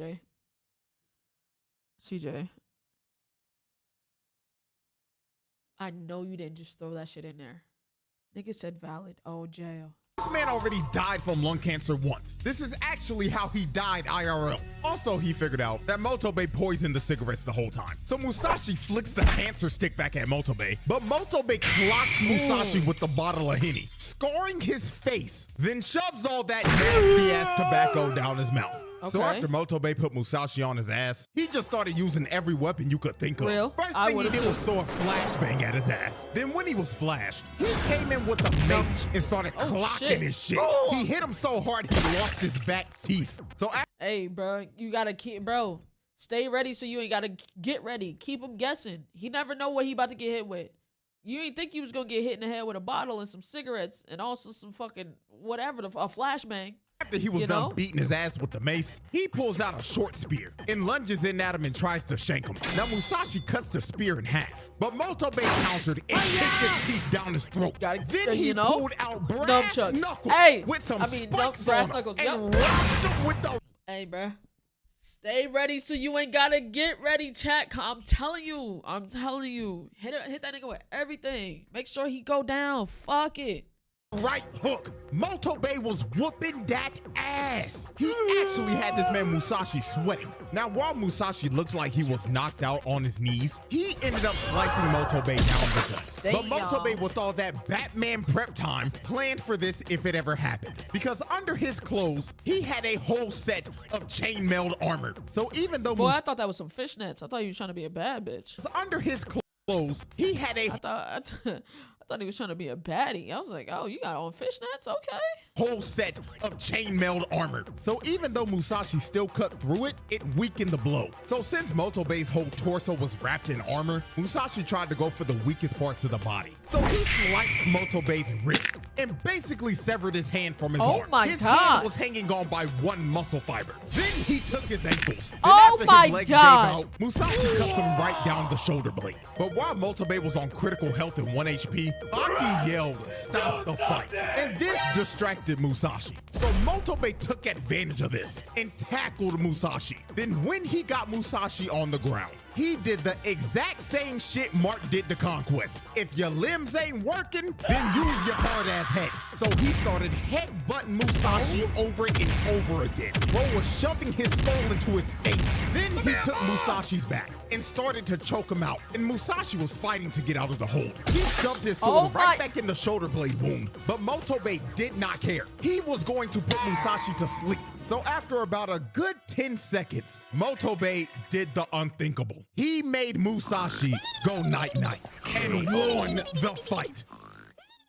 CJ. I know you didn't just throw that shit in there. Nigga said valid. Oh, jail. This man already died from lung cancer once. This is actually how he died IRL. Also, he figured out that Motobe poisoned the cigarettes the whole time. So Musashi flicks the cancer stick back at Motobe, but Motobe clocks Musashi with the bottle of Henny, scarring his face, then shoves all that nasty-ass tobacco down his mouth. So after Motobe put Musashi on his ass, he just started using every weapon you could think of. First thing he did was throw a flashbang at his ass. Then when he was flashed, he came in with the mace and started clocking his shit. He hit him so hard he lost his back teeth. So hey, bro, you gotta keep, stay ready so you ain't gotta get ready. Keep him guessing. He never know what he about to get hit with. You ain't think he was gonna get hit in the head with a bottle and some cigarettes and also some fucking whatever, a flashbang. After he was done beating his ass with the mace, he pulls out a short spear and lunges in at him and tries to shank him. Now Musashi cuts the spear in half, but Motobe countered and kicked his teeth down his throat. Then he pulled out brass knuckles with some spikes on him and rocked him with the... Hey, bruh. Stay ready so you ain't gotta get ready, chat. I'm telling you. Hit that nigga with everything. Make sure he go down. Fuck it. Right hook. Motobe was whooping that ass. He actually had this man Musashi sweating. Now, while Musashi looked like he was knocked out on his knees, he ended up slicing Motobe down the gut. But Motobe, with all that Batman prep time, planned for this if it ever happened. Because under his clothes, he had a whole set of chainmail armor. So even though I thought that was some fishnets. I thought you was trying to be a bad bitch. So under his clothes, he had a... I thought he was trying to be a baddie. I was like, oh, you got on fishnets? Okay. Whole set of chainmail armor. So even though Musashi still cut through it, it weakened the blow. So since Motobe's whole torso was wrapped in armor, Musashi tried to go for the weakest parts of the body. So he sliced Motobe's wrist and basically severed his hand from his arm. My his God. hand was hanging on by one muscle fiber. Then he took his ankles. Then Oh my his legs God. gave out, Musashi cuts him right down the shoulder blade. But while Motobe was on critical health and 1 HP, Baki yelled, "Stop the fight." And this distracted Musashi. So Motobe took advantage of this and tackled Musashi. Then when he got Musashi on the ground, he did the exact same shit Mark did to Conquest. If your limbs ain't working, then use your hard-ass head. So he started headbutting Musashi over and over again. Bro was shoving his skull into his face. Then he took Musashi's back and started to choke him out. And Musashi was fighting to get out of the hold. He shoved his sword right back in the shoulder blade wound. But Motobe did not care. He was going to put Musashi to sleep. So after about a good 10 seconds, Motobe did the unthinkable. He made Musashi go night-night and won the fight.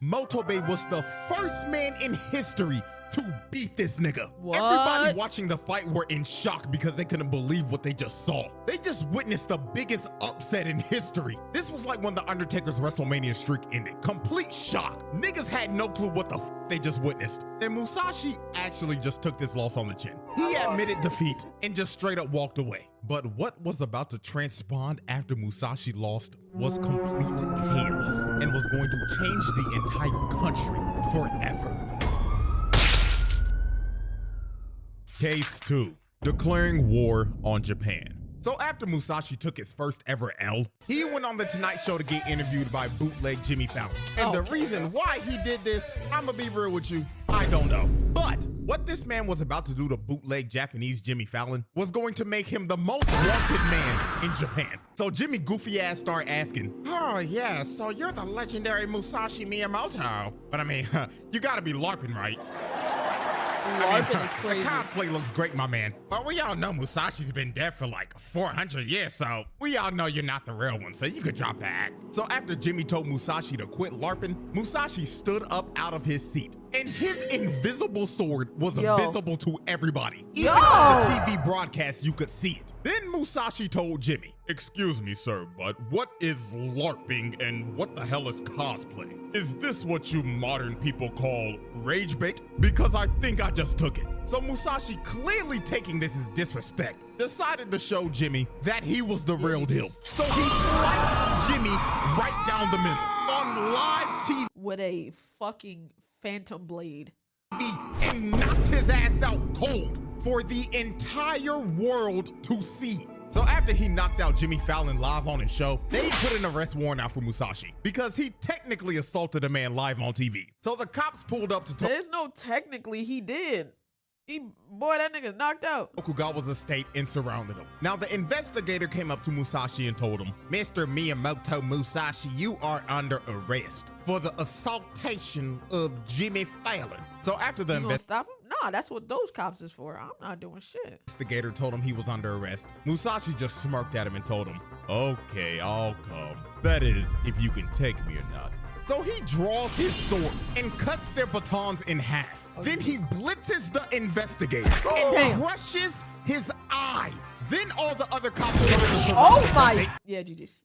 Motobe was the first man in history to beat this nigga. What? Everybody watching the fight were in shock because they couldn't believe what they just saw. They just witnessed the biggest upset in history. This was like when The Undertaker's WrestleMania streak ended. Complete shock. Niggas had no clue what the they just witnessed. And Musashi actually just took this loss on the chin. He admitted defeat and just straight up walked away. But what was about to transpire after Musashi lost was complete chaos and was going to change the entire country forever. Case 2, declaring war on Japan. So after Musashi took his first ever L, he went on The Tonight Show to get interviewed by bootleg Jimmy Fallon. And the reason why he did this, I'ma be real with you, I don't know. But what this man was about to do to bootleg Japanese Jimmy Fallon was going to make him the most wanted man in Japan. So Jimmy goofy ass started asking, oh yeah, so you're the legendary Musashi Miyamoto. But I mean, you gotta be LARPing, right? LARPing is crazy. The cosplay looks great, my man. But we all know Musashi's been dead for like 400 years, so we all know you're not the real one, so you could drop the act. So after Jimmy told Musashi to quit LARPing, Musashi stood up out of his seat. And his invisible sword was visible to everybody. Even on the TV broadcast, you could see it. Then Musashi told Jimmy, excuse me, sir, but what is LARPing and what the hell is cosplay? Is this what you modern people call rage bait? Because I think I just took it. So Musashi, clearly taking this as disrespect, decided to show Jimmy that he was the real deal. So he sliced Jimmy right down the middle on live TV. With a fucking phantom blade. And knocked his ass out cold for the entire world to see. So after he knocked out Jimmy Fallon live on his show, they put an arrest warrant out for Musashi because he technically assaulted a man live on TV. So the cops pulled up to There's no technically, he did. Boy, that nigga's knocked out. Tokugawa's estate and surrounded him. Now the investigator came up to Musashi and told him, Mr. Miyamoto Musashi, you are under arrest for the assaultation of Jimmy Fallon. So after the stop him? Nah, that's what those cops is for. I'm not doing shit. Investigator told him he was under arrest. Musashi just smirked at him and told him, okay, I'll come. That is, if you can take me or not. So he draws his sword and cuts their batons in half. Then he blitzes the investigator and crushes his eye. Then all the other cops try to surround him. My! Yeah, GG's.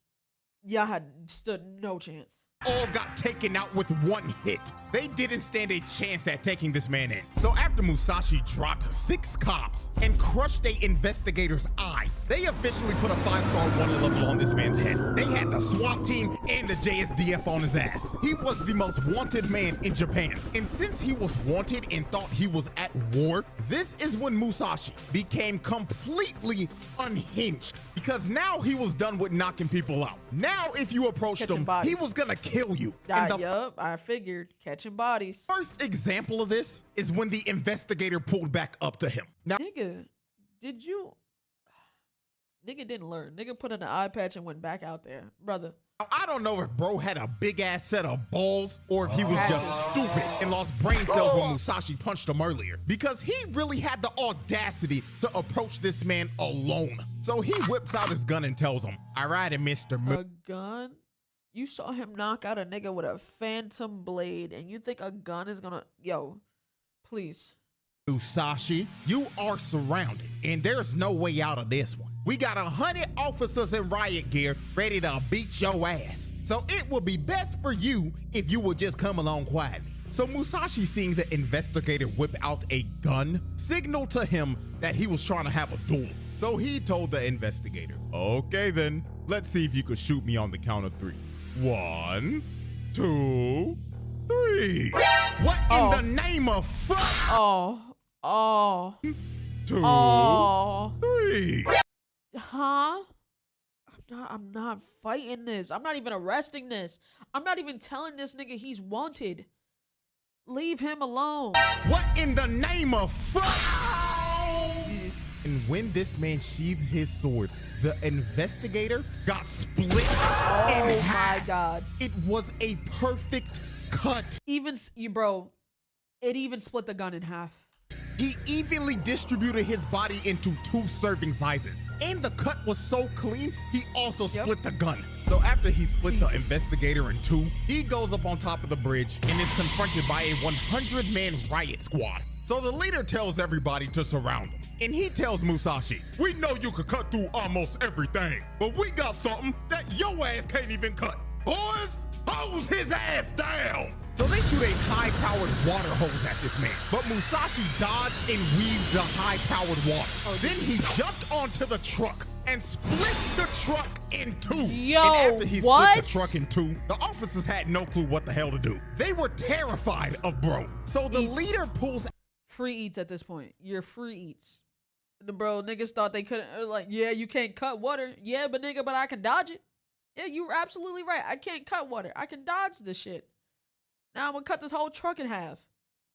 Y'all had stood no chance. All got taken out with one hit. They didn't stand a chance at taking this man in. So after Musashi dropped 6 cops and crushed a investigator's eye, they officially put a 5-star wanted level on this man's head. They had the SWAT team and the JSDF on his ass. He was the most wanted man in Japan. And since he was wanted and thought he was at war, this is when Musashi became completely unhinged. Because now he was done with knocking people out. Now if you approached him, he was gonna kill you. Yup, I figured. Catching bodies. First example of this is when the investigator pulled back up to him. Now, nigga, nigga didn't learn. Nigga put in an eye patch and went back out there. Brother. I don't know if bro had a big ass set of balls or if he was just stupid and lost brain cells when Musashi punched him earlier. Because he really had the audacity to approach this man alone. So he whips out his gun and tells him, all right, Mr. A gun? You saw him knock out a nigga with a phantom blade and you think a gun is gonna... Yo, please. Musashi, you are surrounded and there's no way out of this one. We got 100 officers in riot gear ready to beat your ass. So it would be best for you if you would just come along quietly. So Musashi, seeing the investigator whip out a gun, signaled to him that he was trying to have a duel. So he told the investigator, okay then, let's see if you could shoot me on the count of 3. 1, 2, 3. What in the name of fuck? 2, 3. Huh? I'm not fighting this. I'm not even arresting this. I'm not even telling this nigga he's wanted. Leave him alone. What in the name of fuck? And when this man sheathed his sword, the investigator got split in half. My God. It was a perfect cut. Bro, it even split the gun in half. He evenly distributed his body into 2 serving sizes. And the cut was so clean, he also split the gun. So after he split the investigator in 2, he goes up on top of the bridge and is confronted by a 100-man riot squad. So the leader tells everybody to surround him. And he tells Musashi, we know you could cut through almost everything, but we got something that your ass can't even cut. Boys, hose his ass down. So they shoot a high-powered water hose at this man, but Musashi dodged and weaved the high-powered water. Then he jumped onto the truck and split the truck in 2. Yo, and after he split the truck in 2, the officers had no clue what the hell to do. They were terrified of bro. So the leader pulls free eats at this point. You're free eats. The bro niggas thought they couldn't, like, yeah, you can't cut water. Yeah, but nigga, but I can dodge it. Yeah, you were absolutely right. I can't cut water. I can dodge this shit. Now I'm gonna cut this whole truck in half.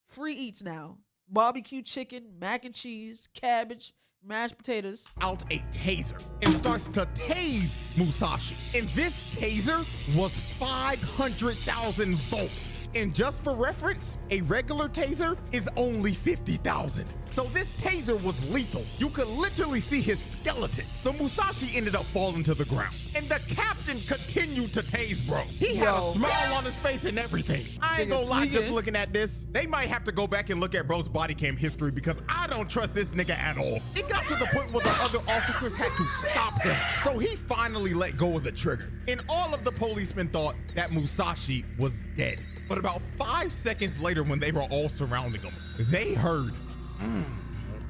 Free eats now. Barbecue chicken, mac and cheese, cabbage, mashed potatoes. Out a taser and starts to tase Musashi. And this taser was 500,000 volts. And just for reference, a regular taser is only 50,000. So this taser was lethal. You could literally see his skeleton. So Musashi ended up falling to the ground. And the captain continued to tase bro. He had a smile on his face and everything. I ain't gonna lie, just looking at this, they might have to go back and look at bro's body cam history because I don't trust this nigga at all. It got to the point where the other officers had to stop him. So he finally let go of the trigger. And all of the policemen thought that Musashi was dead. But about 5 seconds later, when they were all surrounding him, they heard,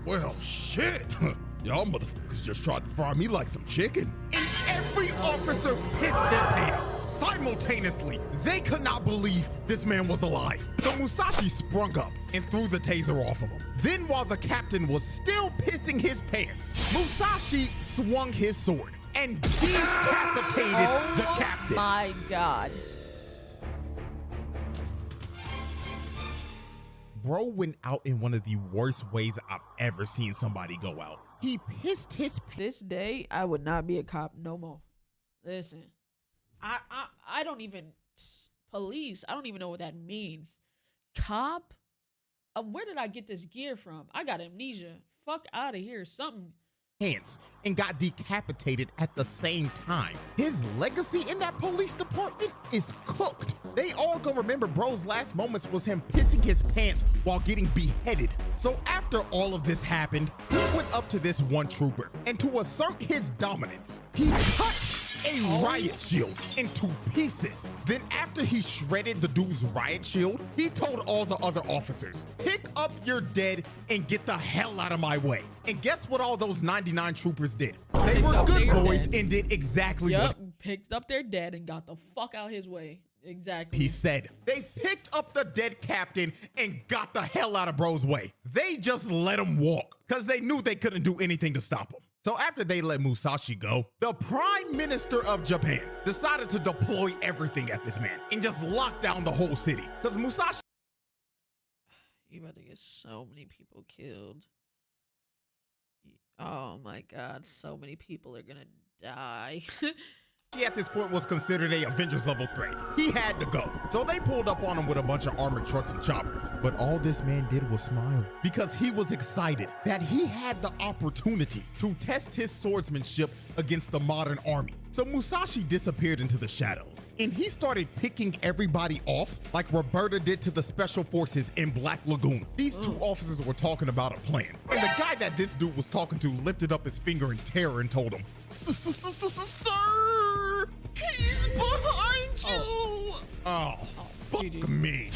well, shit. Y'all motherfuckers just tried to fry me like some chicken. And every officer pissed their pants simultaneously. They could not believe this man was alive. So Musashi sprung up and threw the taser off of him. Then while the captain was still pissing his pants, Musashi swung his sword and decapitated the captain. My God. Bro went out in one of the worst ways I've ever seen somebody go out. He pissed his This day, I would not be a cop no more. Listen, I don't even, police, I don't even know what that means. Cop? Where did I get this gear from? I got amnesia. Fuck out of here, something. Pants and got decapitated at the same time. His legacy in that police department is cooked. They all gonna remember bro's last moments was him pissing his pants while getting beheaded. So after all of this happened, he went up to this one trooper and to assert his dominance, he cut a riot shield into pieces. Then after he shredded the dude's riot shield, he told all the other officers, pick up your dead and get the hell out of my way. And guess what all those 99 troopers did? They were good boys and did exactly what picked up their dead and got the fuck out his way. Exactly. He said. They picked up the dead captain and got the hell out of bro's way. They just let him walk because they knew they couldn't do anything to stop him. So after they let Musashi go, the Prime Minister of Japan decided to deploy everything at this man and just lock down the whole city. Because Musashi... You about to get so many people killed. Oh my God, so many people are gonna die. He at this point was considered a Avengers level threat. He had to go. So they pulled up on him with a bunch of armored trucks and choppers. But all this man did was smile because he was excited that he had the opportunity to test his swordsmanship against the modern army. So Musashi disappeared into the shadows and he started picking everybody off like Roberta did to the special forces in Black Lagoon. These two officers were talking about a plan. And the guy that this dude was talking to lifted up his finger in terror and told him, Sir, he's behind you. Oh, fuck me.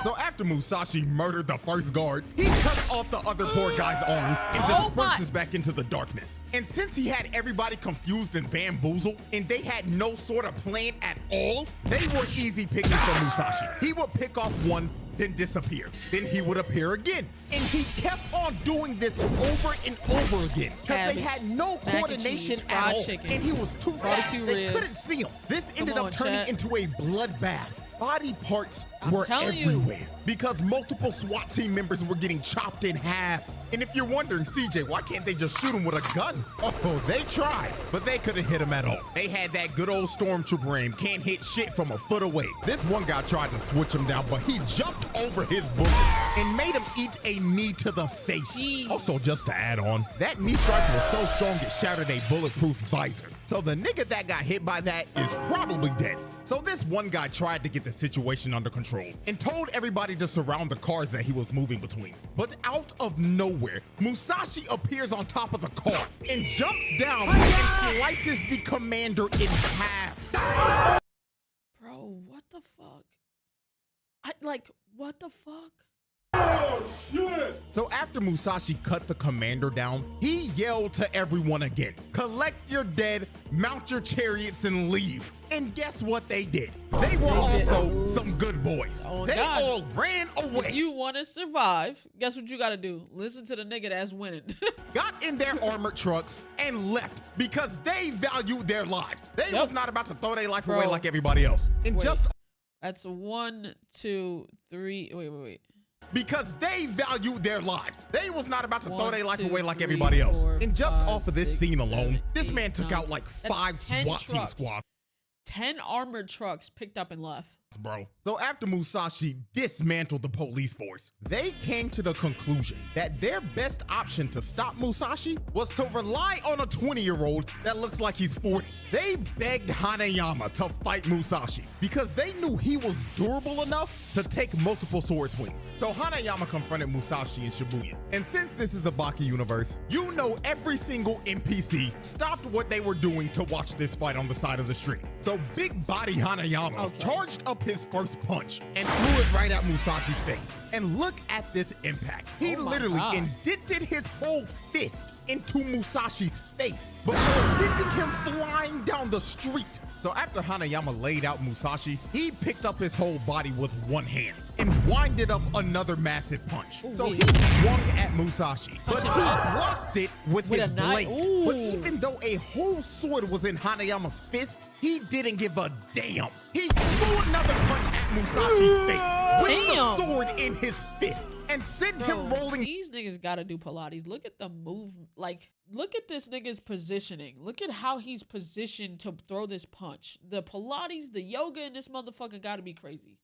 So after Musashi murdered the first guard, he cuts off the other poor guy's arms and disperses back into the darkness. And since he had everybody confused and bamboozled, and they had no sort of plan at all, they were easy pickings for Musashi. He would pick off one, then disappear. Then he would appear again. And he kept on doing this over and over again because they had no coordination at all. And he was too fast. They couldn't see him. This ended up turning into a bloodbath. Body parts were everywhere because multiple SWAT team members were getting chopped in half. And if you're wondering, CJ, why can't they just shoot him with a gun? Oh, they tried, but they couldn't hit him at all. They had that good old stormtrooper aim, can't hit shit from a foot away. This one guy tried to switch him down, but he jumped over his bullets and made him eat a knee to the face. Also, just to add on, that knee strike was so strong it shattered a bulletproof visor. So the nigga that got hit by that is probably dead. So this one guy tried to get the situation under control and told everybody to surround the cars that he was moving between. But out of nowhere, Musashi appears on top of the car and jumps down and slices the commander in half. Bro, what the fuck? What the fuck? Oh, shit! So after Musashi cut the commander down, he yelled to everyone again, collect your dead, mount your chariots, and leave. And guess what they did? They were also some good boys. They all ran away. If you want to survive, guess what you got to do? Listen to the nigga that's winning. Got in their armored trucks and left because they valued their lives. They was not about to throw their life away like everybody else. And that's 1, 2, 3. Wait. Because they valued their lives. They was not about to throw their life away like everybody else. And just off of this scene alone, this man took out like 5 SWAT team squads. 10 armored trucks picked up and left. Bro. So after Musashi dismantled the police force, they came to the conclusion that their best option to stop Musashi was to rely on a 20-year-old that looks like he's 40. They begged Hanayama to fight Musashi because they knew he was durable enough to take multiple sword swings. So Hanayama confronted Musashi in Shibuya. And since this is a Baki universe, you know every single NPC stopped what they were doing to watch this fight on the side of the street. So big body Hanayama charged up his first punch and threw it right at Musashi's face. And look at this impact. He literally indented his whole fist into Musashi's face before sending him flying down the street. So after Hanayama laid out Musashi, he picked up his whole body with one hand and winded up another massive punch. So he swung at Musashi, but he blocked it with his blade. But even though a whole sword was in Hanayama's fist, he didn't give a damn. He threw another punch at Musashi's face with the sword in his fist and sent him rolling. These niggas gotta do Pilates. Look at the move. Look at this nigga's positioning. Look at how he's positioned to throw this punch. The Pilates, the yoga in this motherfucker gotta be crazy.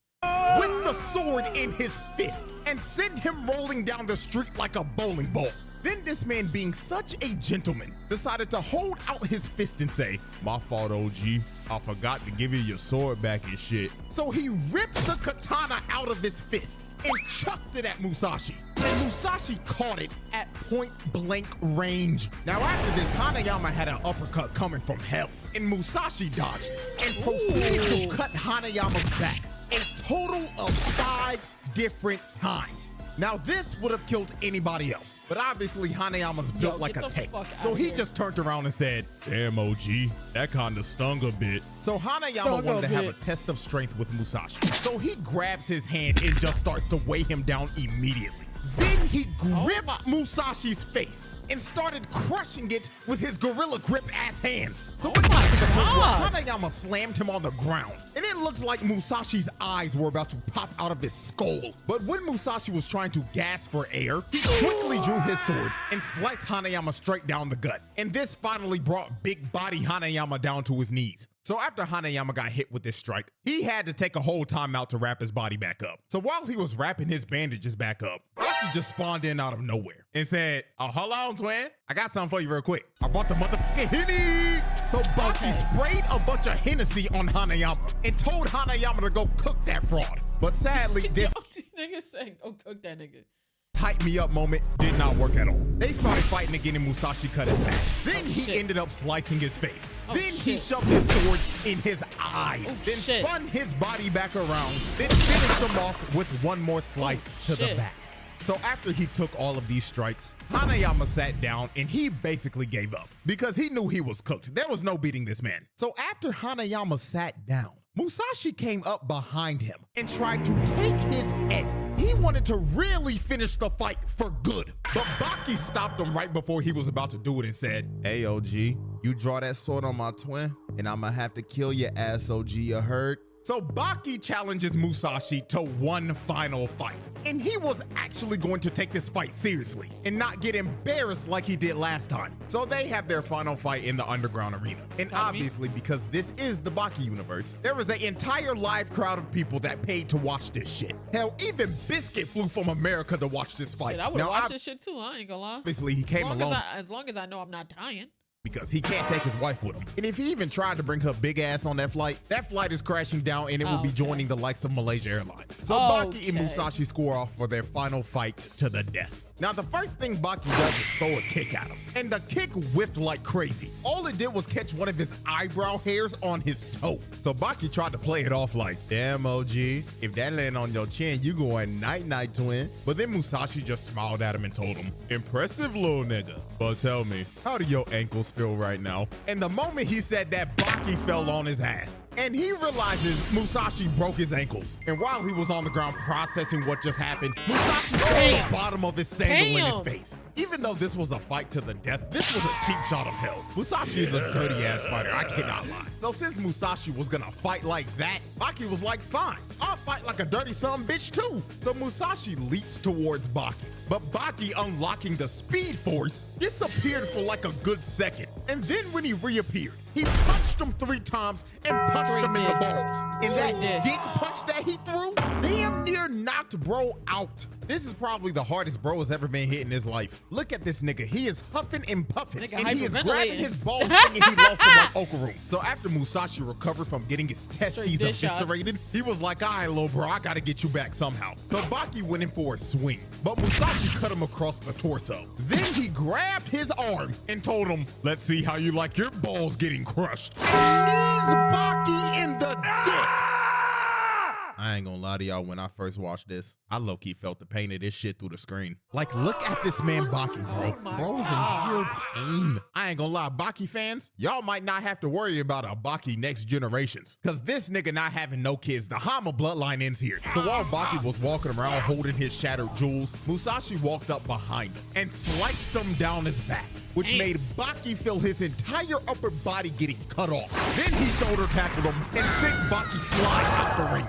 With the sword in his fist and sent him rolling down the street like a bowling ball. Then this man, being such a gentleman, decided to hold out his fist and say, "My fault, OG. I forgot to give you your sword back and shit." So he ripped the katana out of his fist and chucked it at Musashi. And Musashi caught it at point blank range. Now after this, Hanayama had an uppercut coming from hell, and Musashi dodged and proceeded to cut Hanayama's back a total of 5 different times. Now this would have killed anybody else, but obviously Hanayama's built like a tank. So he just turned around and said, "Damn, OG, that kinda stung a bit." So Hanayama wanted to have a test of strength with Musashi. So he grabs his hand and just starts to weigh him down immediately. Then he gripped Musashi's face and started crushing it with his gorilla grip ass hands. So it got to the point where Hanayama slammed him on the ground, and it looked like Musashi's eyes were about to pop out of his skull. But when Musashi was trying to gasp for air, he quickly drew his sword and sliced Hanayama straight down the gut. And this finally brought big body Hanayama down to his knees. So after Hanayama got hit with this strike, he had to take a whole time out to wrap his body back up. So while he was wrapping his bandages back up, Baki just spawned in out of nowhere and said, "Oh, hold on, twin. I got something for you real quick. I brought the motherfucking Henny." So Baki sprayed a bunch of Hennessy on Hanayama and told Hanayama to go cook that fraud. But sadly, this nigga said, "Go cook that nigga." Hype me up moment did not work at all. They started fighting again and Musashi cut his back. Then he ended up slicing his face. Then he shoved his sword in his eye. Then spun his body back around. Then finished him off with one more slice to the back. So after he took all of these strikes, Hanayama sat down and he basically gave up because he knew he was cooked. There was no beating this man. So after Hanayama sat down, Musashi came up behind him and tried to take his head He wanted to really finish the fight for good. But Baki stopped him right before he was about to do it and said, "Hey, OG, you draw that sword on my twin, and I'ma have to kill your ass, OG, you heard?" So Baki challenges Musashi to one final fight. And he was actually going to take this fight seriously and not get embarrassed like he did last time. So they have their final fight in the underground arena. And obviously, because this is the Baki universe, there was an entire live crowd of people that paid to watch this shit. Hell, even Biscuit flew from America to watch this fight. Shit, I would watch this shit too, I ain't gonna lie. Obviously, he came alone. As long as I know I'm not dying. Because he can't take his wife with him. And if he even tried to bring her big ass on that flight is crashing down and it will be joining the likes of Malaysia Airlines. So Baki and Musashi score off for their final fight to the death. Now, the first thing Baki does is throw a kick at him. And the kick whiffed like crazy. All it did was catch one of his eyebrow hairs on his toe. So Baki tried to play it off like, "Damn, OG, if that land on your chin, you going night-night, twin." But then Musashi just smiled at him and told him, "Impressive, little nigga. But tell me, how do your ankles feel right now?" And the moment he said that, Baki fell on his ass. And he realizes Musashi broke his ankles. And while he was on the ground processing what just happened, Musashi showed the bottom of his sandal in his face. Even though this was a fight to the death, this was a cheap shot of hell. Musashi is a dirty ass fighter, I cannot lie. So since Musashi was gonna fight like that, Baki was like, "Fine, I'll fight like a dirty son bitch too." So Musashi leaps towards Baki. But Baki, unlocking the speed force, disappeared for like a good second. And then when he reappeared, he punched him 3 times and punched him in the balls. And that dick punch that he threw damn near knocked bro out. This is probably the hardest bro has ever been hit in his life. Look at this nigga. He is huffing and puffing. And he is grabbing his balls thinking he lost him like Okaroon. So after Musashi recovered from getting his testes eviscerated, he was like, "All right, little bro, I gotta get you back somehow." So Baki went in for a swing, but Musashi cut him across the torso. Then he grabbed his arm and told him, "Let's see how you like your balls getting crushed." And knees Baki in the dick. I ain't gonna lie to y'all, when I first watched this, I low-key felt the pain of this shit through the screen. Like, look at this man Baki, bro. Bro's in pure pain. I ain't gonna lie, Baki fans, y'all might not have to worry about a Baki next generations. Cause this nigga not having no kids, the Hama bloodline ends here. So while Baki was walking around holding his shattered jewels, Musashi walked up behind him and sliced him down his back, which made Baki feel his entire upper body getting cut off. Then he shoulder tackled him and sent Baki flying out the ring.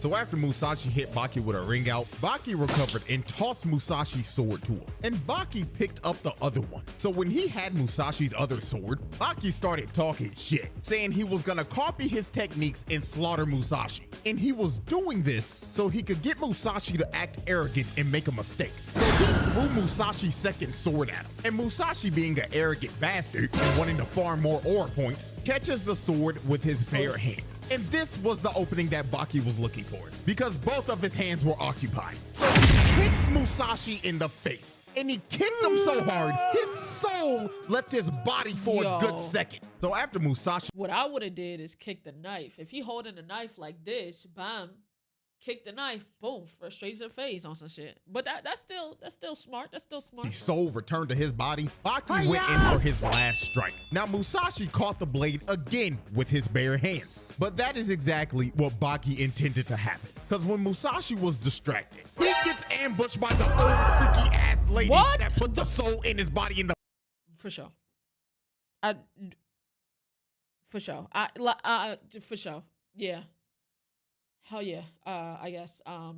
So after Musashi hit Baki with a ring out, Baki recovered and tossed Musashi's sword to him. And Baki picked up the other one. So when he had Musashi's other sword, Baki started talking shit, saying he was gonna copy his techniques and slaughter Musashi. And he was doing this so he could get Musashi to act arrogant and make a mistake. So he threw Musashi's second sword at him. And Musashi, being an arrogant bastard and wanting to farm more aura points, catches the sword with his bare hand. And this was the opening that Baki was looking for, because both of his hands were occupied. So he kicks Musashi in the face, and he kicked him so hard, his soul left his body for a good second. So after Musashi— What I would have did is kick the knife. If he holding a knife like this, bam, kick the knife, boom, straight to the face on some shit. But that's still smart. That's still smart. His soul returned to his body. Baki went in for his last strike. Now Musashi caught the blade again with his bare hands. But that is exactly what Baki intended to happen. Because when Musashi was distracted, he gets ambushed by the old freaky ass lady that put the soul in his body in the— For sure. For sure. Yeah. Hell yeah. I guess. I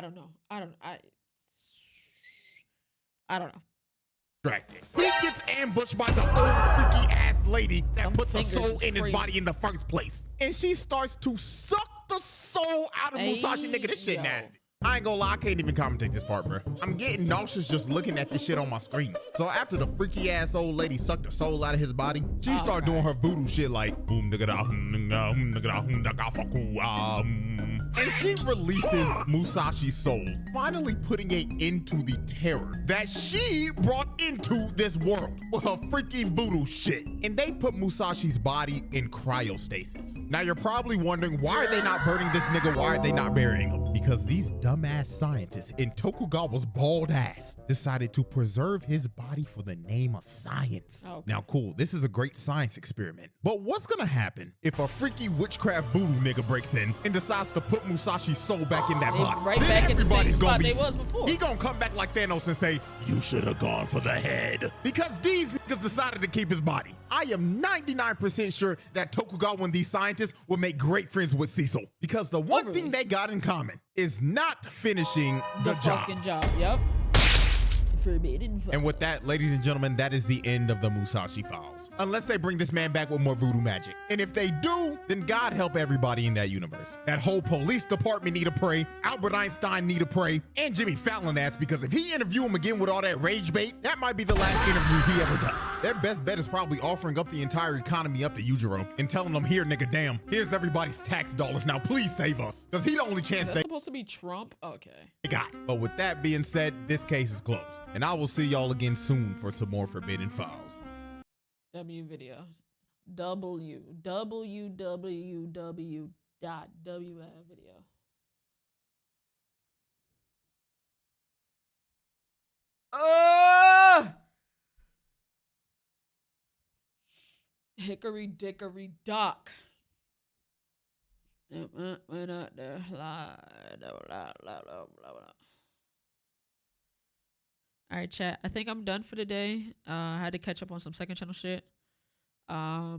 don't know. I don't know. Distracted. He gets ambushed by the old freaky ass lady that put the soul in his body in the first place. And she starts to suck the soul out of Musashi. Nigga, this shit nasty. I ain't gonna lie, I can't even commentate this part, bro. I'm getting nauseous just looking at this shit on my screen. So after the freaky ass old lady sucked the soul out of his body, she started doing her voodoo shit like and she releases Musashi's soul, finally putting it into the terror that she brought into this world with her freaky voodoo shit. And they put Musashi's body in cryostasis. Now you're probably wondering, why are they not burning this nigga? Why are they not burying him? because these dumbass scientists in Tokugawa's bald ass decided to preserve his body for the name of science. Okay. Now, cool, this is a great science experiment, but what's gonna happen if a freaky witchcraft voodoo nigga breaks in and decides to put Musashi's soul back in that body? Right Then back in the same everybody's spot gonna be, they was before. he gonna come back like Thanos and say, you should have gone for the head, because these niggas decided to keep his body. I am 99% sure that Tokugawa and these scientists will make great friends with Cecil, because the one thing they got in common is not finishing the job. Fucking job. Yep. Forbidden. And with that, ladies and gentlemen, that is the end of the Musashi Files. Unless they bring this man back with more voodoo magic. And if they do, then God help everybody in that universe. That whole police department need to pray, Albert Einstein need to pray, and Jimmy Fallon ass, because if he interview him again with all that rage bait, that might be the last interview he ever does. Their best bet is probably offering up the entire economy up to Yujiro and telling them, here, nigga, damn, here's everybody's tax dollars. Now please save us. Because he the only chance That's they supposed to be Trump? Okay. got. But with that being said, this case is closed. And I will see y'all again soon for some more Forbidden Files. W video. www.wf video. Hickory dickory dock. Went out there. All right, chat. I think I'm done for the day. I had to catch up on some second channel shit. Let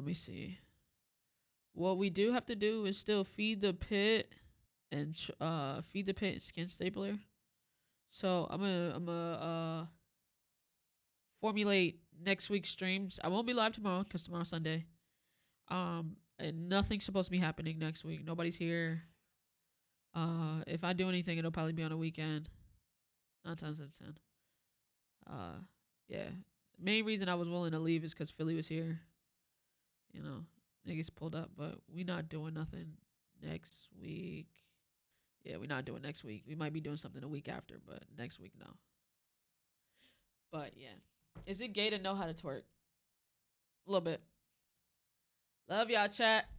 me see. What we do have to do is still feed the pit and skin stapler. So I'm gonna formulate next week's streams. I won't be live tomorrow because tomorrow's Sunday. And nothing's supposed to be happening next week. Nobody's here. If I do anything, it'll probably be on a weekend. 9 times out of 10. Yeah. Main reason I was willing to leave is because Philly was here. You know, niggas pulled up, but we not doing nothing next week. Yeah, we're not doing next week. We might be doing something a week after, but next week, no. But yeah. Is it gay to know how to twerk? A little bit. Love y'all, chat.